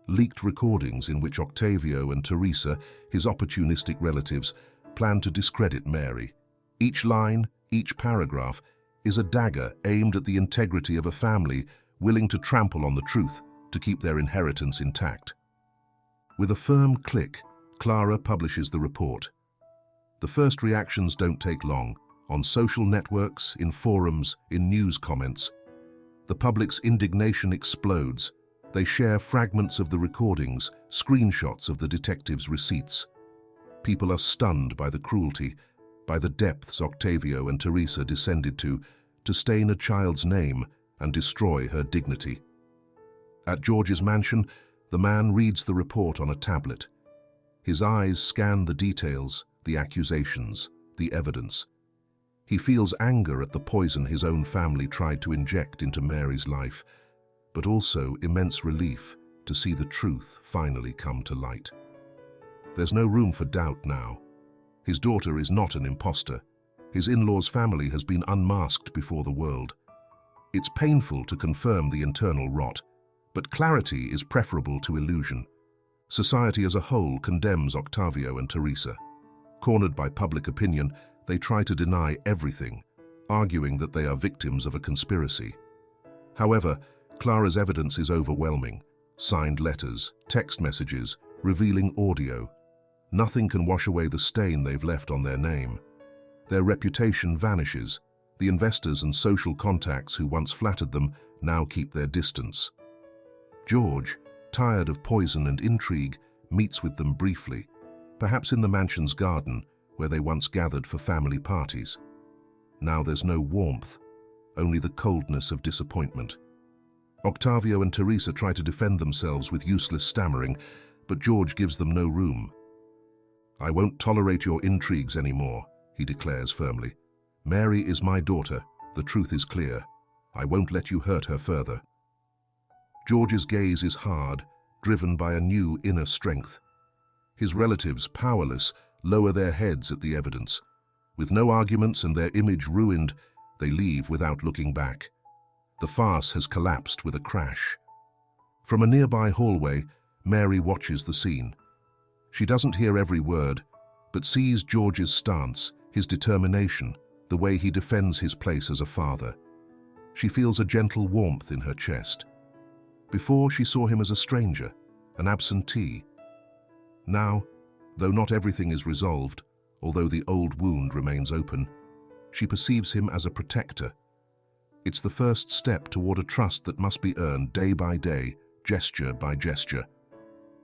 [SPEAKER 1] leaked recordings in which Octavio and Teresa, his opportunistic relatives, plan to discredit Mary. Each line, each paragraph, is a dagger aimed at the integrity of a family willing to trample on the truth to keep their inheritance intact. With a firm click, Clara publishes the report. The first reactions don't take long. On social networks, in forums, in news comments, the public's indignation explodes. They share fragments of the recordings, screenshots of the detective's receipts. People are stunned by the cruelty, by the depths Octavio and Teresa descended to stain a child's name and destroy her dignity. At George's mansion, the man reads the report on a tablet. His eyes scan the details, the accusations, the evidence. He feels anger at the poison his own family tried to inject into Mary's life, but also immense relief to see the truth finally come to light. There's no room for doubt now. His daughter is not an imposter. His in-laws' family has been unmasked before the world. It's painful to confirm the internal rot, but clarity is preferable to illusion. Society as a whole condemns Octavio and Teresa. Cornered by public opinion, they try to deny everything, arguing that they are victims of a conspiracy. However, Clara's evidence is overwhelming. Signed letters, text messages, revealing audio. Nothing can wash away the stain they've left on their name. Their reputation vanishes. The investors and social contacts who once flattered them now keep their distance. George, tired of poison and intrigue, meets with them briefly, perhaps in the mansion's garden where they once gathered for family parties. Now there's no warmth, only the coldness of disappointment. Octavio and Teresa try to defend themselves with useless stammering, but George gives them no room. "I won't tolerate your intrigues anymore," he declares firmly. "Mary is my daughter. The truth is clear. I won't let you hurt her further." George's gaze is hard, driven by a new inner strength. His relatives, powerless, lower their heads at the evidence. With no arguments and their image ruined, they leave without looking back. The farce has collapsed with a crash. From a nearby hallway, Mary watches the scene. She doesn't hear every word, but sees George's stance, his determination, the way he defends his place as a father. She feels a gentle warmth in her chest. Before, she saw him as a stranger, an absentee. Now, though not everything is resolved, although the old wound remains open, she perceives him as a protector. It's the first step toward a trust that must be earned day by day, gesture by gesture.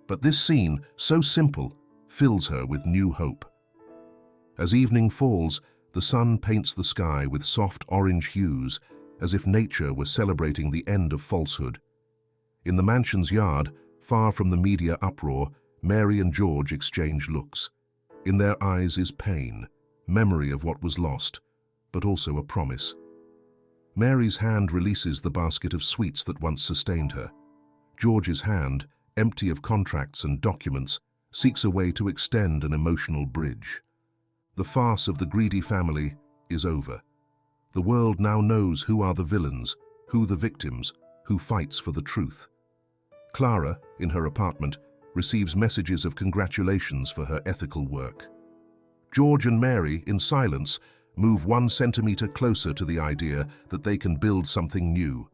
[SPEAKER 1] But this scene, so simple, fills her with new hope. As evening falls, the sun paints the sky with soft orange hues, as if nature were celebrating the end of falsehood. In the mansion's yard, far from the media uproar, Mary and George exchange looks. In their eyes is pain, memory of what was lost, but also a promise. Mary's hand releases the basket of sweets that once sustained her. George's hand, empty of contracts and documents, seeks a way to extend an emotional bridge. The farce of the greedy family is over. The world now knows who are the villains, who the victims, who fights for the truth. Clara, in her apartment, receives messages of congratulations for her ethical work. George and Mary, in silence, move 1 centimeter closer to the idea that they can build something new,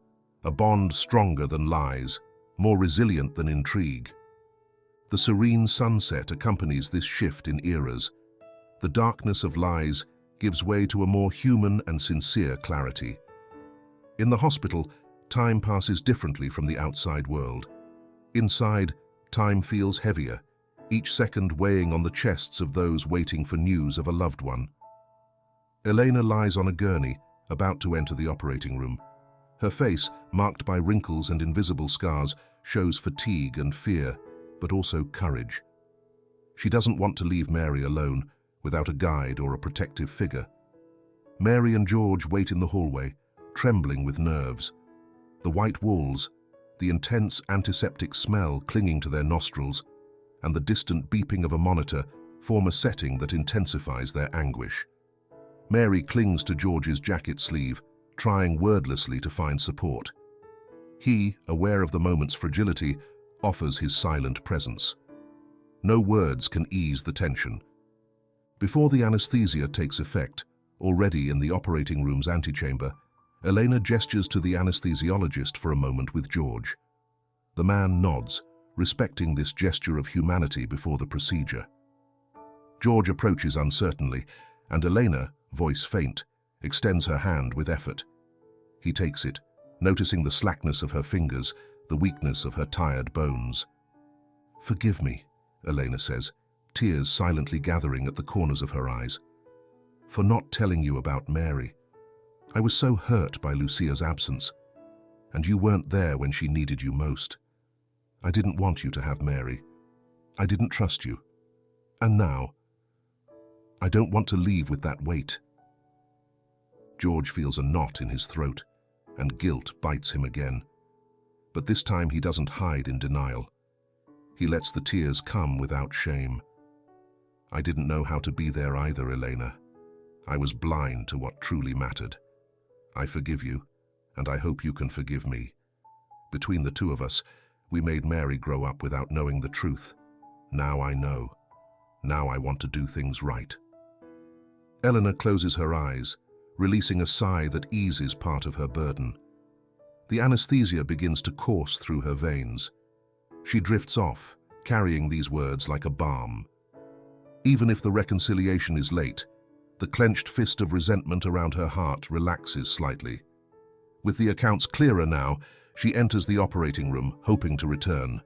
[SPEAKER 1] a bond stronger than lies, more resilient than intrigue. The serene sunset accompanies this shift in eras. The darkness of lies gives way to a more human and sincere clarity. In the hospital, time passes differently from the outside world. Inside, time feels heavier, each second weighing on the chests of those waiting for news of a loved one. Elena lies on a gurney, about to enter the operating room. Her face, marked by wrinkles and invisible scars, shows fatigue and fear, but also courage. She doesn't want to leave Mary alone, without a guide or a protective figure. Mary and George wait in the hallway, trembling with nerves. The white walls, the intense antiseptic smell clinging to their nostrils, and the distant beeping of a monitor form a setting that intensifies their anguish. Mary clings to George's jacket sleeve, trying wordlessly to find support. He, aware of the moment's fragility, offers his silent presence. No words can ease the tension. Before the anesthesia takes effect, already in the operating room's antechamber, Elena gestures to the anesthesiologist for a moment with George. The man nods, respecting this gesture of humanity before the procedure. George approaches uncertainly, and Elena, voice faint, extends her hand with effort. He takes it, noticing the slackness of her fingers, the weakness of her tired bones. "Forgive me," Elena says, tears silently gathering at the corners of her eyes, "for not telling you about Mary. I was so hurt by Lucia's absence, and you weren't there when she needed you most. I didn't want you to have Mary. I didn't trust you. And now, I don't want to leave with that weight." George feels a knot in his throat, and guilt bites him again. But this time he doesn't hide in denial. He lets the tears come without shame. "I didn't know how to be there either, Elena. I was blind to what truly mattered. I forgive you, and I hope you can forgive me. Between the two of us, we made Mary grow up without knowing the truth. Now I know. Now I want to do things right." Eleanor closes her eyes, releasing a sigh that eases part of her burden. The anesthesia begins to course through her veins. She drifts off, carrying these words like a balm. Even if the reconciliation is late, the clenched fist of resentment around her heart relaxes slightly. With the accounts clearer now, she enters the operating room, hoping to return.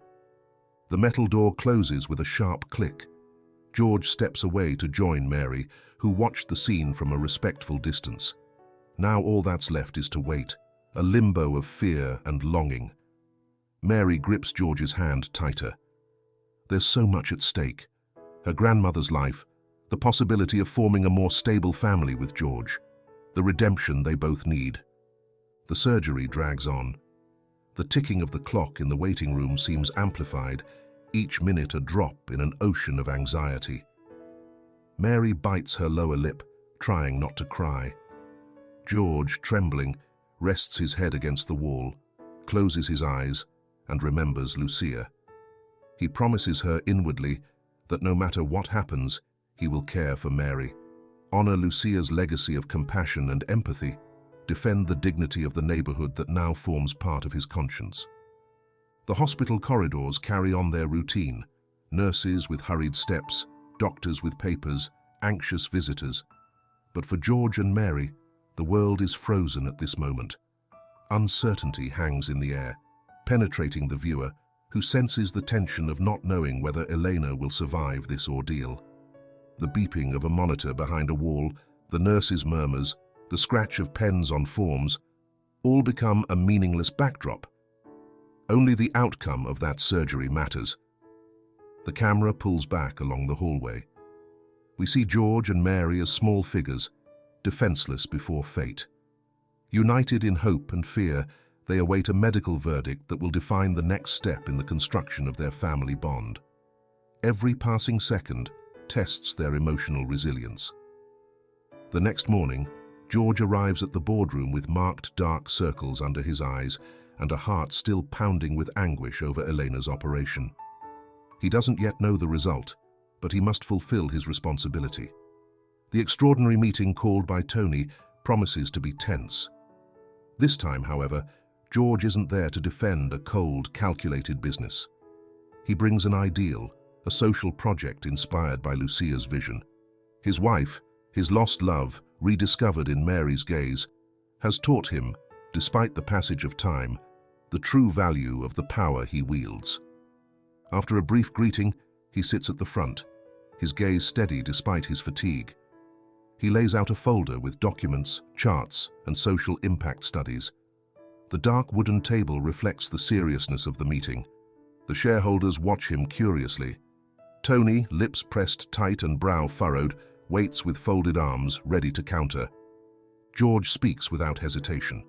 [SPEAKER 1] The metal door closes with a sharp click. George steps away to join Mary, who watched the scene from a respectful distance. Now all that's left is to wait, a limbo of fear and longing. Mary grips George's hand tighter. There's so much at stake. Her grandmother's life, the possibility of forming a more stable family with George, the redemption they both need. The surgery drags on. The ticking of the clock in the waiting room seems amplified, each minute a drop in an ocean of anxiety. Mary bites her lower lip, trying not to cry. George, trembling, rests his head against the wall, closes his eyes, and remembers Lucia. He promises her inwardly that no matter what happens, he will care for Mary, honor Lucia's legacy of compassion and empathy, defend the dignity of the neighborhood that now forms part of his conscience. The hospital corridors carry on their routine, nurses with hurried steps, doctors with papers, anxious visitors. But for George and Mary, the world is frozen at this moment. Uncertainty hangs in the air, penetrating the viewer, who senses the tension of not knowing whether Elena will survive this ordeal. The beeping of a monitor behind a wall, the nurse's murmurs, the scratch of pens on forms, all become a meaningless backdrop. Only the outcome of that surgery matters. The camera pulls back along the hallway. We see George and Mary as small figures, defenseless before fate. United in hope and fear, they await a medical verdict that will define the next step in the construction of their family bond. Every passing second tests their emotional resilience. The next morning, George arrives at the boardroom with marked dark circles under his eyes and a heart still pounding with anguish over Elena's operation. He doesn't yet know the result, but he must fulfill his responsibility. The extraordinary meeting called by Tony promises to be tense. This time, however, George isn't there to defend a cold, calculated business. He brings an ideal, a social project inspired by Lucia's vision. His wife, his lost love, rediscovered in Mary's gaze, has taught him, despite the passage of time, the true value of the power he wields. After a brief greeting, he sits at the front, his gaze steady despite his fatigue. He lays out a folder with documents, charts, and social impact studies. The dark wooden table reflects the seriousness of the meeting. The shareholders watch him curiously. Tony, lips pressed tight and brow furrowed, waits with folded arms, ready to counter. George speaks without hesitation.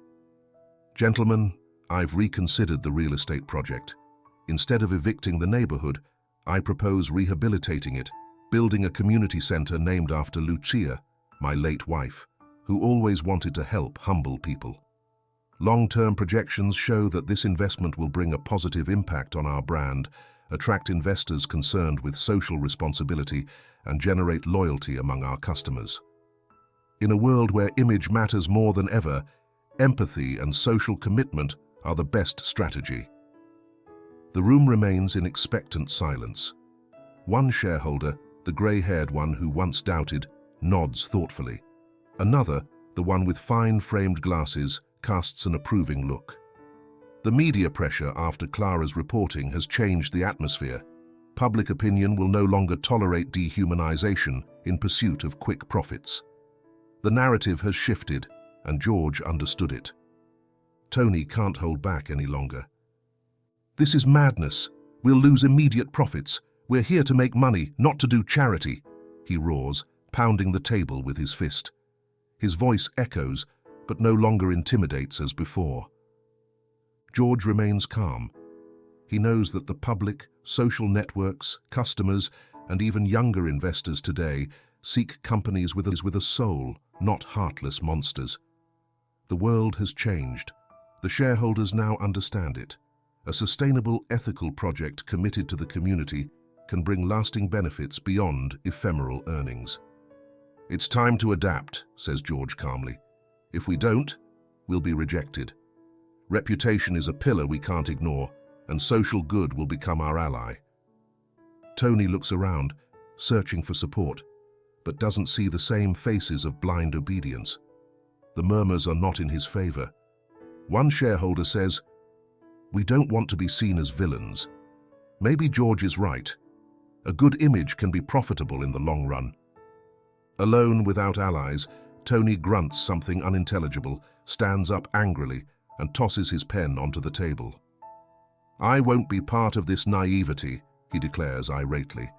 [SPEAKER 1] "Gentlemen, I've reconsidered the real estate project. Instead of evicting the neighborhood, I propose rehabilitating it, building a community center named after Lucia, my late wife, who always wanted to help humble people. Long-term projections show that this investment will bring a positive impact on our brand, attract investors concerned with social responsibility, and generate loyalty among our customers. In a world where image matters more than ever, empathy and social commitment are the best strategy." The room remains in expectant silence. One shareholder, the grey-haired one who once doubted, nods thoughtfully. Another, the one with fine-framed glasses, casts an approving look. The media pressure after Clara's reporting has changed the atmosphere. Public opinion will no longer tolerate dehumanization in pursuit of quick profits. The narrative has shifted, and George understood it. Tony can't hold back any longer. "This is madness. We'll lose immediate profits. We're here to make money, not to do charity," he roars, pounding the table with his fist. His voice echoes, but no longer intimidates as before. George remains calm. He knows that the public, social networks, customers, and even younger investors today seek companies with a soul, not heartless monsters. The world has changed. The shareholders now understand it. A sustainable, ethical project committed to the community, can bring lasting benefits beyond ephemeral earnings. "It's time to adapt," says George calmly. "If we don't, we'll be rejected. Reputation is a pillar we can't ignore, and social good will become our ally." Tony looks around, searching for support, but doesn't see the same faces of blind obedience. The murmurs are not in his favor. One shareholder says, "We don't want to be seen as villains." Maybe George is right. A good image can be profitable in the long run. Alone without allies, Tony grunts something unintelligible, stands up angrily, and tosses his pen onto the table. "I won't be part of this naivety," he declares irately.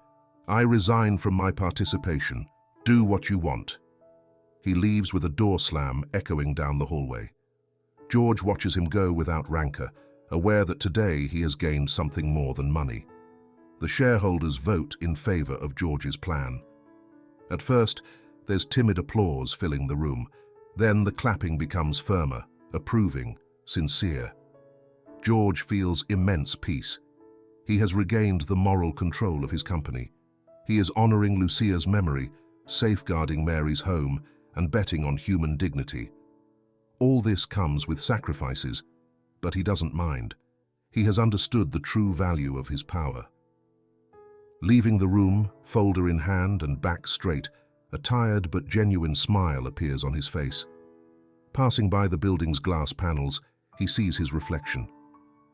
[SPEAKER 1] "I resign from my participation. Do what you want." He leaves with a door slam echoing down the hallway. George watches him go without rancor, aware that today he has gained something more than money. The shareholders vote in favor of George's plan. At first, there's timid applause filling the room. Then the clapping becomes firmer, approving, sincere. George feels immense peace. He has regained the moral control of his company. He is honoring Lucia's memory, safeguarding Mary's home, and betting on human dignity. All this comes with sacrifices, but he doesn't mind. He has understood the true value of his power. Leaving the room, folder in hand and back straight, a tired but genuine smile appears on his face. Passing by the building's glass panels, he sees his reflection.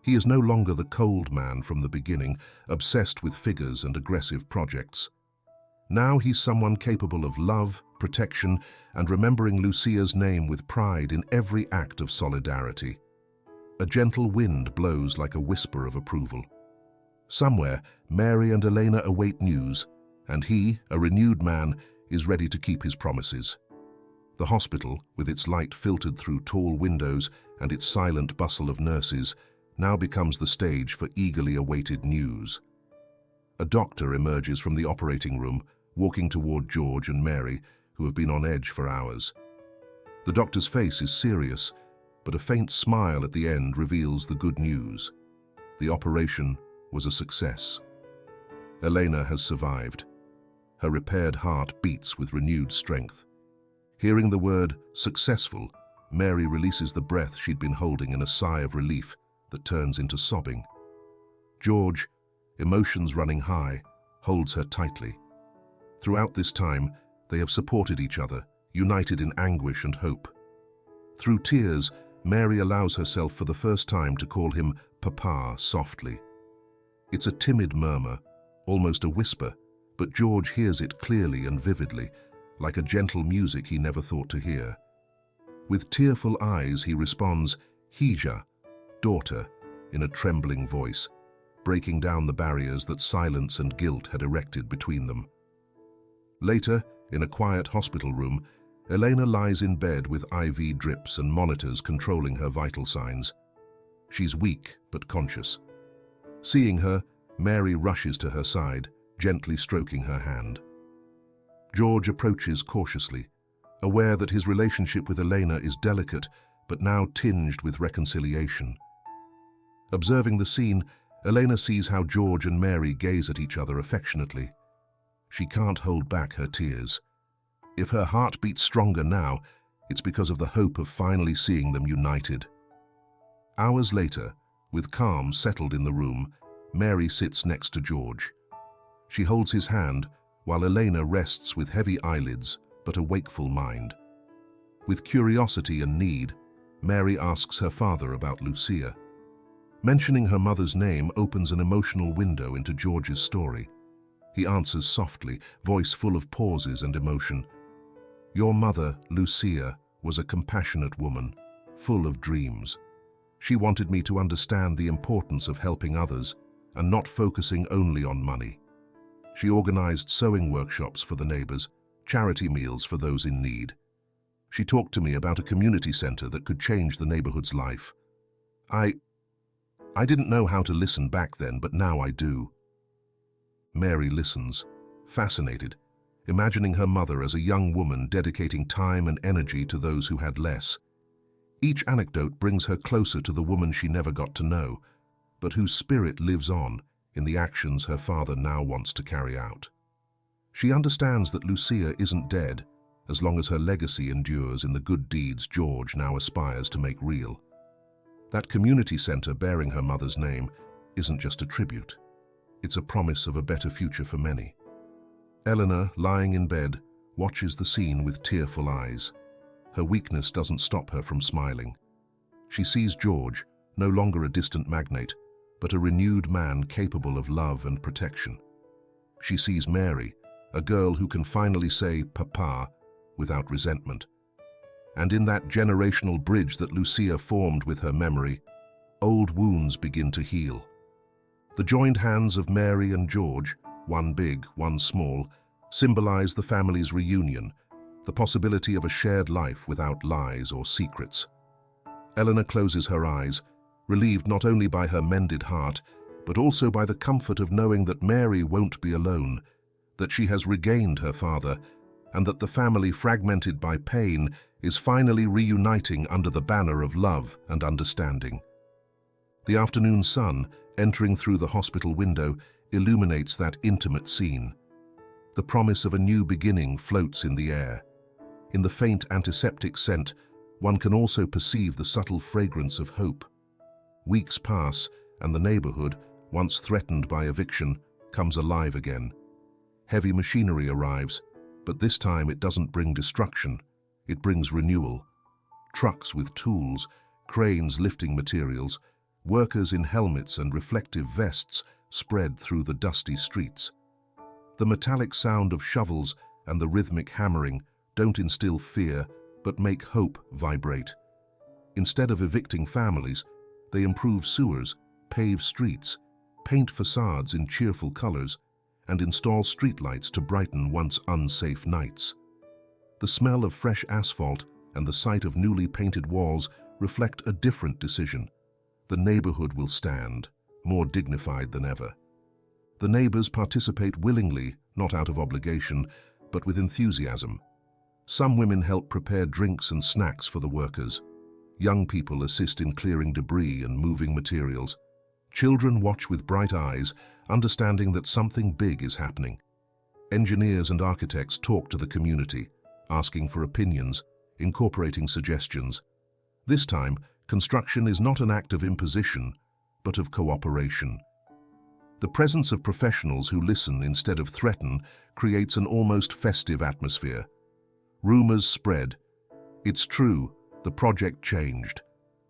[SPEAKER 1] He is no longer the cold man from the beginning, obsessed with figures and aggressive projects. Now he's someone capable of love, protection, and remembering Lucia's name with pride in every act of solidarity. A gentle wind blows like a whisper of approval. Somewhere, Mary and Elena await news, and he, a renewed man, is ready to keep his promises. The hospital, with its light filtered through tall windows and its silent bustle of nurses, now becomes the stage for eagerly awaited news. A doctor emerges from the operating room, walking toward George and Mary, who have been on edge for hours. The doctor's face is serious, but a faint smile at the end reveals the good news. The operation was a success. Elena has survived. Her repaired heart beats with renewed strength. Hearing the word "successful," Mary releases the breath she'd been holding in a sigh of relief that turns into sobbing. George, emotions running high, holds her tightly. Throughout this time, they have supported each other, united in anguish and hope. Through tears, Mary allows herself for the first time to call him Papa softly. It's a timid murmur, almost a whisper, but George hears it clearly and vividly, like a gentle music he never thought to hear. With tearful eyes, he responds, "Hija, daughter," in a trembling voice, breaking down the barriers that silence and guilt had erected between them. Later, in a quiet hospital room, Elena lies in bed with IV drips and monitors controlling her vital signs. She's weak but conscious. Seeing her, Mary rushes to her side, gently stroking her hand. George approaches cautiously, aware that his relationship with Elena is delicate but now tinged with reconciliation. Observing the scene, Elena sees how George and Mary gaze at each other affectionately. She can't hold back her tears. If her heart beats stronger now, it's because of the hope of finally seeing them united. Hours later, with calm settled in the room, Mary sits next to George. She holds his hand, while Elena rests with heavy eyelids but a wakeful mind. With curiosity and need, Mary asks her father about Lucia. Mentioning her mother's name opens an emotional window into George's story. He answers softly, voice full of pauses and emotion. "Your mother, Lucia, was a compassionate woman, full of dreams. She wanted me to understand the importance of helping others and not focusing only on money. She organized sewing workshops for the neighbors, charity meals for those in need. She talked to me about a community center that could change the neighborhood's life. I didn't know how to listen back then, but now I do." Mary listens, fascinated, imagining her mother as a young woman dedicating time and energy to those who had less. Each anecdote brings her closer to the woman she never got to know, but whose spirit lives on, in the actions her father now wants to carry out. She understands that Lucia isn't dead, as long as her legacy endures in the good deeds George now aspires to make real. That community center bearing her mother's name isn't just a tribute. It's a promise of a better future for many. Eleanor, lying in bed, watches the scene with tearful eyes. Her weakness doesn't stop her from smiling. She sees George, no longer a distant magnate, but a renewed man capable of love and protection. She sees Mary, a girl who can finally say "Papa" without resentment. And in that generational bridge that Lucia formed with her memory, old wounds begin to heal. The joined hands of Mary and George, one big, one small, symbolize the family's reunion, the possibility of a shared life without lies or secrets. Eleanor closes her eyes, relieved not only by her mended heart, but also by the comfort of knowing that Mary won't be alone, that she has regained her father, and that the family, fragmented by pain, is finally reuniting under the banner of love and understanding. The afternoon sun, entering through the hospital window, illuminates that intimate scene. The promise of a new beginning floats in the air. In the faint antiseptic scent, one can also perceive the subtle fragrance of hope. Weeks pass, and the neighborhood, once threatened by eviction, comes alive again. Heavy machinery arrives, but this time it doesn't bring destruction, it brings renewal. Trucks with tools, cranes lifting materials, workers in helmets and reflective vests spread through the dusty streets. The metallic sound of shovels and the rhythmic hammering don't instill fear, but make hope vibrate. Instead of evicting families, they improve sewers, pave streets, paint facades in cheerful colors, and install streetlights to brighten once unsafe nights. The smell of fresh asphalt and the sight of newly painted walls reflect a different decision. The neighborhood will stand, more dignified than ever. The neighbors participate willingly, not out of obligation, but with enthusiasm. Some women help prepare drinks and snacks for the workers. Young people assist in clearing debris and moving materials. Children watch with bright eyes, understanding that something big is happening. Engineers and architects talk to the community, asking for opinions, incorporating suggestions. This time, construction is not an act of imposition, but of cooperation. The presence of professionals who listen instead of threaten creates an almost festive atmosphere. Rumors spread. It's true, the project changed.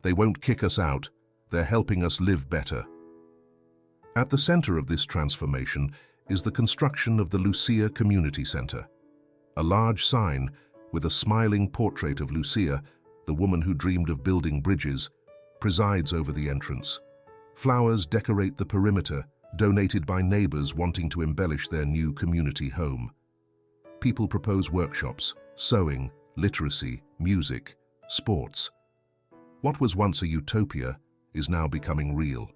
[SPEAKER 1] They won't kick us out, they're helping us live better. At the center of this transformation is the construction of the Lucia Community Center. A large sign with a smiling portrait of Lucia, the woman who dreamed of building bridges, presides over the entrance. Flowers decorate the perimeter, donated by neighbors wanting to embellish their new community home. People propose workshops, sewing, literacy, music, sports. What was once a utopia is now becoming real.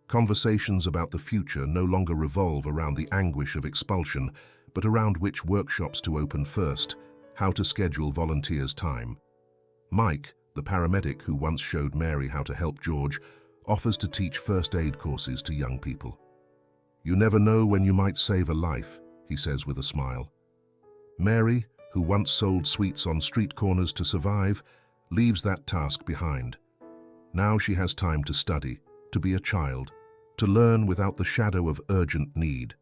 [SPEAKER 1] Conversations about the future no longer revolve around the anguish of expulsion, but around which workshops to open first, how to schedule volunteers' time. Mike, the paramedic who once showed Mary how to help George, offers to teach first aid courses to young people. "You never know when you might save a life," he says with a smile. Mary, who once sold sweets on street corners to survive, leaves that task behind. Now she has time to study, to be a child, to learn without the shadow of urgent need.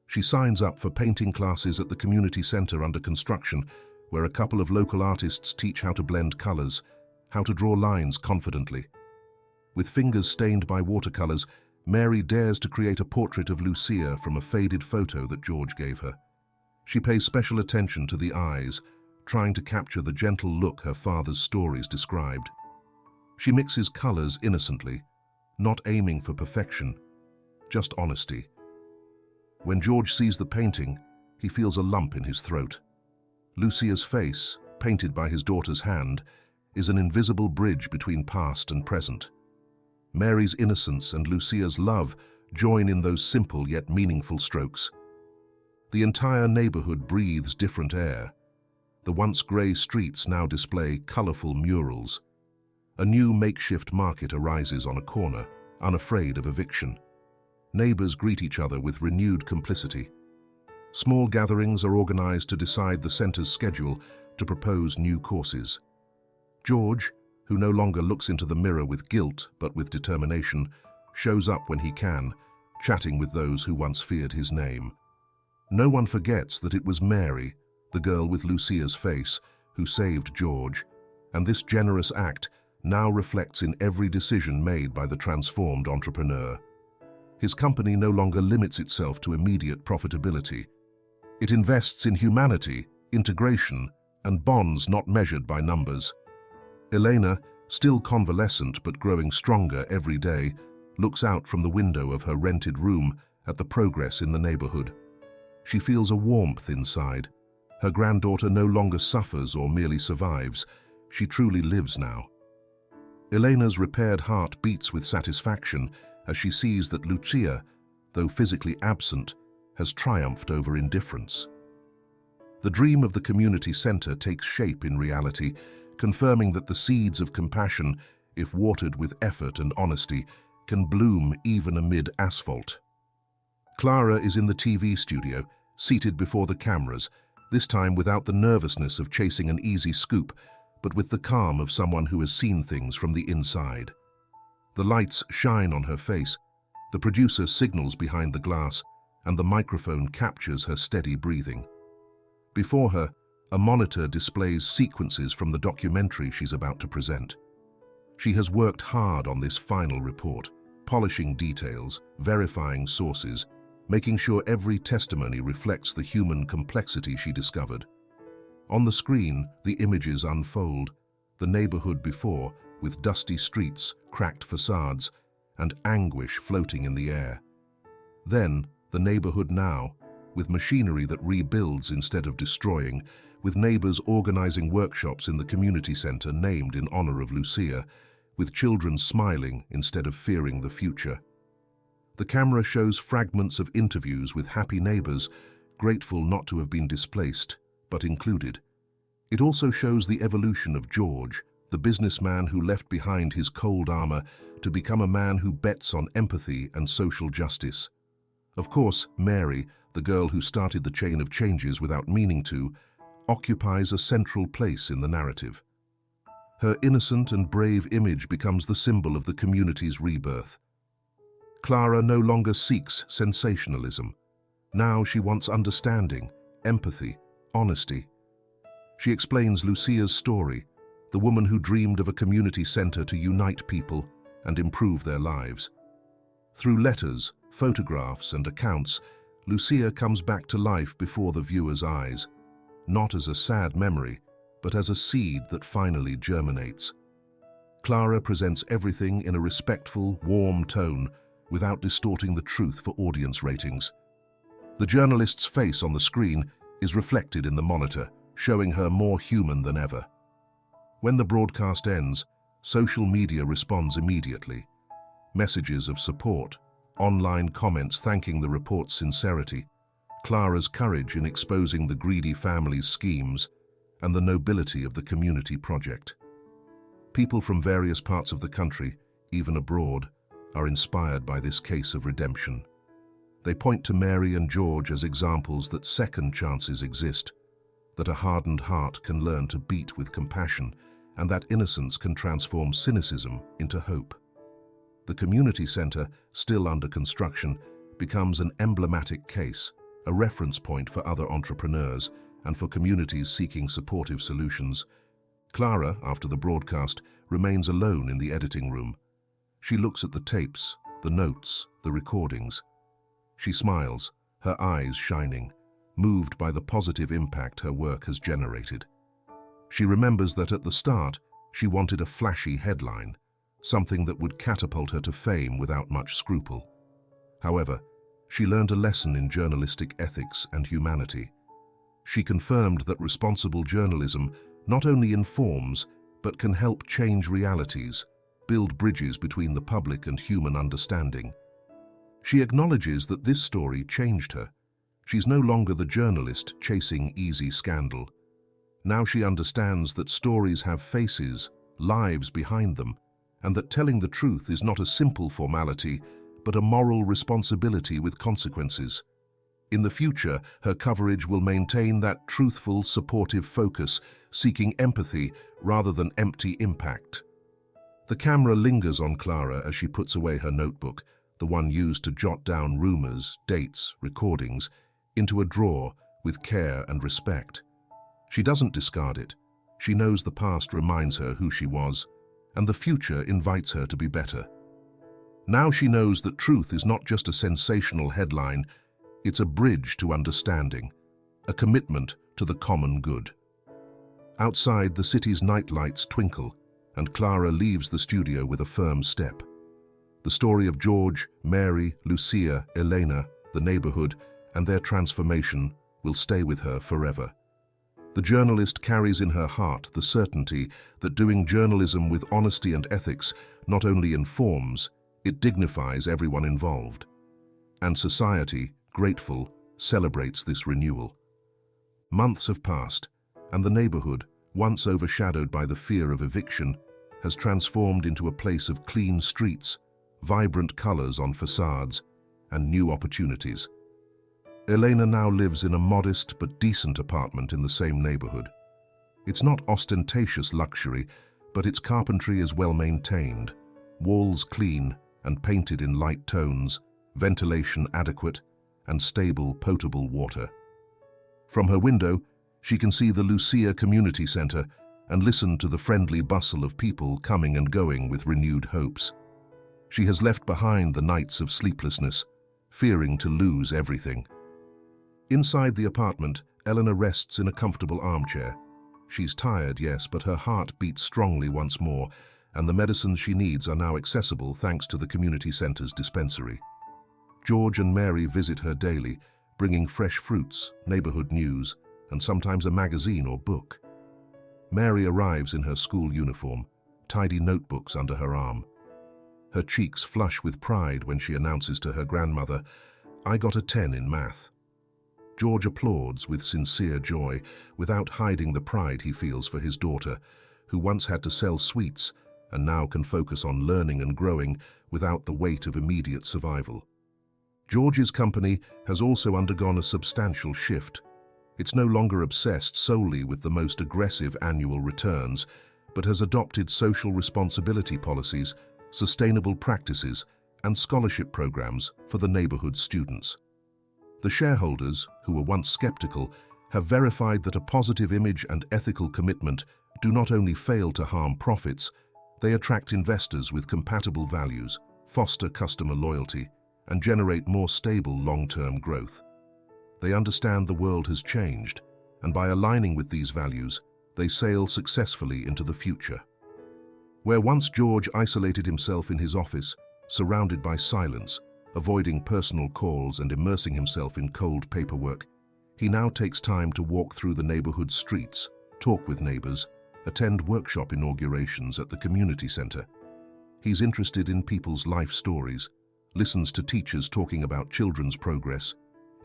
[SPEAKER 1] She signs up for painting classes at the community center under construction, where a couple of local artists teach how to blend colors, how to draw lines confidently. With fingers stained by watercolors, Mary dares to create a portrait of Lucia from a faded photo that George gave her. She pays special attention to the eyes, trying to capture the gentle look her father's stories described. She mixes colors innocently, not aiming for perfection, just honesty. When George sees the painting, he feels a lump in his throat. Lucia's face, painted by his daughter's hand, is an invisible bridge between past and present. Mary's innocence and Lucia's love join in those simple yet meaningful strokes. The entire neighborhood breathes different air. The once gray streets now display colorful murals. A new makeshift market arises on a corner, unafraid of eviction. Neighbors greet each other with renewed complicity. Small gatherings are organized to decide the center's schedule, to propose new courses. George, who no longer looks into the mirror with guilt but with determination, shows up when he can, chatting with those who once feared his name. No one forgets that it was Mary, the girl with Lucia's face, who saved George, and this generous act now reflects in every decision made by the transformed entrepreneur. His company no longer limits itself to immediate profitability. It invests in humanity, integration, and bonds not measured by numbers. Elena, still convalescent but growing stronger every day, looks out from the window of her rented room at the progress in the neighborhood. She feels a warmth inside. Her granddaughter no longer suffers or merely survives. She truly lives now. Elena's repaired heart beats with satisfaction as she sees that Lucia, though physically absent, has triumphed over indifference. The dream of the community center takes shape in reality, confirming that the seeds of compassion, if watered with effort and honesty, can bloom even amid asphalt. Clara is in the TV studio, seated before the cameras, this time without the nervousness of chasing an easy scoop, but with the calm of someone who has seen things from the inside. The lights shine on her face, the producer signals behind the glass, and the microphone captures her steady breathing. Before her, a monitor displays sequences from the documentary she's about to present. She has worked hard on this final report, polishing details, verifying sources, making sure every testimony reflects the human complexity she discovered. On the screen, the images unfold, the neighborhood before, with dusty streets, cracked facades, and anguish floating in the air. Then, the neighborhood now, with machinery that rebuilds instead of destroying, with neighbors organizing workshops in the community center named in honor of Lucia, with children smiling instead of fearing the future. The camera shows fragments of interviews with happy neighbors, grateful not to have been displaced, but included. It also shows the evolution of George, the businessman who left behind his cold armor to become a man who bets on empathy and social justice. Of course, Mary, the girl who started the chain of changes without meaning to, occupies a central place in the narrative. Her innocent and brave image becomes the symbol of the community's rebirth. Clara no longer seeks sensationalism. Now she wants understanding, empathy, honesty. She explains Lucia's story, the woman who dreamed of a community center to unite people and improve their lives. Through letters, photographs, and accounts, Lucia comes back to life before the viewer's eyes, not as a sad memory, but as a seed that finally germinates. Clara presents everything in a respectful, warm tone, without distorting the truth for audience ratings. The journalist's face on the screen is reflected in the monitor, showing her more human than ever. When the broadcast ends, social media responds immediately. Messages of support, online comments thanking the report's sincerity, Clara's courage in exposing the greedy family's schemes, and the nobility of the community project. People from various parts of the country, even abroad, are inspired by this case of redemption. They point to Mary and George as examples that second chances exist, that a hardened heart can learn to beat with compassion, and that innocence can transform cynicism into hope. The community center, still under construction, becomes an emblematic case, a reference point for other entrepreneurs and for communities seeking supportive solutions. Clara, after the broadcast, remains alone in the editing room. She looks at the tapes, the notes, the recordings. She smiles, her eyes shining, moved by the positive impact her work has generated. She remembers that at the start, she wanted a flashy headline, something that would catapult her to fame without much scruple. However, she learned a lesson in journalistic ethics and humanity. She confirmed that responsible journalism not only informs, but can help change realities, build bridges between the public and human understanding. She acknowledges that this story changed her. She's no longer the journalist chasing easy scandal. Now she understands that stories have faces, lives behind them, and that telling the truth is not a simple formality, but a moral responsibility with consequences. In the future, her coverage will maintain that truthful, supportive focus, seeking empathy rather than empty impact. The camera lingers on Clara as she puts away her notebook, the one used to jot down rumors, dates, recordings, into a drawer with care and respect. She doesn't discard it. She knows the past reminds her who she was, and the future invites her to be better. Now she knows that truth is not just a sensational headline, it's a bridge to understanding, a commitment to the common good. Outside, the city's nightlights twinkle, and Clara leaves the studio with a firm step. The story of George, Mary, Lucia, Elena, the neighborhood, and their transformation will stay with her forever. The journalist carries in her heart the certainty that doing journalism with honesty and ethics not only informs, it dignifies everyone involved. And society, grateful, celebrates this renewal. Months have passed, and the neighborhood, once overshadowed by the fear of eviction, has transformed into a place of clean streets, vibrant colors on facades, and new opportunities. Elena now lives in a modest but decent apartment in the same neighborhood. It's not ostentatious luxury, but its carpentry is well maintained, walls clean and painted in light tones, ventilation adequate, and stable, potable water. From her window, she can see the Lucia Community Center and listen to the friendly bustle of people coming and going with renewed hopes. She has left behind the nights of sleeplessness, fearing to lose everything. Inside the apartment, Elena rests in a comfortable armchair. She's tired, yes, but her heart beats strongly once more, and the medicines she needs are now accessible thanks to the community center's dispensary. George and Mary visit her daily, bringing fresh fruits, neighborhood news, and sometimes a magazine or book. Mary arrives in her school uniform, tidy notebooks under her arm. Her cheeks flush with pride when she announces to her grandmother, "I got a 10 in math." George applauds with sincere joy, without hiding the pride he feels for his daughter, who once had to sell sweets and now can focus on learning and growing without the weight of immediate survival. George's company has also undergone a substantial shift. It's no longer obsessed solely with the most aggressive annual returns, but has adopted social responsibility policies, sustainable practices, and scholarship programs for the neighborhood students. The shareholders, who were once skeptical, have verified that a positive image and ethical commitment do not only fail to harm profits, they attract investors with compatible values, foster customer loyalty, and generate more stable long-term growth. They understand the world has changed, and by aligning with these values, they sail successfully into the future. Where once George isolated himself in his office, surrounded by silence, avoiding personal calls and immersing himself in cold paperwork, he now takes time to walk through the neighborhood streets, talk with neighbors, attend workshop inaugurations at the community center. He's interested in people's life stories, listens to teachers talking about children's progress,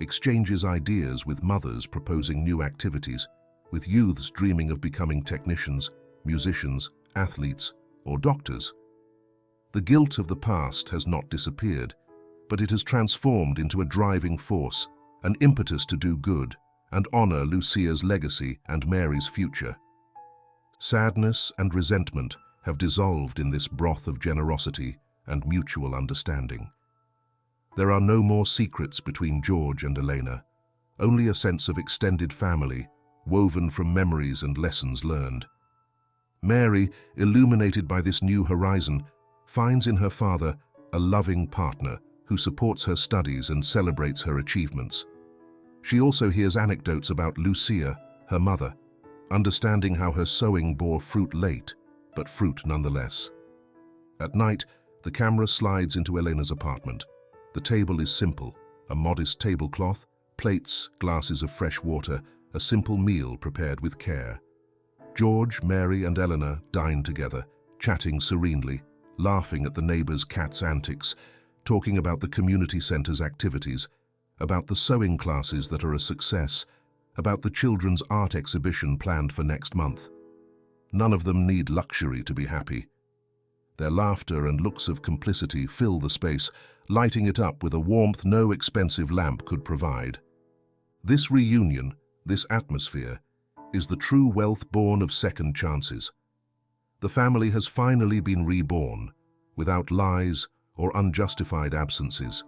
[SPEAKER 1] exchanges ideas with mothers proposing new activities, with youths dreaming of becoming technicians, musicians, athletes, or doctors. The guilt of the past has not disappeared, but it has transformed into a driving force, an impetus to do good and honor Lucia's legacy and Mary's future. Sadness and resentment have dissolved in this broth of generosity and mutual understanding. There are no more secrets between George and Elena, only a sense of extended family, woven from memories and lessons learned. Mary, illuminated by this new horizon, finds in her father a loving partner who supports her studies and celebrates her achievements. She also hears anecdotes about Lucia, her mother, understanding how her sowing bore fruit late, but fruit nonetheless. At night, the camera slides into Elena's apartment. The table is simple, a modest tablecloth, plates, glasses of fresh water, a simple meal prepared with care. George, Mary, and Elena dine together, chatting serenely, laughing at the neighbors' cats' antics, talking about the community center's activities, about the sewing classes that are a success, about the children's art exhibition planned for next month. None of them need luxury to be happy. Their laughter and looks of complicity fill the space lighting it up with a warmth no expensive lamp could provide. This reunion, this atmosphere, is the true wealth born of second chances. The family has finally been reborn, without lies or unjustified absences.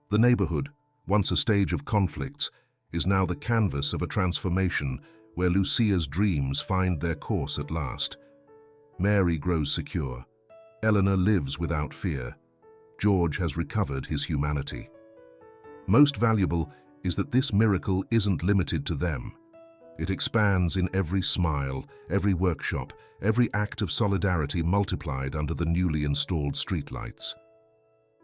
[SPEAKER 1] The neighborhood, once a stage of conflicts, is now the canvas of a transformation where Lucia's dreams find their course at last. Mary grows secure. Eleanor lives without fear. George has recovered his humanity. Most valuable is that this miracle isn't limited to them. It expands in every smile, every workshop, every act of solidarity multiplied under the newly installed streetlights.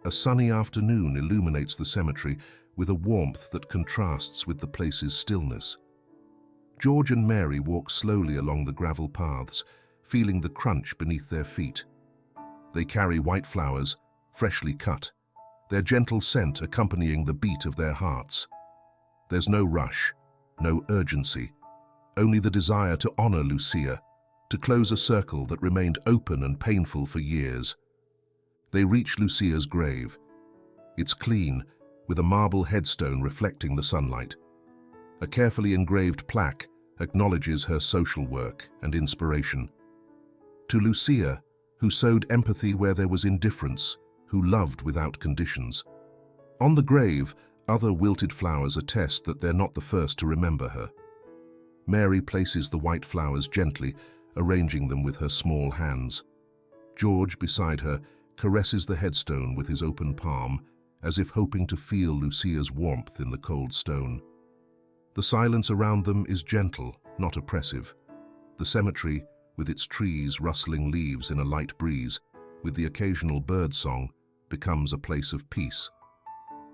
[SPEAKER 1] A sunny afternoon illuminates the cemetery with a warmth that contrasts with the place's stillness. George and Mary walk slowly along the gravel paths, feeling the crunch beneath their feet. They carry white flowers, freshly cut, their gentle scent accompanying the beat of their hearts. There's no rush, no urgency, only the desire to honor Lucia, to close a circle that remained open and painful for years. They reach Lucia's grave. It's clean, with a marble headstone reflecting the sunlight. A carefully engraved plaque acknowledges her social work and inspiration. To Lucia, who sowed empathy where there was indifference, who loved without conditions. On the grave, other wilted flowers attest that they're not the first to remember her. Mary places the white flowers gently, arranging them with her small hands. George, beside her, caresses the headstone with his open palm, as if hoping to feel Lucia's warmth in the cold stone. The silence around them is gentle, not oppressive. The cemetery, with its trees rustling leaves in a light breeze, with the occasional bird song, becomes a place of peace.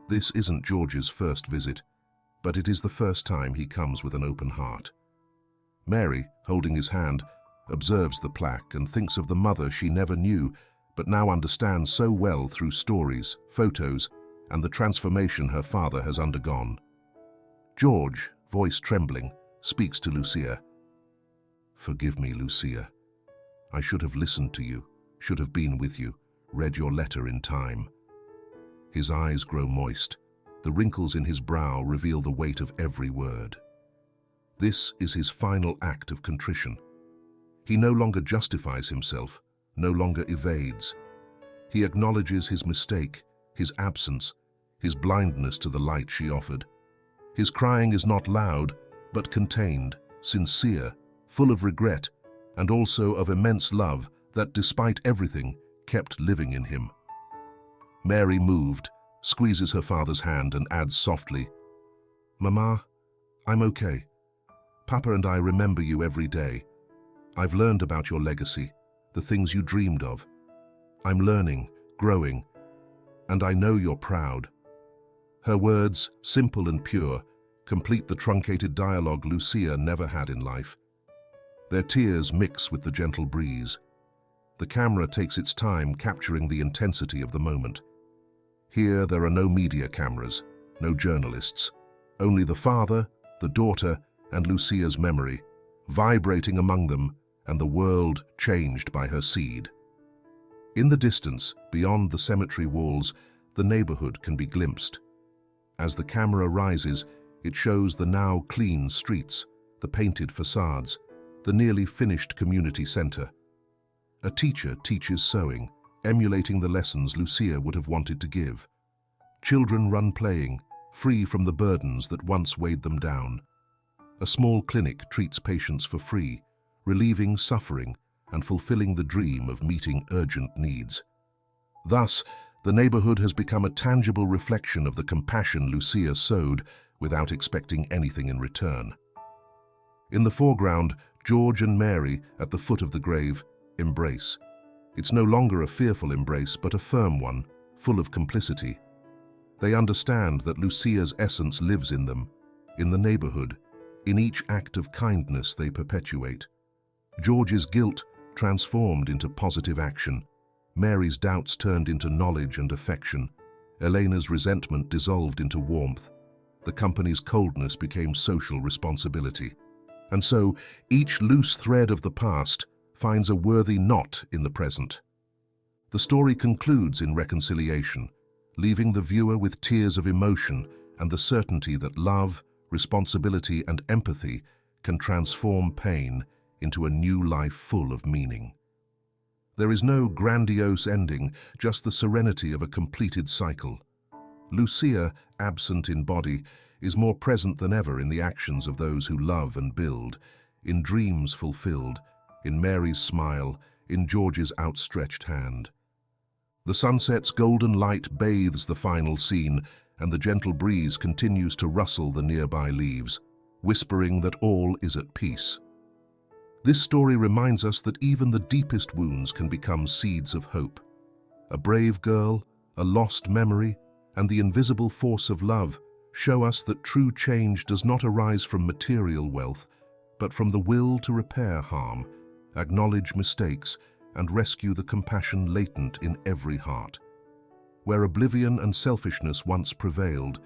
[SPEAKER 1] This isn't George's first visit, but it is the first time he comes with an open heart. Mary, holding his hand, observes the plaque and thinks of the mother she never knew, but now understands so well through stories, photos, and the transformation her father has undergone. George, voice trembling, speaks to Lucia. "Forgive me, Lucia. I should have listened to you, should have been with you, read your letter in time." His eyes grow moist. The wrinkles in his brow reveal the weight of every word. This is his final act of contrition. He no longer justifies himself, no longer evades. He acknowledges his mistake, his absence, his blindness to the light she offered. His crying is not loud, but contained, sincere, full of regret, and also of immense love that, despite everything, kept living in him. Mary, moved, squeezes her father's hand and adds softly, "Mama, I'm okay. Papa and I remember you every day. I've learned about your legacy, the things you dreamed of. I'm learning, growing, and I know you're proud." Her words, simple and pure, complete the truncated dialogue Lucia never had in life. Their tears mix with the gentle breeze. The camera takes its time capturing the intensity of the moment. Here there are no media cameras, no journalists, only the father, the daughter, and Lucia's memory, vibrating among them, and the world changed by her seed. In the distance, beyond the cemetery walls, the neighborhood can be glimpsed. As the camera rises, it shows the now clean streets, the painted facades, the nearly finished community center. A teacher teaches sewing, emulating the lessons Lucia would have wanted to give. Children run playing, free from the burdens that once weighed them down. A small clinic treats patients for free, relieving suffering and fulfilling the dream of meeting urgent needs. Thus, the neighborhood has become a tangible reflection of the compassion Lucia sowed without expecting anything in return. In the foreground, George and Mary, at the foot of the grave, embrace. It's no longer a fearful embrace, but a firm one, full of complicity. They understand that Lucia's essence lives in them, in the neighborhood, in each act of kindness they perpetuate. George's guilt transformed into positive action, Mary's doubts turned into knowledge and affection, Elena's resentment dissolved into warmth, the company's coldness became social responsibility. And so, each loose thread of the past finds a worthy knot in the present. The story concludes in reconciliation. leaving the viewer with tears of emotion and the certainty that love, responsibility, and empathy can transform pain into a new life full of meaning. There is no grandiose ending, just the serenity of a completed cycle. Lucia, absent in body, is more present than ever in the actions of those who love and build, in dreams fulfilled, in Mary's smile, in George's outstretched hand. The sunset's golden light bathes the final scene, and the gentle breeze continues to rustle the nearby leaves, whispering that all is at peace. This story reminds us that even the deepest wounds can become seeds of hope. A brave girl, a lost memory, and the invisible force of love show us that true change does not arise from material wealth, but from the will to repair harm, acknowledge mistakes, and rescue the compassion latent in every heart. Where oblivion and selfishness once prevailed,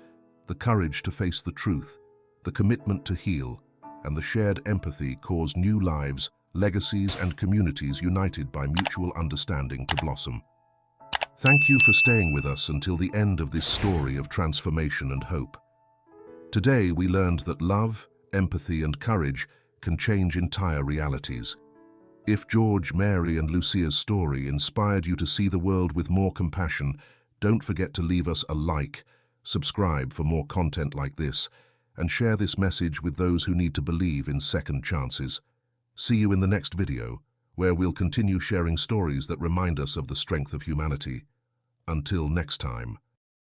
[SPEAKER 1] the courage to face the truth, the commitment to heal, and the shared empathy cause new lives, legacies, and communities united by mutual understanding to blossom. Thank you for staying with us until the end of this story of transformation and hope. Today we learned that love, empathy, and courage can change entire realities. If George, Mary, and Lucia's story inspired you to see the world with more compassion, don't forget to leave us a like, subscribe for more content like this, and share this message with those who need to believe in second chances. See you in the next video, where we'll continue sharing stories that remind us of the strength of humanity. Until next time.